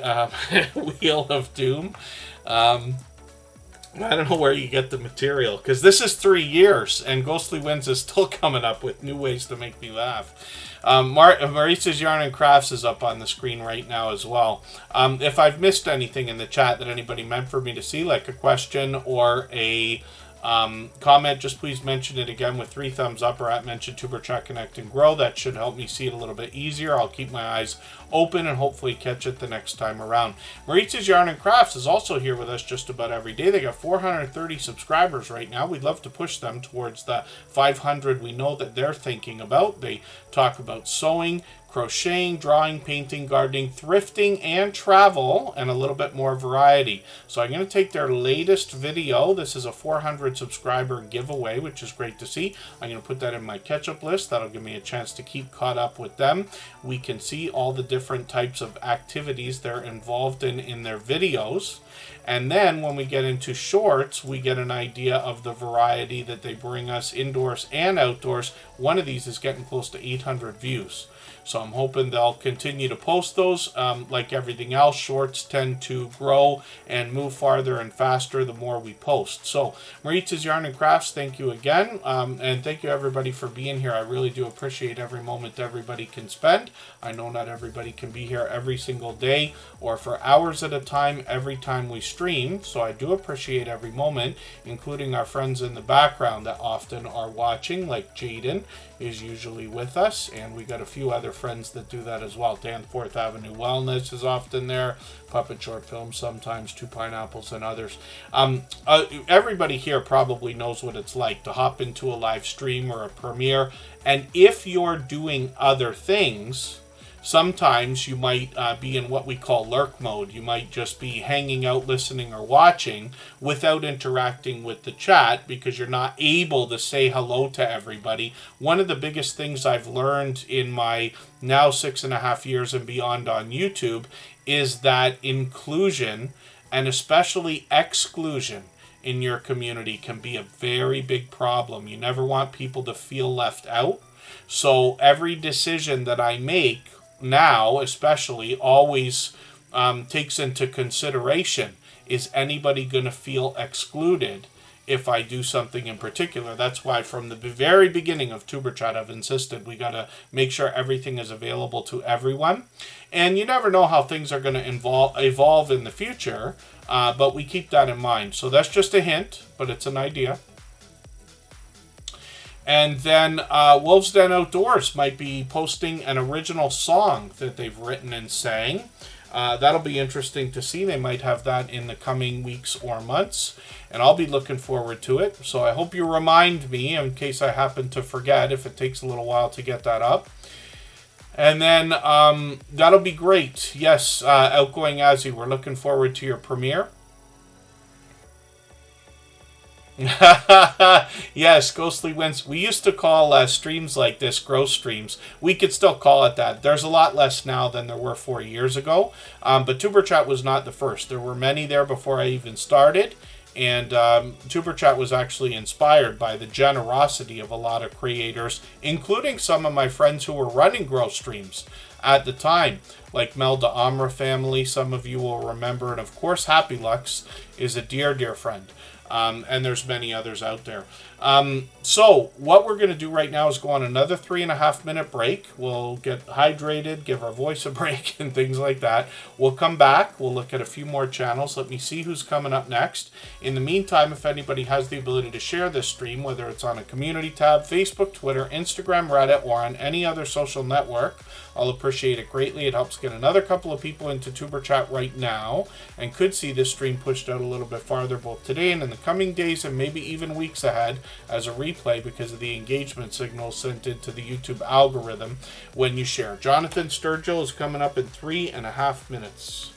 Speaker 1: Wheel of Doom. I don't know where you get the material, because this is 3 years, and Ghostly Winds is still coming up with new ways to make me laugh. Maurice's Yarn and Crafts is up on the screen right now as well. If I've missed anything in the chat that anybody meant for me to see, like a question or a comment, just please mention it again with 3 thumbs up, or at mention Tuber Chat Connect and Grow. That should help me see it a little bit easier. I'll keep my eyes open and hopefully catch it the next time around. Maurice's Yarn and Crafts is also here with us just about every day. They got 430 subscribers right now. We'd love to push them towards the 500 we know that they're thinking about. They talk about sewing, crocheting, drawing, painting, gardening, thrifting, and travel, and a little bit more variety. So I'm going to take their latest video. This is a 400 subscriber giveaway, which is great to see. I'm going to put that in my catch-up list. That'll give me a chance to keep caught up with them. We can see all the different types of activities they're involved in their videos. And then when we get into shorts, we get an idea of the variety that they bring us indoors and outdoors. One of these is getting close to 800 views. So I'm hoping they'll continue to post those. Like everything else, shorts tend to grow and move farther and faster the more we post. So Maurice's Yarn and Crafts, thank you again. And thank you everybody for being here. I really do appreciate every moment everybody can spend. I know not everybody can be here every single day or for hours at a time every time we stream. So I do appreciate every moment, including our friends in the background that often are watching, like Jaden is usually with us, and we got a few other friends that do that as well. Danforth Avenue Wellness is often there, Puppet Short Films sometimes, Two Pineapples, and others. Everybody here probably knows what it's like to hop into a live stream or a premiere, and if you're doing other things, sometimes you might be in what we call lurk mode. You might just be hanging out, listening, or watching without interacting with the chat because you're not able to say hello to everybody. One of the biggest things I've learned in my now 6.5 years and beyond on YouTube is that inclusion, and especially exclusion, in your community can be a very big problem. You never want people to feel left out. So every decision that I make now, especially, always takes into consideration, is anybody going to feel excluded if I do something in particular. That's why from the very beginning of Tuber Chat, I've insisted we got to make sure everything is available to everyone. And you never know how things are going to evolve in the future, but we keep that in mind. So that's just a hint, but it's an idea. And then Wolves Den Outdoors might be posting an original song that they've written and sang. That'll be interesting to see. They might have that in the coming weeks or months, and I'll be looking forward to it. So I hope you remind me in case I happen to forget, if it takes a little while to get that up. And then that'll be great. Yes, Outgoing Azzy, we're looking forward to your premiere. Yes, Ghostly Wins. We used to call streams like this gross streams. We could still call it that. There's a lot less now than there were 4 years ago. But Tuber Chat was not the first. There were many there before I even started. And Tuber Chat was actually inspired by the generosity of a lot of creators, including some of my friends who were running gross streams at the time, like Melda Amra family. Some of you will remember. And of course, Happy Lux is a dear, dear friend. And there's many others out there. So what we're going to do right now is go on another 3.5 minute break. We'll get hydrated, give our voice a break and things like that. We'll come back. We'll look at a few more channels. Let me see who's coming up next. In the meantime, if anybody has the ability to share this stream, whether it's on a community tab, Facebook, Twitter, Instagram, Reddit, or on any other social network, I'll appreciate it greatly. It helps get another couple of people into Tuber Chat right now and could see this stream pushed out a little bit farther both today and in the coming days and maybe even weeks ahead as a replay because of the engagement signals sent into the YouTube algorithm when you share. Jonathan Sturgill is coming up in 3.5 minutes.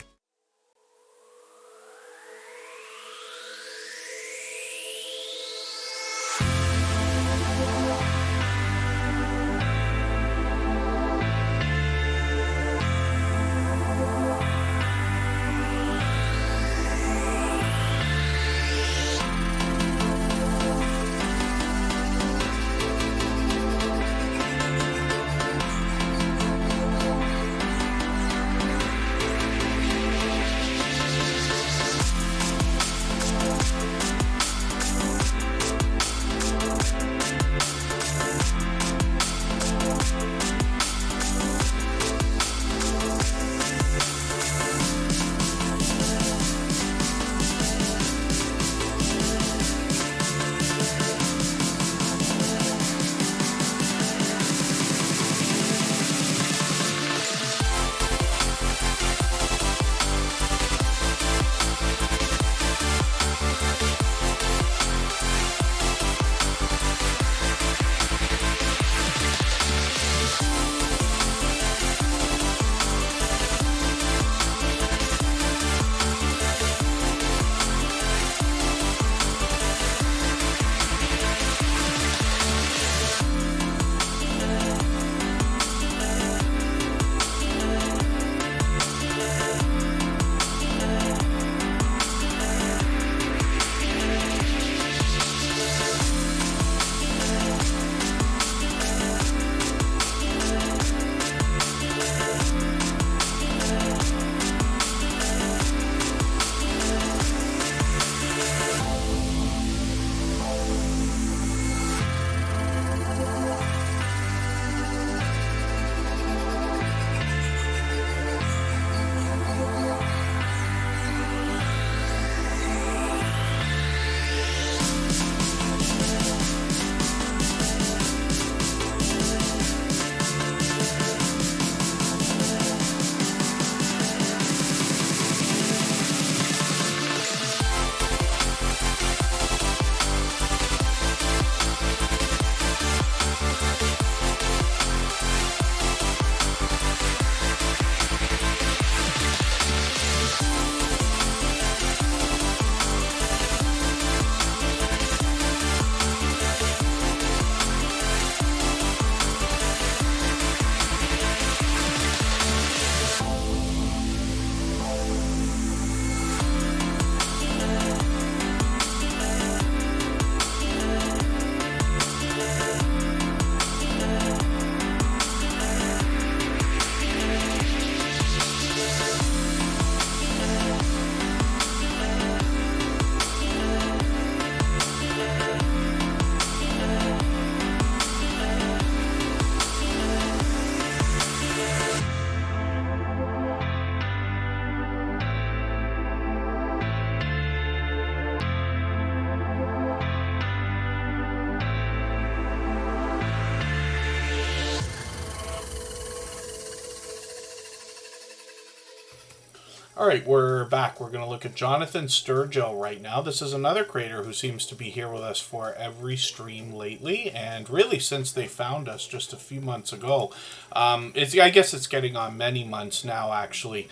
Speaker 1: All right, we're back. We're going to look at Jonathan Sturgill right now. This is another creator who seems to be here with us for every stream lately, and really since they found us just a few months ago. I guess it's getting on many months now, actually.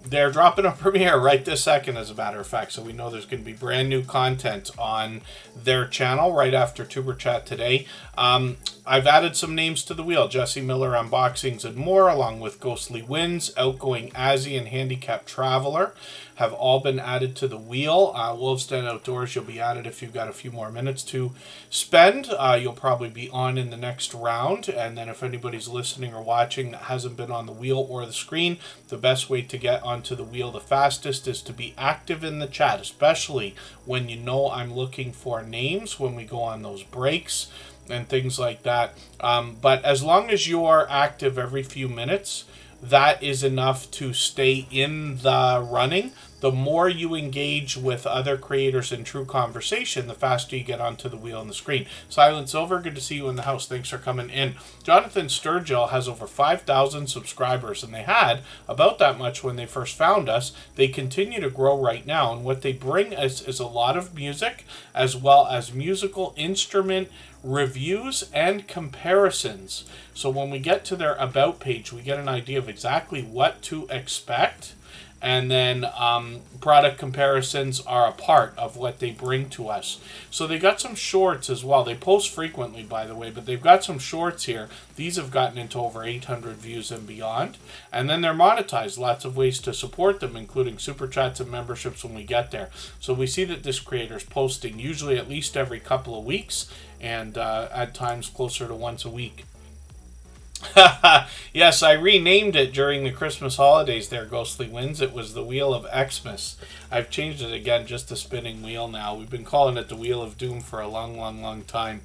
Speaker 1: They're dropping a premiere right this second, as a matter of fact, so we know there's going to be brand new content on their channel right after Tuber Chat today. I've added some names to the wheel. Jesse Miller Unboxings and More, along with Ghostly Winds, Outgoing Azzy, and Handicapped Traveler have all been added to the wheel. Wolves Den Outdoors, you'll be added if you've got a few more minutes to spend. You'll probably be on in the next round. And then if anybody's listening or watching that hasn't been on the wheel or the screen, the best way to get onto the wheel the fastest is to be active in the chat, especially when you know I'm looking for names when we go on those breaks and things like that. But as long as you are active every few minutes, that is enough to stay in the running. The more you engage with other creators in true conversation, the faster you get onto the wheel on the screen. Silent Silver, good to see you in the house. Thanks for coming in. Jonathan Sturgill has over 5,000 subscribers, and they had about that much when they first found us. They continue to grow right now, and what they bring is a lot of music, as well as musical instrument reviews and comparisons. So when we get to their About page, we get an idea of exactly what to expect. And then product comparisons are a part of what they bring to us. So they got some shorts as well. They post frequently, by the way, but they've got some shorts here. These have gotten into over 800 views and beyond. And then they're monetized. Lots of ways to support them, including super chats and memberships when we get there. So we see that this creator is posting usually at least every couple of weeks, and at times closer to once a week. Yes, I renamed it during the Christmas holidays there, Ghostly Winds. It was the Wheel of Xmas. I've changed it again, just a spinning wheel now. We've been calling it the Wheel of Doom for a long time.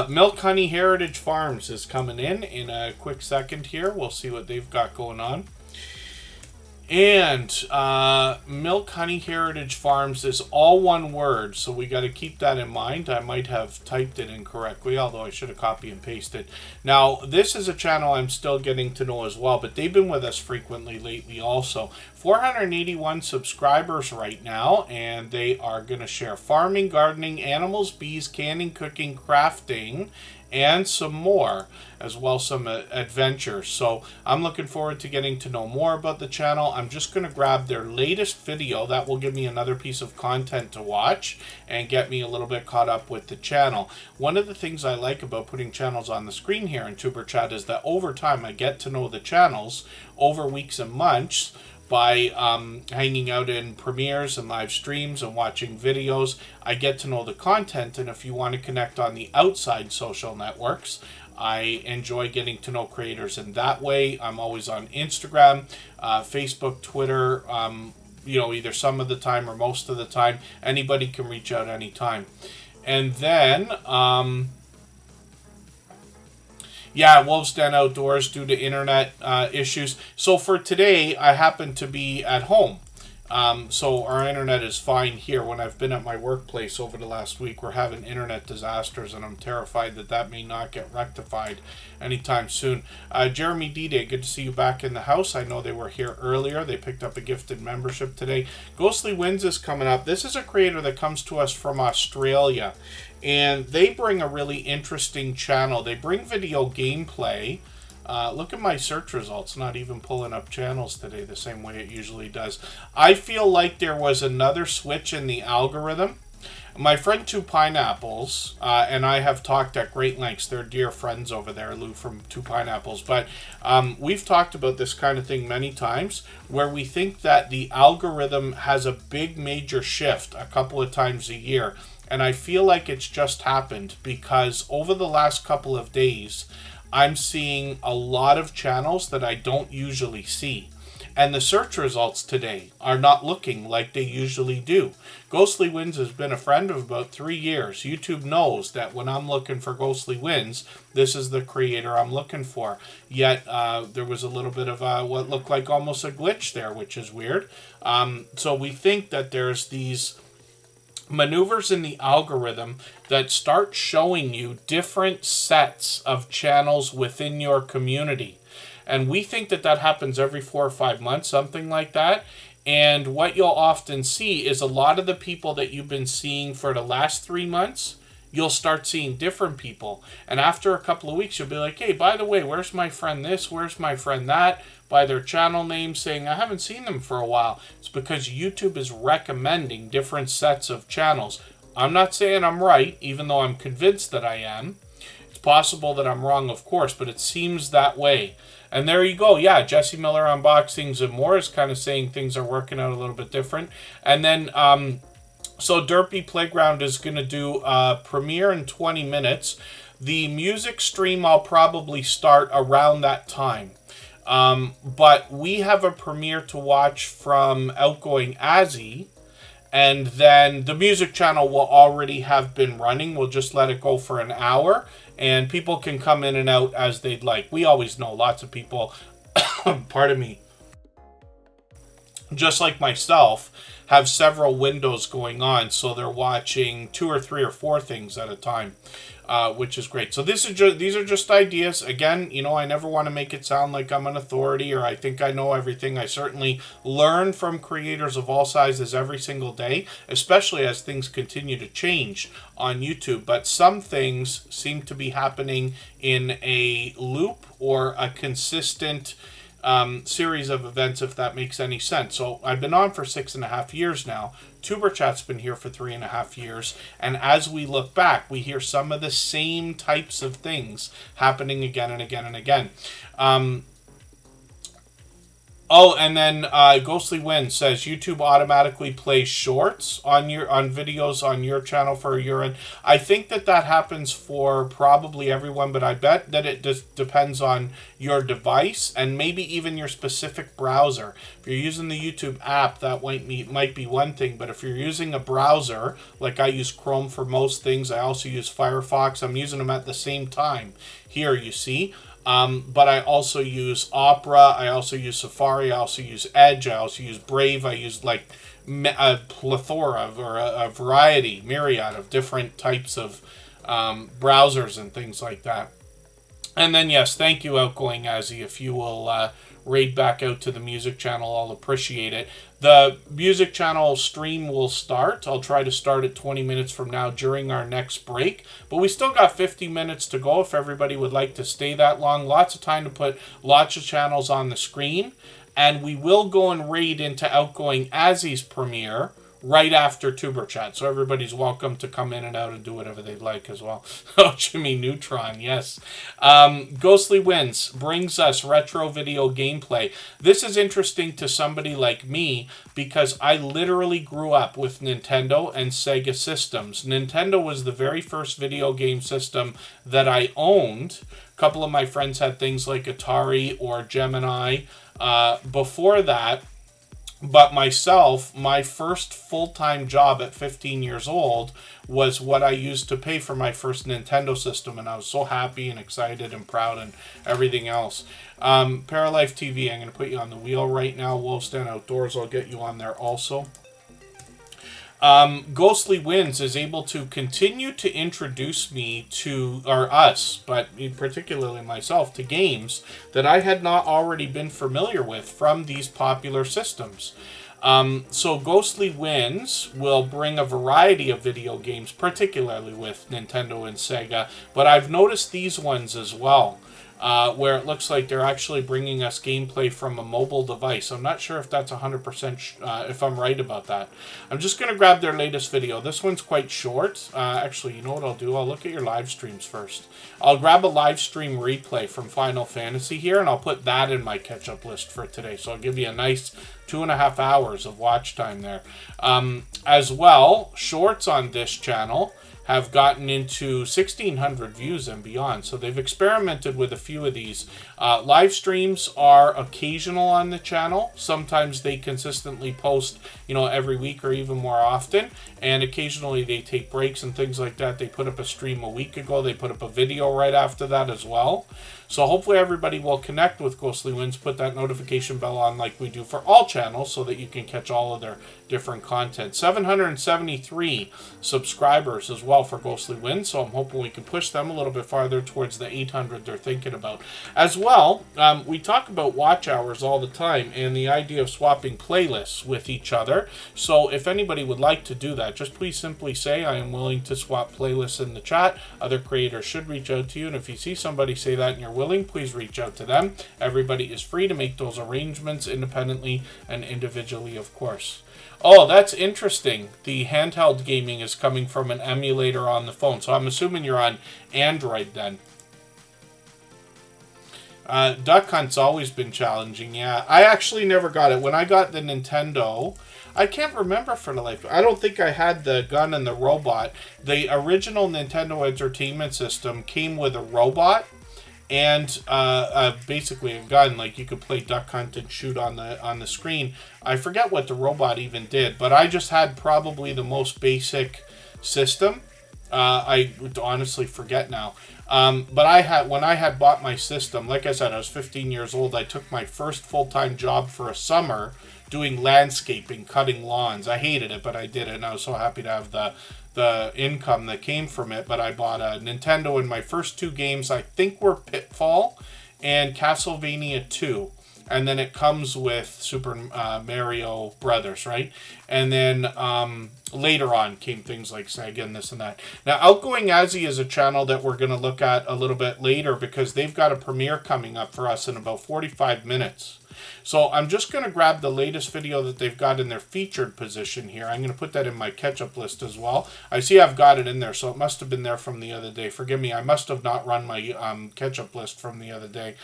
Speaker 1: Milk Honey Heritage Farms is coming in a quick second here. We'll see what they've got going on. And Milk Honey Heritage Farms is all one word, so we got to keep that in mind. I might have typed it incorrectly, although I should have copy and pasted. Now, this is a channel I'm still getting to know as well, but they've been with us frequently lately also. 481 subscribers right now, and they are going to share farming, gardening, animals, bees, canning, cooking, crafting, and some more, as well as some adventures. So I'm looking forward to getting to know more about the channel. I'm just going to grab their latest video. That will give me another piece of content to watch and get me a little bit caught up with the channel. One of the things I like about putting channels on the screen here in Tuber Chat is that over time I get to know the channels over weeks and months by hanging out in premieres and live streams and watching videos. I get to know the content, and if you want to connect on the outside social networks, I enjoy getting to know creators in that way. I'm always on Instagram, Facebook, Twitter, either some of the time or most of the time. Anybody can reach out anytime. And then Wolves Den Outdoors due to internet issues. So for today, I happen to be at home. So our internet is fine here. When I've been at my workplace over the last week, we're having internet disasters, and I'm terrified that may not get rectified anytime soon. Jeremy D-Day, good to see you back in the house. I know they were here earlier. They picked up a gifted membership today. Ghostly Winds is coming up. This is a creator that comes to us from Australia, and they bring a really interesting channel. They bring video gameplay. Look at my search results, not even pulling up channels today the same way it usually does. I feel like there was another switch in the algorithm. My friend Two Pineapples and I have talked at great lengths. They're dear friends over there, Lou from Two Pineapples. But we've talked about this kind of thing many times, where we think that the algorithm has a big major shift a couple of times a year. And I feel like it's just happened because over the last couple of days, I'm seeing a lot of channels that I don't usually see. And the search results today are not looking like they usually do. Ghostly Winds has been a friend of about 3 years. YouTube knows that when I'm looking for Ghostly Winds, this is the creator I'm looking for. Yet there was a little bit of what looked like almost a glitch there, which is weird. So we think that there's these maneuvers in the algorithm that start showing you different sets of channels within your community. And we think that that happens every 4 or 5 months, something like that. And what you'll often see is a lot of the people that you've been seeing for the last 3 months, you'll start seeing different people. And after a couple of weeks, you'll be like, hey, by the way, where's my friend this? Where's my friend that? By their channel name, saying, I haven't seen them for a while. It's because YouTube is recommending different sets of channels. I'm not saying I'm right, even though I'm convinced that I am. It's possible that I'm wrong, of course, but it seems that way. And there you go. Yeah, Jesse Miller Unboxings and More is kind of saying things are working out a little bit different. And then, so Derpy Playground is going to do a premiere in 20 minutes. The music stream I'll probably start around that time. But we have a premiere to watch from Outgoing Azzy. And then the music channel will already have been running. We'll just let it go for an hour. And people can come in and out as they'd like. We always know lots of people, pardon me, just like myself, have several windows going on. So they're watching 2 or 3 or 4 things at a time, which is great. So these are just ideas. Again, you know, I never want to make it sound like I'm an authority or I think I know everything. I certainly learn from creators of all sizes every single day, especially as things continue to change on YouTube. But some things seem to be happening in a loop or a consistent series of events, if that makes any sense. So I've been on for 6.5 years now. Tuber Chat's been here for 3.5 years. And as we look back, we hear some of the same types of things happening again and again and again. Oh, and then Ghostly Wind says YouTube automatically plays shorts on videos on your channel for urine. I think that happens for probably everyone, but I bet that it just depends on your device and maybe even your specific browser. If you're using the YouTube app, that might be one thing, but if you're using a browser, like I use Chrome for most things, I also use Firefox. I'm using them at the same time. Here, you see. But I also use Opera, I also use Safari, I also use Edge, I also use Brave, I use like a plethora or a variety, myriad of different types of browsers and things like that. And then, yes, thank you, Outgoing Azzy. If you will raid back out to the music channel, I'll appreciate it. The music channel stream will start. I'll try to start at 20 minutes from now during our next break. But we still got 50 minutes to go if everybody would like to stay that long. Lots of time to put lots of channels on the screen. And we will go and raid into Outgoing Azzy's premiere right after Tuber Chat. So everybody's welcome to come in and out and do whatever they'd like as well. Oh, Jimmy Neutron, yes. Ghostly Winds brings us retro video gameplay. This is interesting to somebody like me because I literally grew up with Nintendo and Sega systems. Nintendo was the very first video game system that I owned. A couple of my friends had things like Atari or Gemini. Before that, but myself, my first full-time job at 15 years old was what I used to pay for my first Nintendo system, and I was so happy and excited and proud and everything else. Paralife TV, I'm going to put you on the wheel right now. Wolfstand Outdoors, I'll get you on there also. Ghostly Winds is able to continue to introduce me to, or us, but particularly myself, to games that I had not already been familiar with from these popular systems. So Ghostly Winds will bring a variety of video games, particularly with Nintendo and Sega, but I've noticed these ones as well. Where it looks like they're actually bringing us gameplay from a mobile device. I'm not sure if that's 100% if I'm right about that. I'm just going to grab their latest video. This one's quite short. Actually, you know what I'll do? I'll look at your live streams first. I'll grab a live stream replay from Final Fantasy here, and I'll put that in my catch-up list for today. So I'll give you a nice 2.5 hours of watch time there. As well, shorts on this channel have gotten into 1,600 views and beyond. So they've experimented with a few of these. Live streams are occasional on the channel. Sometimes they consistently post, you know, every week or even more often. And occasionally they take breaks and things like that. They put up a stream a week ago. They put up a video right after that as well. So hopefully everybody will connect with Ghostly Winds, put that notification bell on like we do for all channels so that you can catch all of their different content. 773 subscribers as well for Ghostly Winds, so I'm hoping we can push them a little bit farther towards the 800 they're thinking about. As well, we talk about watch hours all the time and the idea of swapping playlists with each other. So if anybody would like to do that, just please simply say, I am willing to swap playlists in the chat. Other creators should reach out to you, and if you see somebody say that and you're willing, please reach out to them. Everybody is free to make those arrangements independently and individually, of course. Oh, that's interesting. The handheld gaming is coming from an emulator on the phone. So I'm assuming you're on Android then. Duck Hunt's always been challenging, yeah. I actually never got it. When I got the Nintendo, I can't remember for the life. I don't think I had the gun and the robot. The original Nintendo Entertainment System came with a robot and basically a gun, like you could play Duck Hunt and shoot on the screen. I forget what the robot even did, but I just had probably the most basic system. I would honestly forget now. But when I had bought my system, like I said, I was 15 years old. I took my first full-time job for a summer doing landscaping, cutting lawns. I hated it, but I did it, and I was so happy to have the income that came from it. But I bought a Nintendo, and my first two games, I think, were Pitfall and Castlevania 2. And then it comes with Super Mario Brothers, right? And then later on came things like Sega and this and that. Now, Outgoing Azzy is a channel that we're going to look at a little bit later because they've got a premiere coming up for us in about 45 minutes. So I'm just going to grab the latest video that they've got in their featured position here. I'm going to put that in my catch-up list as well. I see I've got it in there, so it must have been there from the other day. Forgive me, I must have not run my catch-up list from the other day.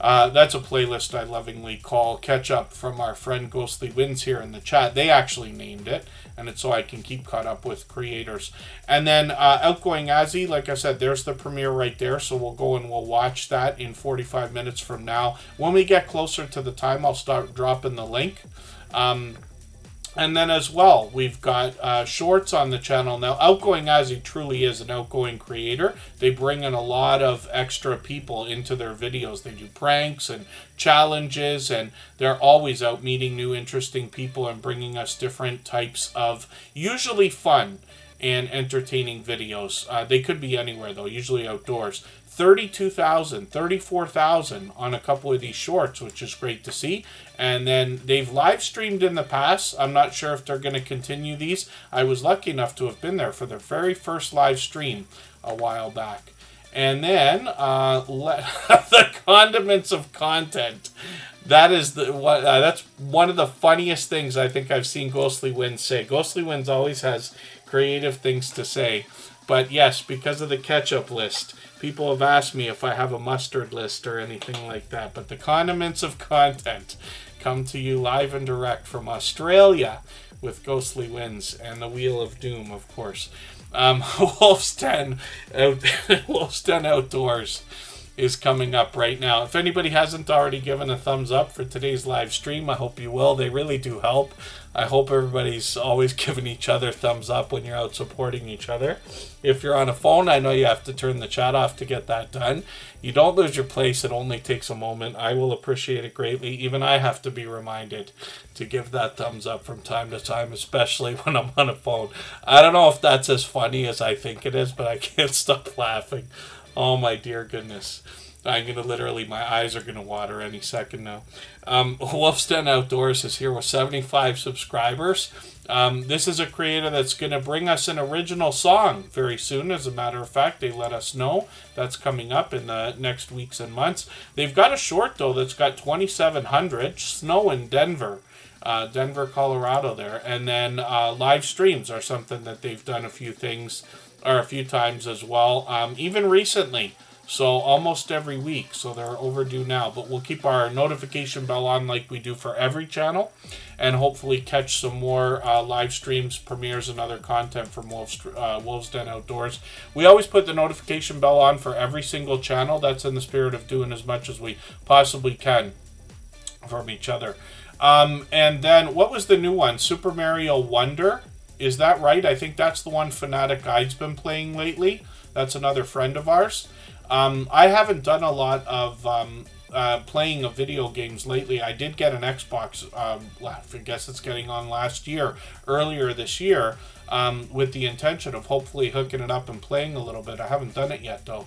Speaker 1: That's a playlist I lovingly call Catch-Up from our friend Ghostly Winds here in the chat. They actually named it, and it's so I can keep caught up with creators. And then Outgoing Azzy, like I said, there's the premiere right there, so we'll go and we'll watch that in 45 minutes from now. When we get closer to the time, I'll start dropping the link. And then as well, we've got shorts on the channel now. Outgoing Azzy truly is an outgoing creator. They bring in a lot of extra people into their videos. They do pranks and challenges, and they're always out meeting new interesting people and bringing us different types of usually fun and entertaining videos. They could be anywhere though, usually outdoors. 32,000, 34,000 on a couple of these shorts, which is great to see. And then they've live streamed in the past. I'm not sure if they're going to continue these. I was lucky enough to have been there for their very first live stream a while back. And then the condiments of content. That's one of the funniest things I think I've seen Ghostly Winds say. Ghostly Winds always has creative things to say. But yes, because of the catch-up list, people have asked me if I have a mustard list or anything like that. But the condiments of content come to you live and direct from Australia with Ghostly Winds and the Wheel of Doom, of course. Wolf's Den Outdoors is coming up right now. If anybody hasn't already given a thumbs up for today's live stream, I hope you will. They really do help. I hope everybody's always giving each other thumbs up when you're out supporting each other. If you're on a phone, I know you have to turn the chat off to get that done. You don't lose your place. It only takes a moment. I will appreciate it greatly. Even I have to be reminded to give that thumbs up from time to time, especially when I'm on a phone. I don't know if that's as funny as I think it is, but I can't stop laughing. Oh my dear goodness. I'm going to literally, my eyes are going to water any second now. Wolf's Den Outdoors is here with 75 subscribers. This is a creator that's going to bring us an original song very soon. As a matter of fact, they let us know that's coming up in the next weeks and months. They've got a short, though, that's got 2,700. Snow in Denver. Denver, Colorado there. And then live streams are something that they've done a few times as well. Even recently. So almost every week, so they're overdue now. But we'll keep our notification bell on like we do for every channel, and hopefully catch some more live streams, premieres, and other content from Wolf's Den Outdoors. We always put the notification bell on for every single channel. That's in the spirit of doing as much as we possibly can from each other. And then, what was the new one? Super Mario Wonder? Is that right? I think that's the one Fanatic Guide's been playing lately. That's another friend of ours. I haven't done a lot of playing of video games lately. I did get an Xbox, I guess it's getting on earlier this year, with the intention of hopefully hooking it up and playing a little bit. I haven't done it yet, though.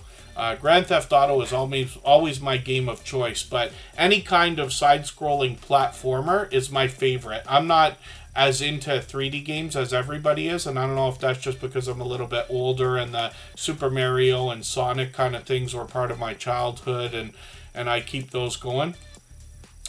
Speaker 1: Grand Theft Auto is always my game of choice, but any kind of side-scrolling platformer is my favorite. I'm not as into 3D games as everybody is, and I don't know if that's just because I'm a little bit older and the Super Mario and Sonic kind of things were part of my childhood, and I keep those going.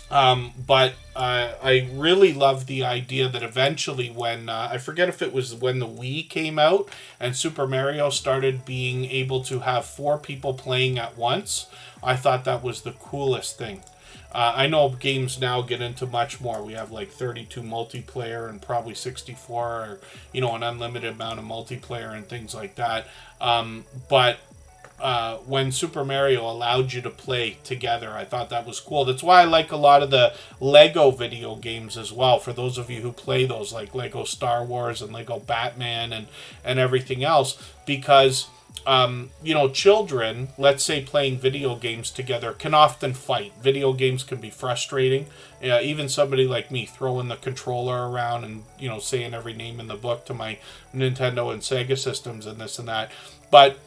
Speaker 1: But I really love the idea that eventually when, I forget if it was when the Wii came out and Super Mario started being able to have 4 people playing at once, I thought that was the coolest thing. I know games now get into much more. We have like 32 multiplayer and probably 64 or, an unlimited amount of multiplayer and things like that. But when Super Mario allowed you to play together, I thought that was cool. That's why I like a lot of the Lego video games as well. For those of you who play those, like Lego Star Wars and Lego Batman and everything else, because children, let's say playing video games together, can often fight. Video games can be frustrating. Even somebody like me throwing the controller around and, saying every name in the book to my Nintendo and Sega systems and this and that. But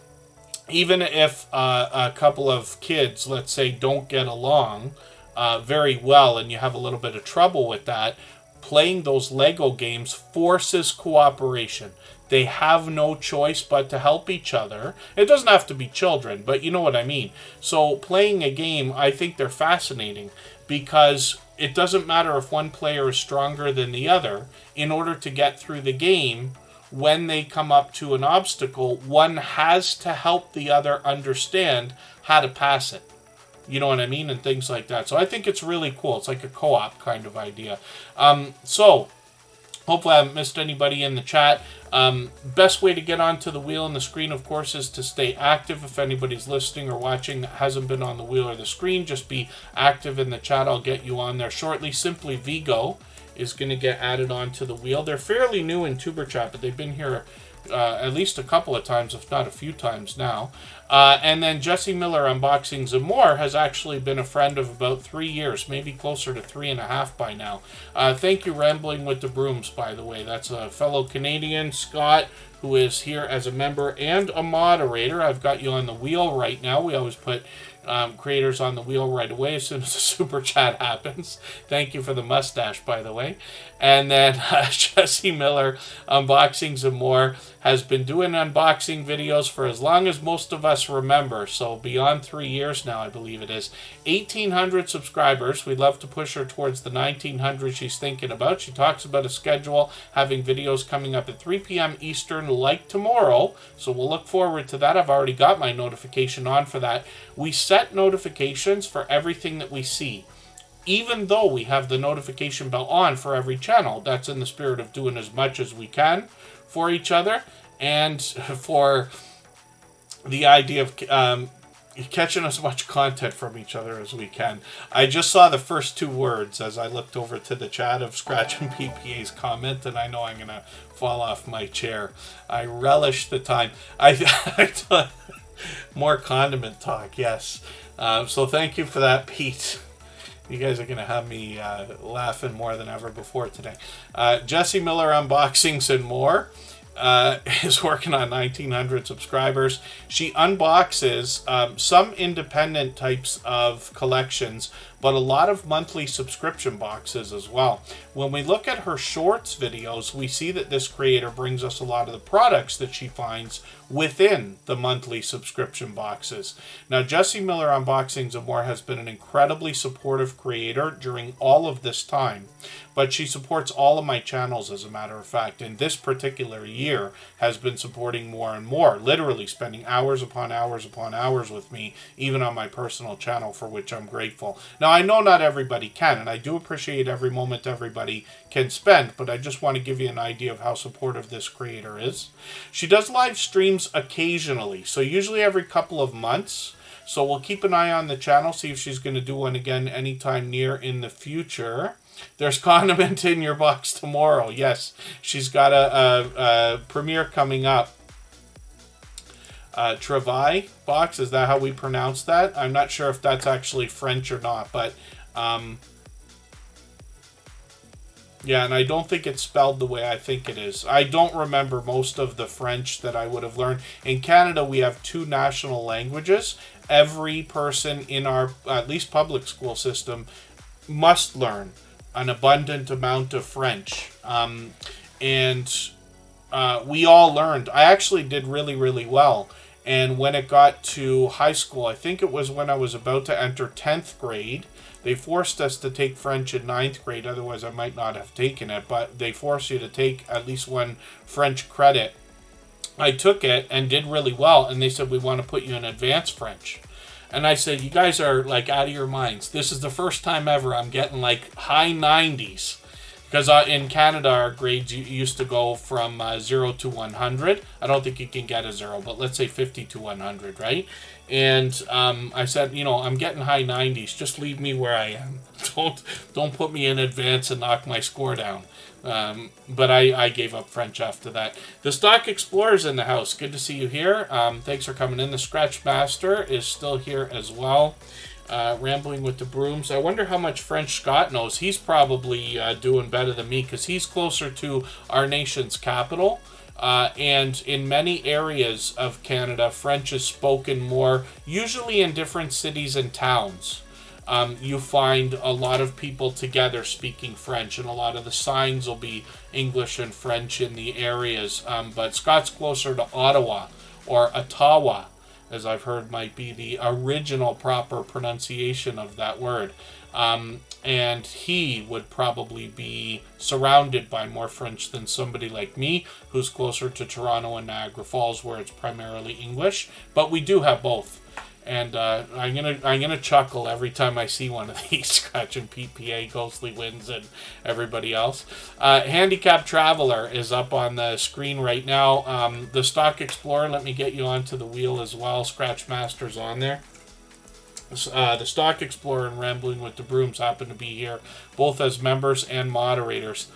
Speaker 1: even if a couple of kids, let's say, don't get along very well and you have a little bit of trouble with that, playing those Lego games forces cooperation. They have no choice but to help each other. It doesn't have to be children, but you know what I mean. So playing a game, I think they're fascinating because it doesn't matter if one player is stronger than the other. In order to get through the game, when they come up to an obstacle, one has to help the other understand how to pass it. You know what I mean? And things like that. So I think it's really cool. It's like a co-op kind of idea. So hopefully I haven't missed anybody in the chat. Best way to get onto the wheel and the screen, of course, is to stay active. If anybody's listening or watching that hasn't been on the wheel or the screen, just be active in the chat. I'll get you on there shortly. Simply Vigo is going to get added onto the wheel. They're fairly new in Tuber Chat, but they've been here at least a couple of times, if not a few times now. And then Jesse Miller Unboxings and More has actually been a friend of about 3 years, maybe closer to 3.5 by now. Thank you, Rambling with the Brooms, by the way. That's a fellow Canadian, Scott, who is here as a member and a moderator. I've got you on the wheel right now. We always put creators on the wheel right away as soon as the super chat happens. Thank you for the mustache, by the way. And then Jesse Miller Unboxings and More has been doing unboxing videos for as long as most of us remember. So beyond 3 years now, I believe it is. 1,800 subscribers. We'd love to push her towards the 1,900 she's thinking about. She talks about a schedule, having videos coming up at 3 p.m. Eastern like tomorrow. So we'll look forward to that. I've already got my notification on for that. We set notifications for everything that we see. Even though we have the notification bell on for every channel, that's in the spirit of doing as much as we can for each other and for the idea of catching as much content from each other as we can. I just saw the first 2 words as I looked over to the chat of Scratch and PPA's comment, and I know I'm going to fall off my chair. I relish the time. More condiment talk, yes. So thank you for that, Pete. You guys are going to have me laughing more than ever before today. Jesse Miller Unboxings and More is working on 1,900 subscribers. She unboxes some independent types of collections, but a lot of monthly subscription boxes as well. When we look at her shorts videos, we see that this creator brings us a lot of the products that she finds within the monthly subscription boxes. Now, Jesse Miller Unboxings and More has been an incredibly supportive creator during all of this time, but she supports all of my channels, as a matter of fact, and this particular year has been supporting more and more, literally spending hours upon hours upon hours with me, even on my personal channel, for which I'm grateful. Now, I know not everybody can, and I do appreciate every moment everybody can spend, but I just want to give you an idea of how supportive this creator is. She does live streams occasionally, so usually every couple of months. So we'll keep an eye on the channel, see if she's going to do one again anytime near in the future. There's condiment in your box tomorrow. Yes, she's got a premiere coming up. travail box. Is that how we pronounce that? I'm not sure if that's actually French or not, but yeah, and I don't think it's spelled the way I think it is. I don't remember most of the French that I would have learned. In Canada, we have 2 national languages. Every person in our, at least public school system, must learn an abundant amount of French. And we all learned. I actually did really, really well. And when it got to high school, I think it was when I was about to enter 10th grade, they forced us to take French in 9th grade. Otherwise, I might not have taken it. But they force you to take at least 1 French credit. I took it and did really well. And they said, we want to put you in advanced French. And I said, you guys are like out of your minds. This is the first time ever I'm getting like high 90s. Because in Canada, our grades used to go from 0 to 100. I don't think you can get a 0, but let's say 50 to 100, right? And I said, I'm getting high 90s. Just leave me where I am. Don't put me in advance and knock my score down. But I gave up French after that. The Stock Explorer's in the house. Good to see you here. Thanks for coming in. The Scratch Master is still here as well. Rambling with the Brooms. I wonder how much French Scott knows. He's probably doing better than me because he's closer to our nation's capital. And in many areas of Canada, French is spoken more, usually in different cities and towns. You find a lot of people together speaking French, and a lot of the signs will be English and French in the areas. But Scott's closer to Ottawa, or Ottawa, as I've heard might be the original proper pronunciation of that word. And he would probably be surrounded by more French than somebody like me, who's closer to Toronto and Niagara Falls, where it's primarily English. But we do have both. And I'm gonna chuckle every time I see one of these, Scratch and PPA, Ghostly Winds, and everybody else. Handicap Traveler is up on the screen right now. The Stock Explorer, let me get you onto the wheel as well. Scratch Master's on there. The Stock Explorer and Rambling with the Brooms happen to be here, both as members and moderators.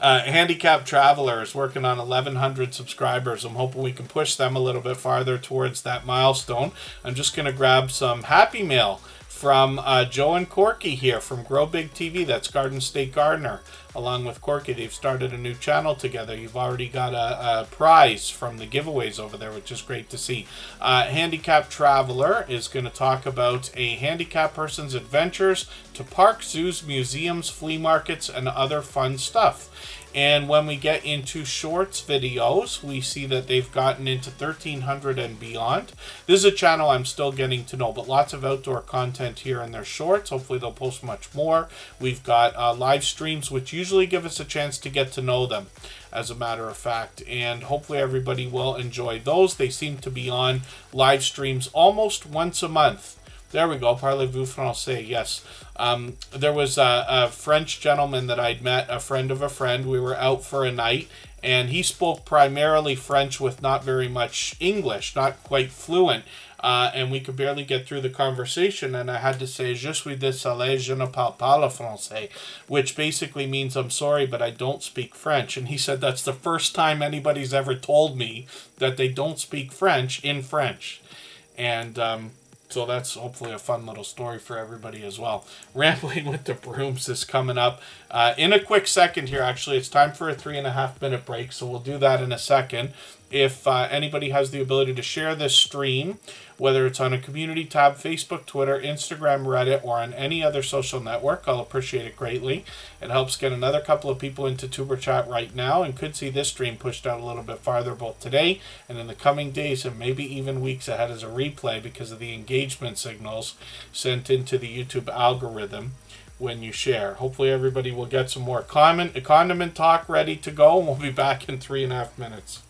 Speaker 1: Handicap Traveler is working on 1,100 subscribers. I'm hoping we can push them a little bit farther towards that milestone. I'm just going to grab some Happy Mail from Joe and Corky here from Grow Big TV. That's Garden State Gardener. Along with Corky, they've started a new channel together. You've already got a prize from the giveaways over there, which is great to see. Handicap Traveler is going to talk about a handicapped person's adventures to parks, zoos, museums, flea markets, and other fun stuff. And when we get into shorts videos, we see that they've gotten into 1,300 and beyond. This is a channel I'm still getting to know, but lots of outdoor content here in their shorts. Hopefully they'll post much more. We've got live streams, which usually give us a chance to get to know them, as a matter of fact. And hopefully everybody will enjoy those. They seem to be on live streams almost once a month. There we go. Parlez-vous français? Yes. There was a French gentleman that I'd met, a friend of a friend. We were out for a night, and he spoke primarily French with not very much English, not quite fluent. And we could barely get through the conversation, and I had to say, je suis désolé, je ne parle pas le français, which basically means I'm sorry, but I don't speak French. And he said that's the first time anybody's ever told me that they don't speak French in French. And so that's hopefully a fun little story for everybody as well. Rambling with the Brooms is coming up in a quick second here. Actually, it's time for a 3.5 minute break, so we'll do that in a second. If anybody has the ability to share this stream, whether it's on a community tab, Facebook, Twitter, Instagram, Reddit, or on any other social network, I'll appreciate it greatly. It helps get another couple of people into Tuber Chat right now, and could see this stream pushed out a little bit farther both today and in the coming days, and maybe even weeks ahead as a replay because of the engagement signals sent into the YouTube algorithm when you share. Hopefully everybody will get some more condiment talk ready to go, and we'll be back in 3.5 minutes.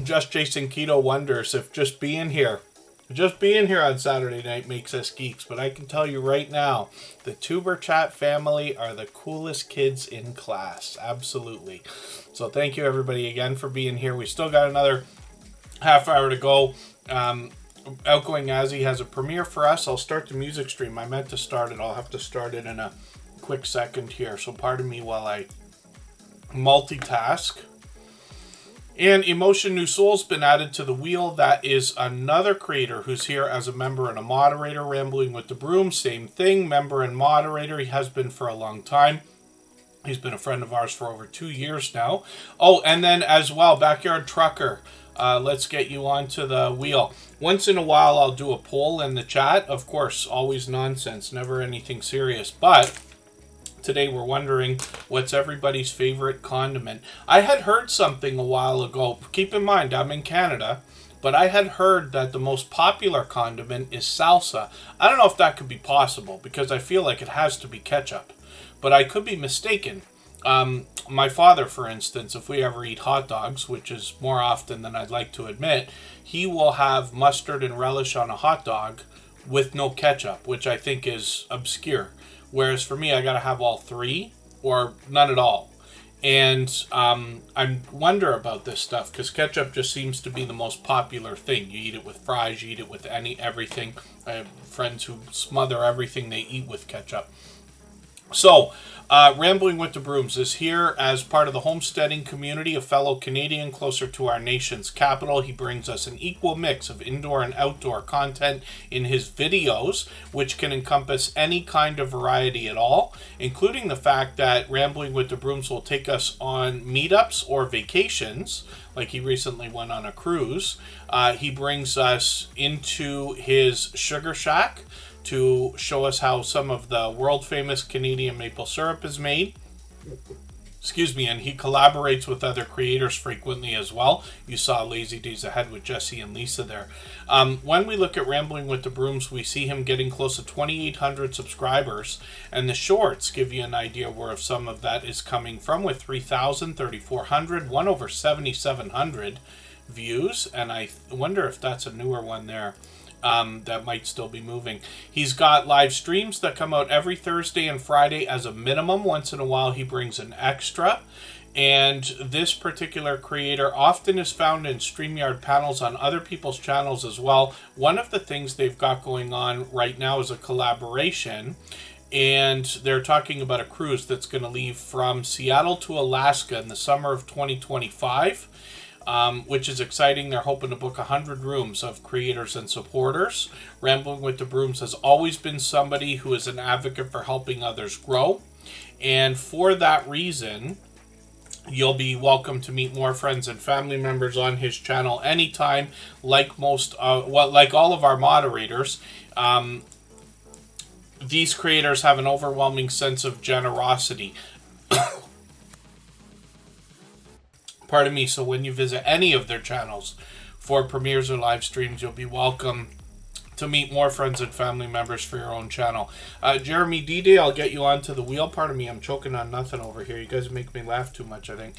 Speaker 1: Just Jason Keto wonders if just being here on Saturday night makes us geeks. But I can tell you right now, the Tuber Chat family are the coolest kids in class. Absolutely. So thank you everybody again for being here. We still got another half hour to go. Outgoing Azzy has a premiere for us. I'll start the music stream. I meant to start it. I'll have to start it in a quick second here. So pardon me while I multitask. And Emotion New Soul's been added to the wheel. That is another creator who's here as a member and a moderator. Rambling with the Broom, same thing. Member and moderator. He has been for a long time. He's been a friend of ours for over 2 years now. Oh, and then as well, Backyard Trucker. Let's get you onto the wheel. Once in a while, I'll do a poll in the chat. Of course, always nonsense, never anything serious. But today we're wondering what's everybody's favorite condiment. I had heard something a while ago. Keep in mind, I'm in Canada, but I had heard that the most popular condiment is salsa. I don't know if that could be possible because I feel like it has to be ketchup, but I could be mistaken. My father, for instance, if we ever eat hot dogs, which is more often than I'd like to admit, he will have mustard and relish on a hot dog with no ketchup, which I think is obscure. Whereas for me, I got to have all three or none at all. And I wonder about this stuff because ketchup just seems to be the most popular thing. You eat it with fries, you eat it with everything. I have friends who smother everything they eat with ketchup. So, Rambling with the Brooms is here as part of the homesteading community, a fellow Canadian closer to our nation's capital. He brings us an equal mix of indoor and outdoor content in his videos, which can encompass any kind of variety at all, including the fact that Rambling with the Brooms will take us on meetups or vacations, like he recently went on a cruise. He brings us into his sugar shack to show us how some of the world-famous Canadian maple syrup is made. Excuse me, and he collaborates with other creators frequently as well. You saw Lazy Days Ahead with Jesse and Lisa there. When we look at Rambling with the Brooms, we see him getting close to 2,800 subscribers, and the shorts give you an idea where some of that is coming from, with 3,000, 3,400, one over 7,700 views, and I wonder if that's a newer one there. That might still be moving. He's got live streams that come out every Thursday and Friday as a minimum. Once in a while he brings an extra. And this particular creator often is found in StreamYard panels on other people's channels as well. One of the things they've got going on right now is a collaboration. And they're talking about a cruise that's going to leave from Seattle to Alaska in the summer of 2025. Which is exciting. They're hoping to book 100 rooms of creators and supporters. Rambling with the Brooms has always been somebody who is an advocate for helping others grow. And for that reason, you'll be welcome to meet more friends and family members on his channel anytime. Like like all of our moderators, these creators have an overwhelming sense of generosity. Pardon me. So when you visit any of their channels for premieres or live streams, you'll be welcome to meet more friends and family members for your own channel. Jeremy D-Day, I'll get you onto the wheel. Pardon me, I'm choking on nothing over here. You guys make me laugh too much, I think.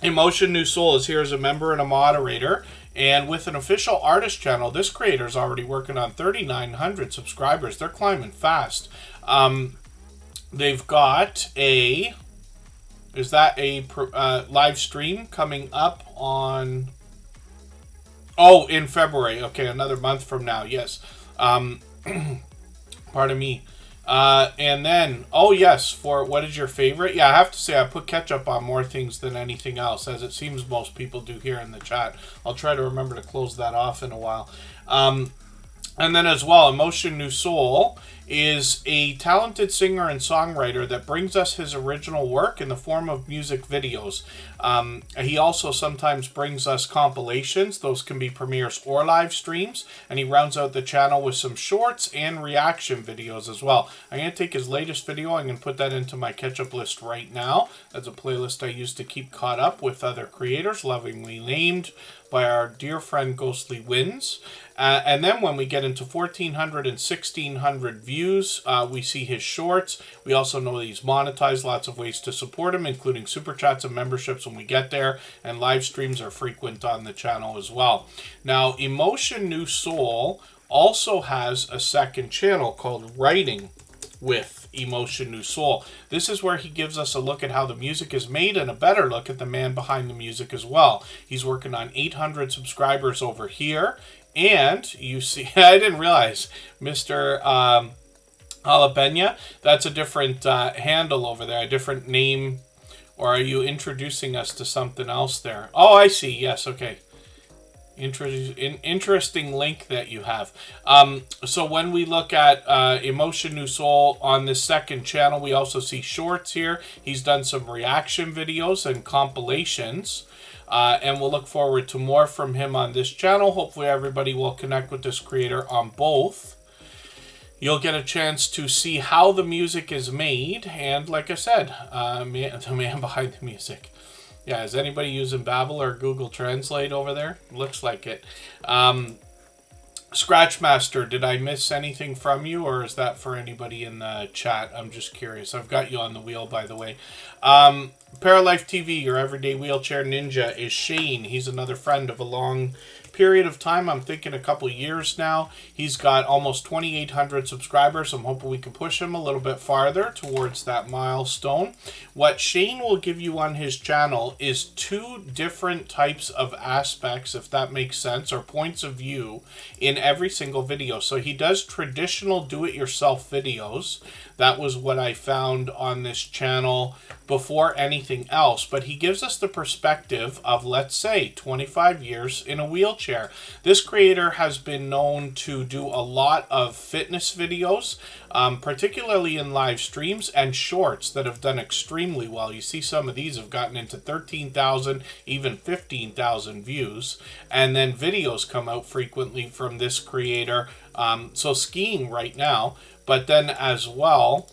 Speaker 1: Emotion New Soul is here as a member and a moderator. And with an official artist channel, this creator is already working on 3,900 subscribers. They're climbing fast. They've got a... Is that a live stream coming up on... Oh, in February. Okay, another month from now. Yes. Pardon me. And then, oh yes, for what is your favorite? Yeah, I have to say I put ketchup on more things than anything else, as it seems most people do here in the chat. I'll try to remember to close that off in a while. And then as well, Emotion New Soul is a talented singer and songwriter that brings us his original work in the form of music videos. He also sometimes brings us compilations. Those can be premieres or live streams. And he rounds out the channel with some shorts and reaction videos as well. I'm going to take his latest video. I'm going to put that into my catch-up list right now. That's a playlist I use to keep caught up with other creators, lovingly named by our dear friend Ghostly Winds. And then when we get into 1,400 and 1,600 views, views. We see his shorts. We also know that he's monetized, lots of ways to support him, including super chats and memberships when we get there, and live streams are frequent on the channel as well. Now, Emotion New Soul also has a second channel called Writing with Emotion New Soul. This is where he gives us a look at how the music is made and a better look at the man behind the music as well. He's working on 800 subscribers over here. And you see, I didn't realize, Mr. Jalapeno, that's a different handle over there, a different name. Or are you introducing us to something else there? Oh, I see. Yes, okay. Interesting link that you have. So when we look at Emotion New Soul on this second channel, we also see shorts here. He's done some reaction videos and compilations. And we'll look forward to more from him on this channel. Hopefully everybody will connect with this creator on both. You'll get a chance to see how the music is made. And like I said, the man behind the music. Yeah, is anybody using Babbel or Google Translate over there? Looks like it. Scratchmaster, did I miss anything from you, or is that for anybody in the chat? I'm just curious. I've got you on the wheel, by the way. Paralife TV, your everyday wheelchair ninja, is Shane. He's another friend of a long period of time. I'm thinking a couple years now. He's got almost 2,800 subscribers. I'm hoping we can push him a little bit farther towards that milestone. What Shane will give you on his channel is two different types of aspects, if that makes sense, or points of view in every single video. So he does traditional do-it-yourself videos. That was what I found on this channel before anything else. But he gives us the perspective of, let's say, 25 years in a wheelchair. This creator has been known to do a lot of fitness videos, particularly in live streams and shorts that have done extremely well. You see some of these have gotten into 13,000, even 15,000 views. And then videos come out frequently from this creator. So skiing right now. But then as well,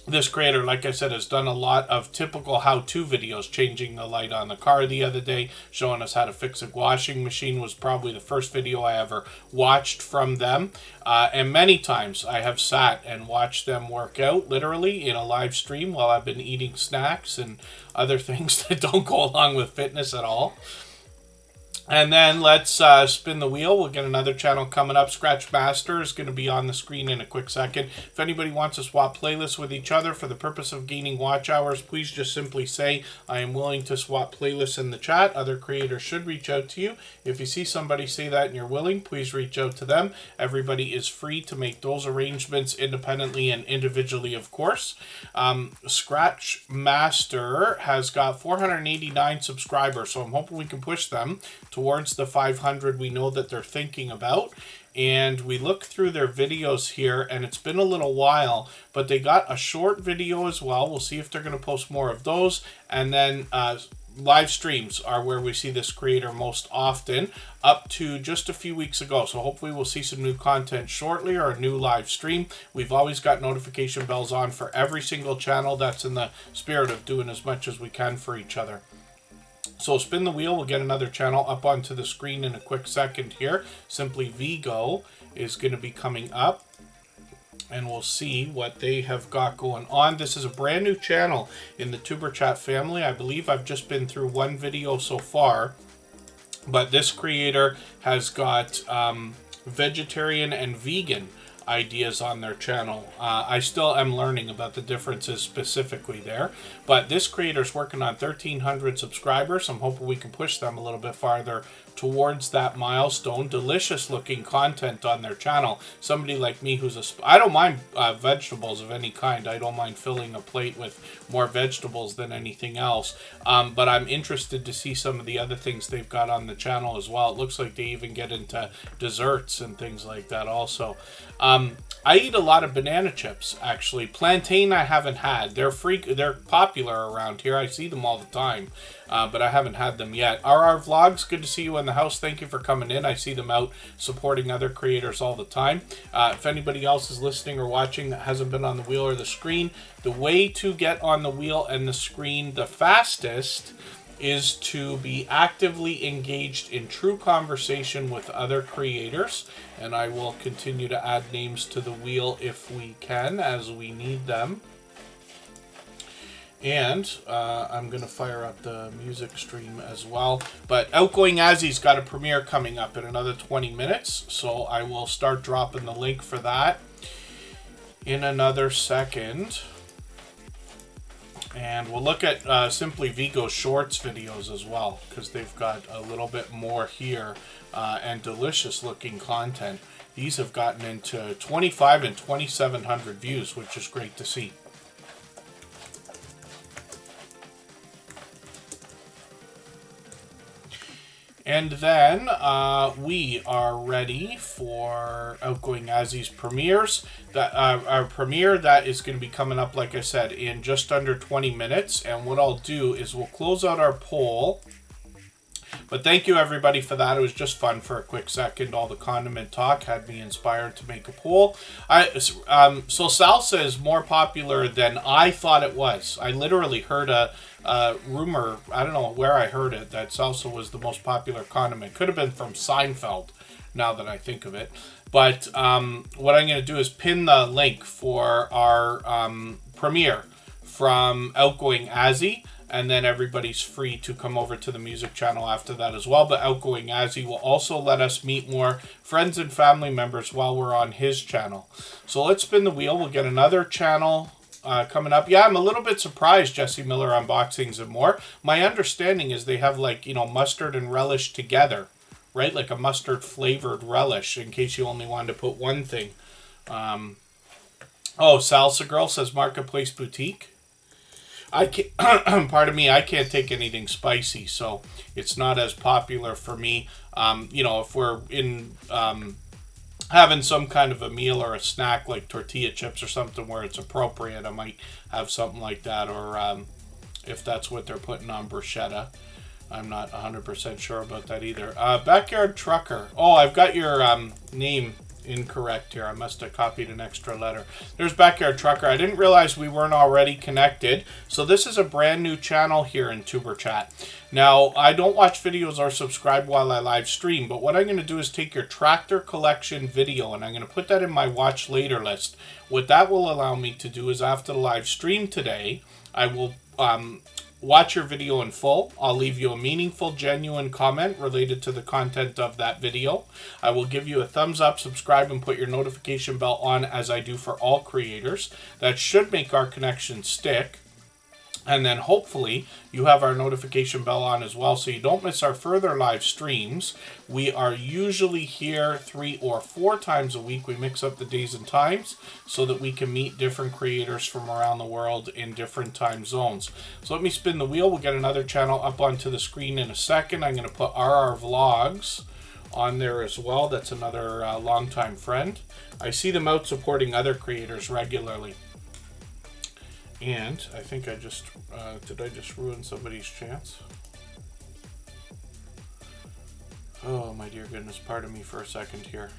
Speaker 1: this creator, like I said, has done a lot of typical how-to videos, changing the light on the car the other day, showing us how to fix a washing machine was probably the first video I ever watched from them. And many times I have sat and watched them work out, literally, in a live stream while I've been eating snacks and other things that don't go along with fitness at all. And then let's spin the wheel. We'll get another channel coming up. Scratchmaster is going to be on the screen in a quick second. If anybody wants to swap playlists with each other for the purpose of gaining watch hours, please just simply say, I am willing to swap playlists in the chat. Other creators should reach out to you. If you see somebody say that and you're willing, please reach out to them. Everybody is free to make those arrangements independently and individually, of course. Scratchmaster has got 489 subscribers, so I'm hoping we can push them towards the 500 we know that they're thinking about. And we look through their videos here, and it's been a little while, but they got a short video as well. We'll see if they're going to post more of those. And then live streams are where we see this creator most often, up to just a few weeks ago. So hopefully we'll see some new content shortly, or a new live stream. We've always got notification bells on for every single channel. That's in the spirit of doing as much as we can for each other. So spin the wheel, we'll get another channel up onto the screen in a quick second here. Simply Vigo is going to be coming up, and we'll see what they have got going on. This is a brand new channel in the Tuber Chat family. I believe I've just been through one video so far, but this creator has got vegetarian and vegan ideas on their channel. I still am learning about the differences specifically there, but this creator's working on 1,300 subscribers. I'm hoping we can push them a little bit farther towards that milestone. Delicious looking content on their channel. Somebody like me who's I don't mind vegetables of any kind. I don't mind filling a plate with more vegetables than anything else. But I'm interested to see some of the other things they've got on the channel as well. It looks like they even get into desserts and things like that also. I eat a lot of banana chips, actually. Plantain I haven't had. They're popular around here. I see them all the time, but I haven't had them yet. Our vlogs, good to see you in the house. Thank you for coming in. I see them out supporting other creators all the time. If anybody else is listening or watching that hasn't been on the wheel or the screen, the way to get on the wheel and the screen the fastest is to be actively engaged in true conversation with other creators. And I will continue to add names to the wheel if we can, as we need them. And I'm going to fire up the music stream as well. But Outgoing Azzy's got a premiere coming up in another 20 minutes. So I will start dropping the link for that in another second. And we'll look at Simply Vigo Shorts videos as well, because they've got a little bit more here and delicious looking content. These have gotten into 25 and 2,700 views, which is great to see. And then we are ready for Outgoing Azzy's premieres. Our premiere that is going to be coming up, like I said, in just under 20 minutes. And what I'll do is we'll close out our poll. But thank you everybody for that. It was just fun for a quick second. All the condiment talk had me inspired to make a poll. So salsa is more popular than I thought it was. I literally heard a rumor, I don't know where I heard it, that salsa was the most popular condiment. Could have been from Seinfeld, now that I think of it. But what I'm going to do is pin the link for our premiere from Outgoing Azzy. And then everybody's free to come over to the music channel after that as well. But Outgoing Azzy will also let us meet more friends and family members while we're on his channel. So let's spin the wheel. We'll get another channel coming up. Yeah, I'm a little bit surprised, Jesse Miller Unboxings and More. My understanding is they have, like, you know, mustard and relish together, right? Like a mustard flavored relish, in case you only wanted to put one thing. Oh, Salsa Girl says Marketplace Boutique. I can't, pardon me, I can't take anything spicy, so it's not as popular for me. You know, if we're in having some kind of a meal or a snack like tortilla chips or something where it's appropriate, I might have something like that, or if that's what they're putting on bruschetta. I'm not 100% sure about that either. Backyard Trucker. Oh, I've got your name incorrect here. I must have copied an extra letter. There's Backyard Trucker. I didn't realize we weren't already connected. So this is a brand new channel here in Tuber Chat. Now, I don't watch videos or subscribe while I live stream, but what I'm going to do is take your tractor collection video and I'm going to put that in my watch later list. What that will allow me to do is after the live stream today, I will watch your video in full. I'll leave you a meaningful, genuine comment related to the content of that video. I will give you a thumbs up, subscribe, and put your notification bell on as I do for all creators. That should make our connection stick. And then hopefully you have our notification bell on as well so you don't miss our further live streams. We are usually here 3 or 4 times a week. We mix up the days and times so that we can meet different creators from around the world in different time zones. So let me spin the wheel. We'll get another channel up onto the screen in a second. I'm going to put RR Vlogs on there as well. That's another longtime friend. I see them out supporting other creators regularly. And I think I just, did I just ruin somebody's chance? Oh my dear goodness, pardon me for a second here.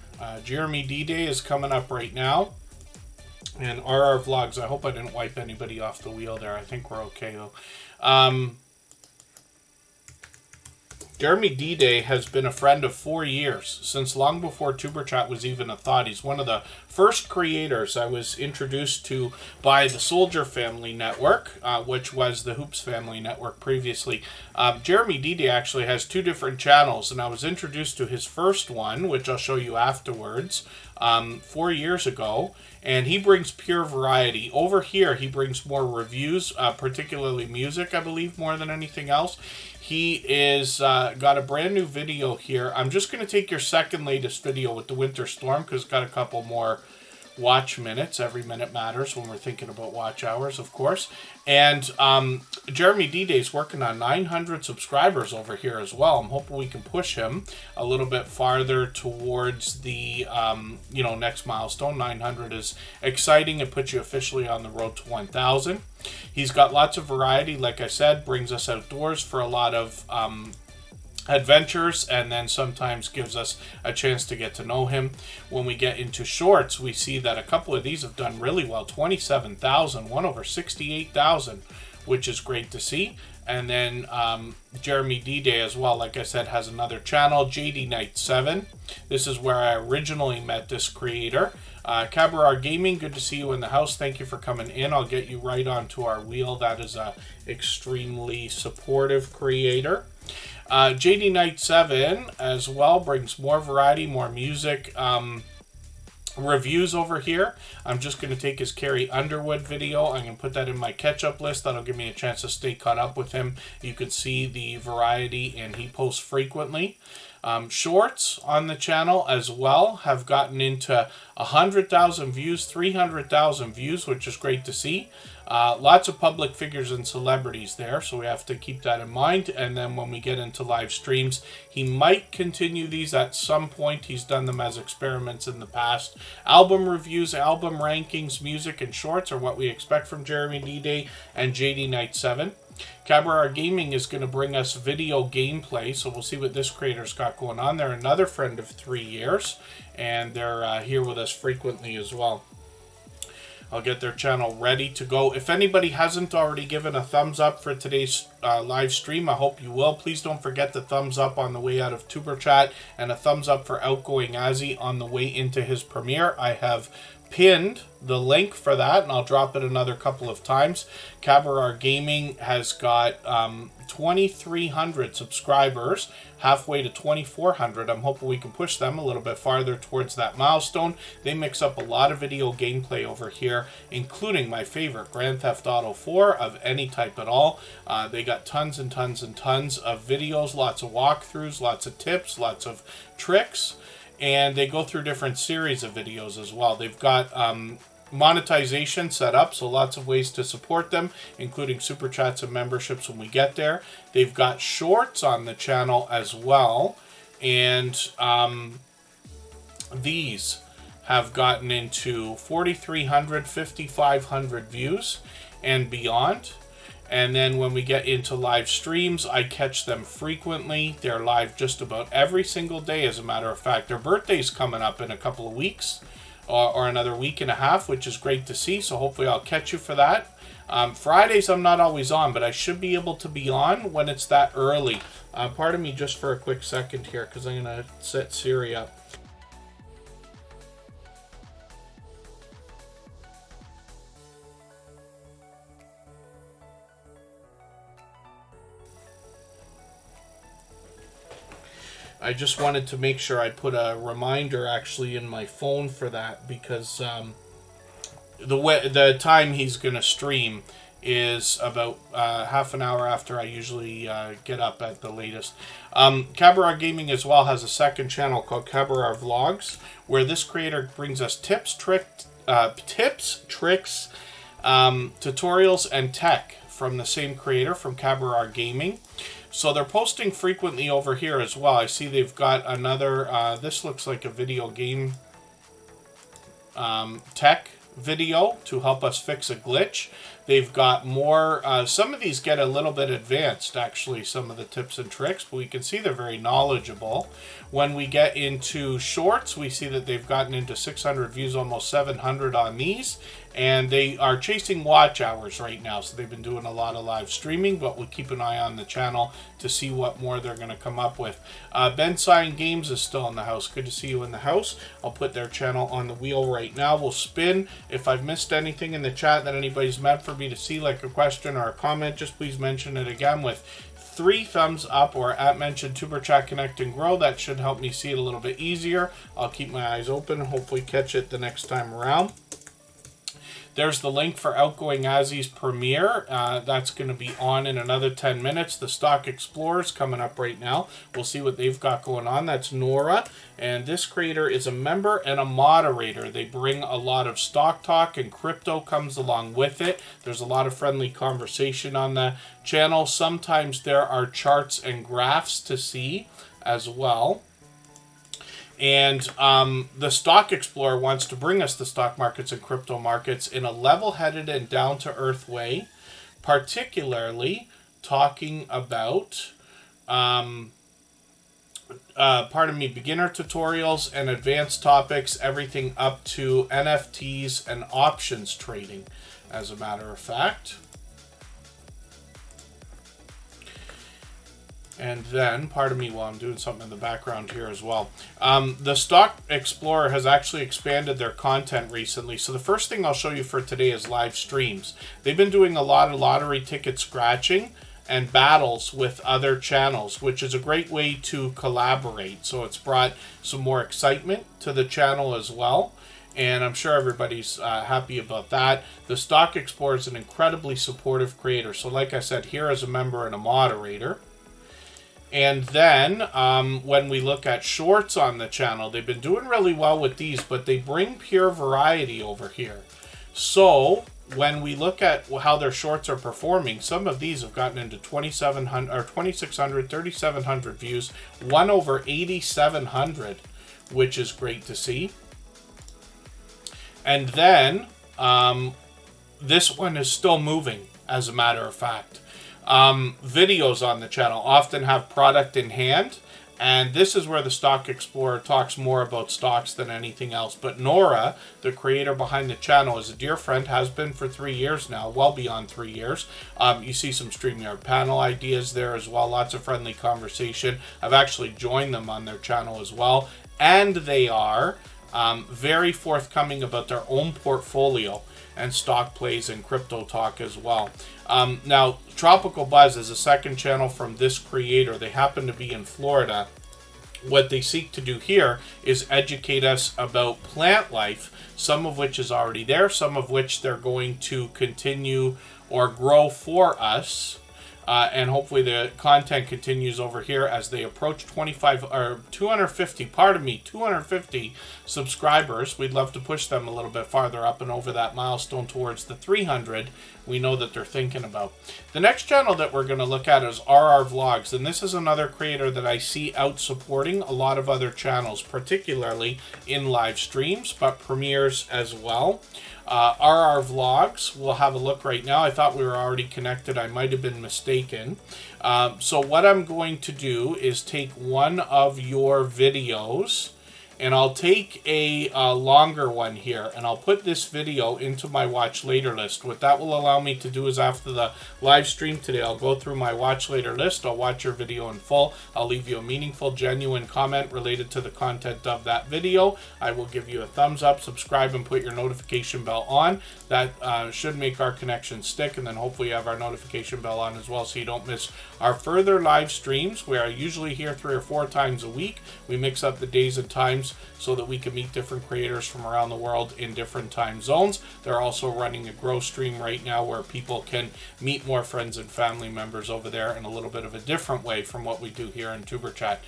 Speaker 1: Jeremy D-Day is coming up right now. And RR Vlogs, I hope I didn't wipe anybody off the wheel there. I think we're okay though. Jeremy D-Day has been a friend of 4 years, since long before Tuber Chat was even a thought. He's one of the first creators I was introduced to by the Soldier Family Network, which was the Hoops Family Network previously. Jeremy D-Day actually has 2 different channels, and I was introduced to his first one, which I'll show you afterwards, 4 years ago, and he brings pure variety. Over here, he brings more reviews, particularly music, I believe, more than anything else. He is got a brand new video here. I'm just going to take your second latest video with the winter storm because it's got a couple more watch minutes. Every minute matters when we're thinking about watch hours, of course. And Jeremy D-Day is working on 900 subscribers over here as well. I'm hoping we can push him a little bit farther towards the next milestone. 900 is exciting. It puts you officially on the road to 1,000. He's got lots of variety, like I said, brings us outdoors for a lot of adventures, and then sometimes gives us a chance to get to know him. When we get into shorts, we see that a couple of these have done really well. 27,000, one over 68,000, which is great to see. And then Jeremy D-Day as well, like I said, has another channel, JD Knight 7. This is where I originally met this creator. Cabarar Gaming, good to see you in the house. Thank you for coming in. I'll get you right onto our wheel. That is a extremely supportive creator. JD Knight 7 as well brings more variety, more music. Reviews over here. I'm just going to take his Carrie Underwood video. I'm going to put that in my catch-up list. That'll give me a chance to stay caught up with him. You can see the variety, and he posts frequently. Shorts on the channel as well have gotten into 100,000 views, 300,000 views, which is great to see. Lots of public figures and celebrities there, so we have to keep that in mind. And then when we get into live streams, he might continue these at some point. He's done them as experiments in the past. Album reviews, album rankings, music, and shorts are what we expect from Jeremy D-Day and JD Knight 7. Cabarar Gaming is going to bring us video gameplay, so we'll see what this creator's got going on. They're another friend of 3 years, and they're here with us frequently as well. I'll get their channel ready to go. If anybody hasn't already given a thumbs up for today's live stream, I hope you will. Please don't forget the thumbs up on the way out of Tuber Chat, and a thumbs up for Outgoing Azzy on the way into his premiere. I have pinned the link for that, and I'll drop it another couple of times. Cabarar Gaming has got 2,300 subscribers, halfway to 2,400. I'm hoping we can push them a little bit farther towards that milestone. They mix up a lot of video gameplay over here, including my favorite, Grand Theft Auto 4 of any type at all. They got tons and tons and tons of videos, lots of walkthroughs, lots of tips, lots of tricks. And they go through different series of videos as well. They've got monetization set up, so lots of ways to support them, including super chats and memberships when we get there. They've got shorts on the channel as well, and these have gotten into 4,300, 5,500 views and beyond. And then when we get into live streams, I catch them frequently. They're live just about every single day, as a matter of fact. Their birthday's coming up in a couple of weeks, or another week and a half, which is great to see. So hopefully I'll catch you for that. Fridays I'm not always on, but I should be able to be on when it's that early. Pardon me just for a quick second here, because I'm going to set Siri up. I just wanted to make sure I put a reminder actually in my phone for that, because the time he's going to stream is about half an hour after I usually get up at the latest. Cabarar Gaming as well has a second channel called Cabarar Vlogs, where this creator brings us tips, tricks, tutorials, and tech from the same creator, from Cabarar Gaming. So they're posting frequently over here as well. I see they've got another, this looks like a video game tech video to help us fix a glitch. They've got more, some of these get a little bit advanced, actually, some of the tips and tricks, but we can see they're very knowledgeable. When we get into shorts, we see that they've gotten into 600 views, almost 700 on these, and they are chasing watch hours right now, so they've been doing a lot of live streaming, but we'll keep an eye on the channel to see what more they're going to come up with. Ben Sign Games is still in the house. Good to see you in the house. I'll put their channel on the wheel right now. We'll spin. If I've missed anything in the chat that anybody's meant for me to see, like a question or a comment, just please mention it again with 3 thumbs up, or at mentioned Tuber Chat Connect and Grow. That should help me see it a little bit easier. I'll keep my eyes open and hopefully catch it the next time around. There's the link for Outgoing Azzy's premiere. That's going to be on in another 10 minutes. The Stock Explorer's coming up right now. We'll see what they've got going on. That's Nora. And this creator is a member and a moderator. They bring a lot of stock talk, and crypto comes along with it. There's a lot of friendly conversation on the channel. Sometimes there are charts and graphs to see as well. And the Stock Explorer wants to bring us the stock markets and crypto markets in a level-headed and down-to-earth way, particularly talking about, beginner tutorials and advanced topics, everything up to NFTs and options trading, as a matter of fact. And then, pardon me while I'm doing something in the background here as well. The Stock Explorer has actually expanded their content recently. So the first thing I'll show you for today is live streams. They've been doing a lot of lottery ticket scratching and battles with other channels, which is a great way to collaborate. So it's brought some more excitement to the channel as well. And I'm sure everybody's happy about that. The Stock Explorer is an incredibly supportive creator. So like I said, here as a member and a moderator. And then when we look at shorts on the channel, they've been doing really well with these, but they bring pure variety over here. So when we look at how their shorts are performing, some of these have gotten into 2,700 or 2,600, 3,700 views, one over 8,700, which is great to see. And then this one is still moving, as a matter of fact. Videos on the channel often have product in hand, and this is where the Stock Explorer talks more about stocks than anything else. But Nora, the creator behind the channel, is a dear friend, has been for 3 years now, well beyond 3 years. You see some StreamYard panel ideas there as well, lots of friendly conversation. I've actually joined them on their channel as well, and they are very forthcoming about their own portfolio and stock plays and crypto talk as well. Now, Tropical Buzz is a second channel from this creator. They happen to be in Florida. What they seek to do here is educate us about plant life, some of which is already there, some of which they're going to continue or grow for us. And hopefully the content continues over here as they approach 250 subscribers. We'd love to push them a little bit farther up and over that milestone towards the 300 we know that they're thinking about. The next channel that we're going to look at is RR Vlogs, and this is another creator that I see out supporting a lot of other channels, particularly in live streams, but premieres as well. RR Vlogs, we'll have a look right now. I thought we were already connected. I might have been mistaken. So what I'm going to do is take one of your videos, and I'll take a longer one here, and I'll put this video into my watch later list. What that will allow me to do is after the live stream today, I'll go through my watch later list. I'll watch your video in full. I'll leave you a meaningful, genuine comment related to the content of that video. I will give you a thumbs up, subscribe, and put your notification bell on. That should make our connection stick, and then hopefully you have our notification bell on as well so you don't miss our further live streams. We are usually here 3 or 4 times a week. We mix up the days and times so that we can meet different creators from around the world in different time zones. They're also running a grow stream right now where people can meet more friends and family members over there in a little bit of a different way from what we do here in Tuber Chat.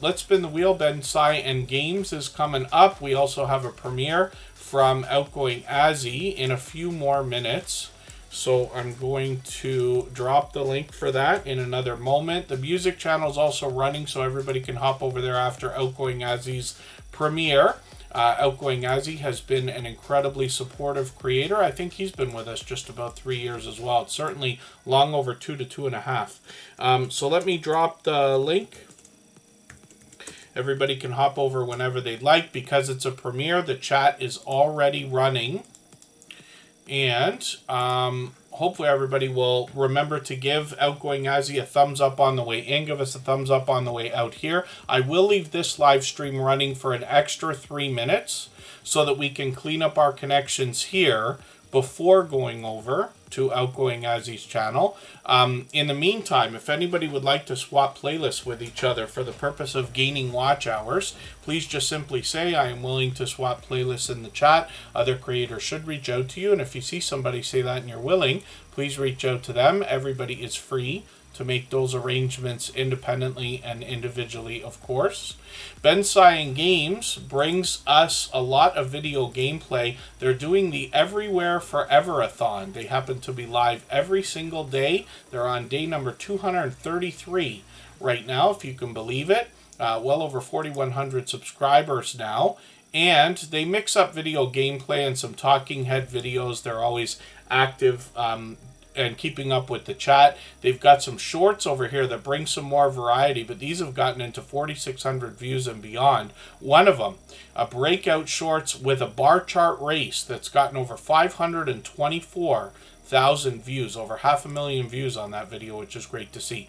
Speaker 1: Let's spin the wheel. Ben Sai and Games is coming up. We also have a premiere from Outgoing Azzy in a few more minutes. So I'm going to drop the link for that in another moment. The music channel is also running, so everybody can hop over there after Outgoing Azzy's premiere. Outgoing Azzy has been an incredibly supportive creator. I think he's been with us just about 3 years as well. It's certainly long over 2 to 2.5. So let me drop the link. Everybody can hop over whenever they'd like. Because it's a premiere, the chat is already running. And hopefully everybody will remember to give Outgoing Azzy a thumbs up on the way in. Give us a thumbs up on the way out here. I will leave this live stream running for an extra 3 minutes so that we can clean up our connections here before going over to Outgoing Azzy's channel. In the meantime, if anybody would like to swap playlists with each other for the purpose of gaining watch hours, please just simply say, I am willing to swap playlists in the chat. Other creators should reach out to you, and if you see somebody say that and you're willing, please reach out to them. Everybody is free to make those arrangements independently and individually, of course. Ben Sai Games brings us a lot of video gameplay. They're doing the Everywhere Forever-a-thon. They happen to be live every single day. They're on day number 233 right now, if you can believe it. Well over 4,100 subscribers now. And they mix up video gameplay and some talking head videos. They're always active and keeping up with the chat. They've got some shorts over here that bring some more variety, but these have gotten into 4,600 views and beyond. One of them, a breakout shorts with a bar chart race that's gotten over 524 1,000 views, over 500,000 views on that video, which is great to see.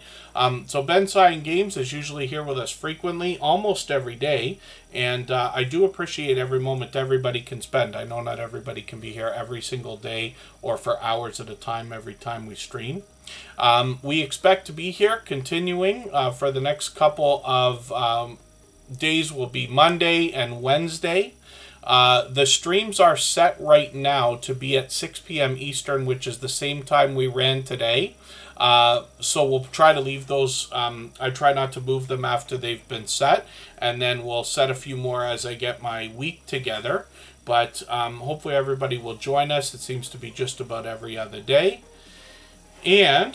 Speaker 1: So Ben Cyan Games is usually here with us frequently, almost every day, and I do appreciate every moment everybody can spend. I know not everybody can be here every single day or for hours at a time every time we stream. We expect to be here continuing for the next couple of days. Will be Monday and Wednesday. The streams are set right now to be at 6 p.m. Eastern, which is the same time we ran today. So we'll try to leave those. I try not to move them after they've been set, and then we'll set a few more as I get my week together. But hopefully everybody will join us. It seems to be just about every other day. And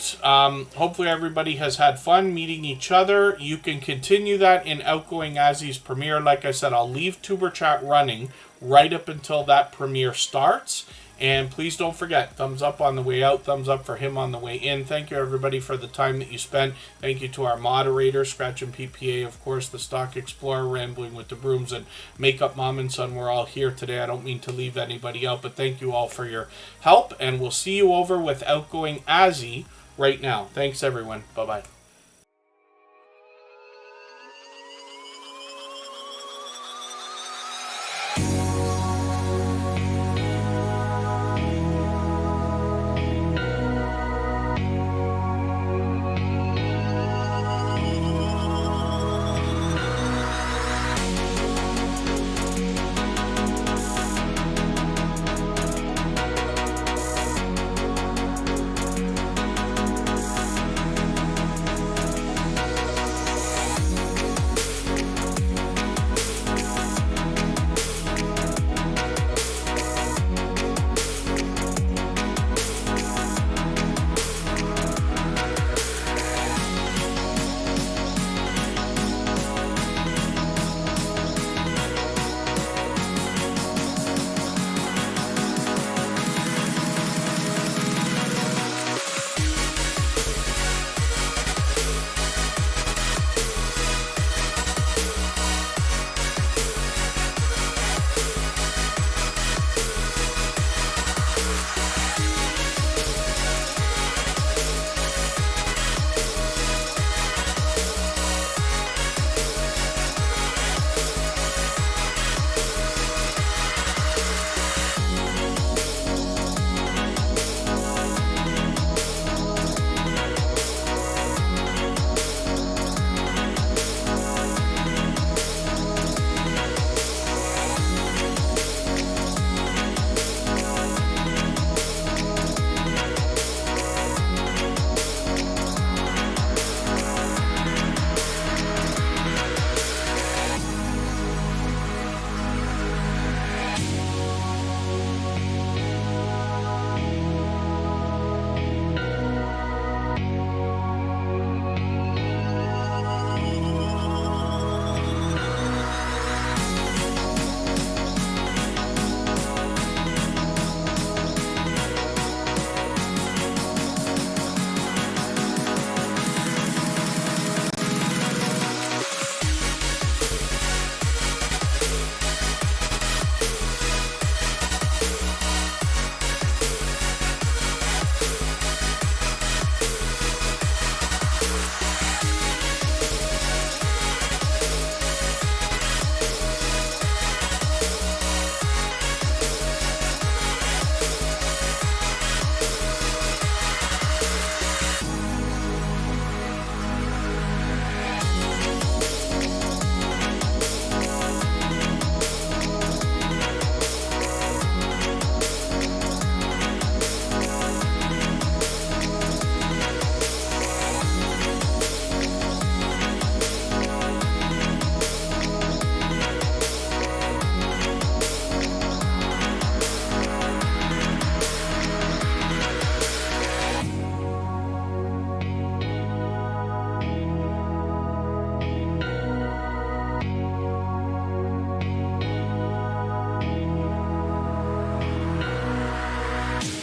Speaker 1: hopefully everybody has had fun meeting each other. You can continue that in Outgoing Azzy's premiere. Like I said, I'll leave Tuber Chat running right up until that premiere starts. And please don't forget, thumbs up on the way out, thumbs up for him on the way in. Thank you, everybody, for the time that you spent. Thank you to our moderators, Scratch and PPA, of course, the Stock Explorer, Rambling with the Brooms, and Makeup Mom and Son. We're all here today. I don't mean to leave anybody out, but thank you all for your help. And we'll see you over with Outgoing Azzy right now. Thanks, everyone. Bye-bye.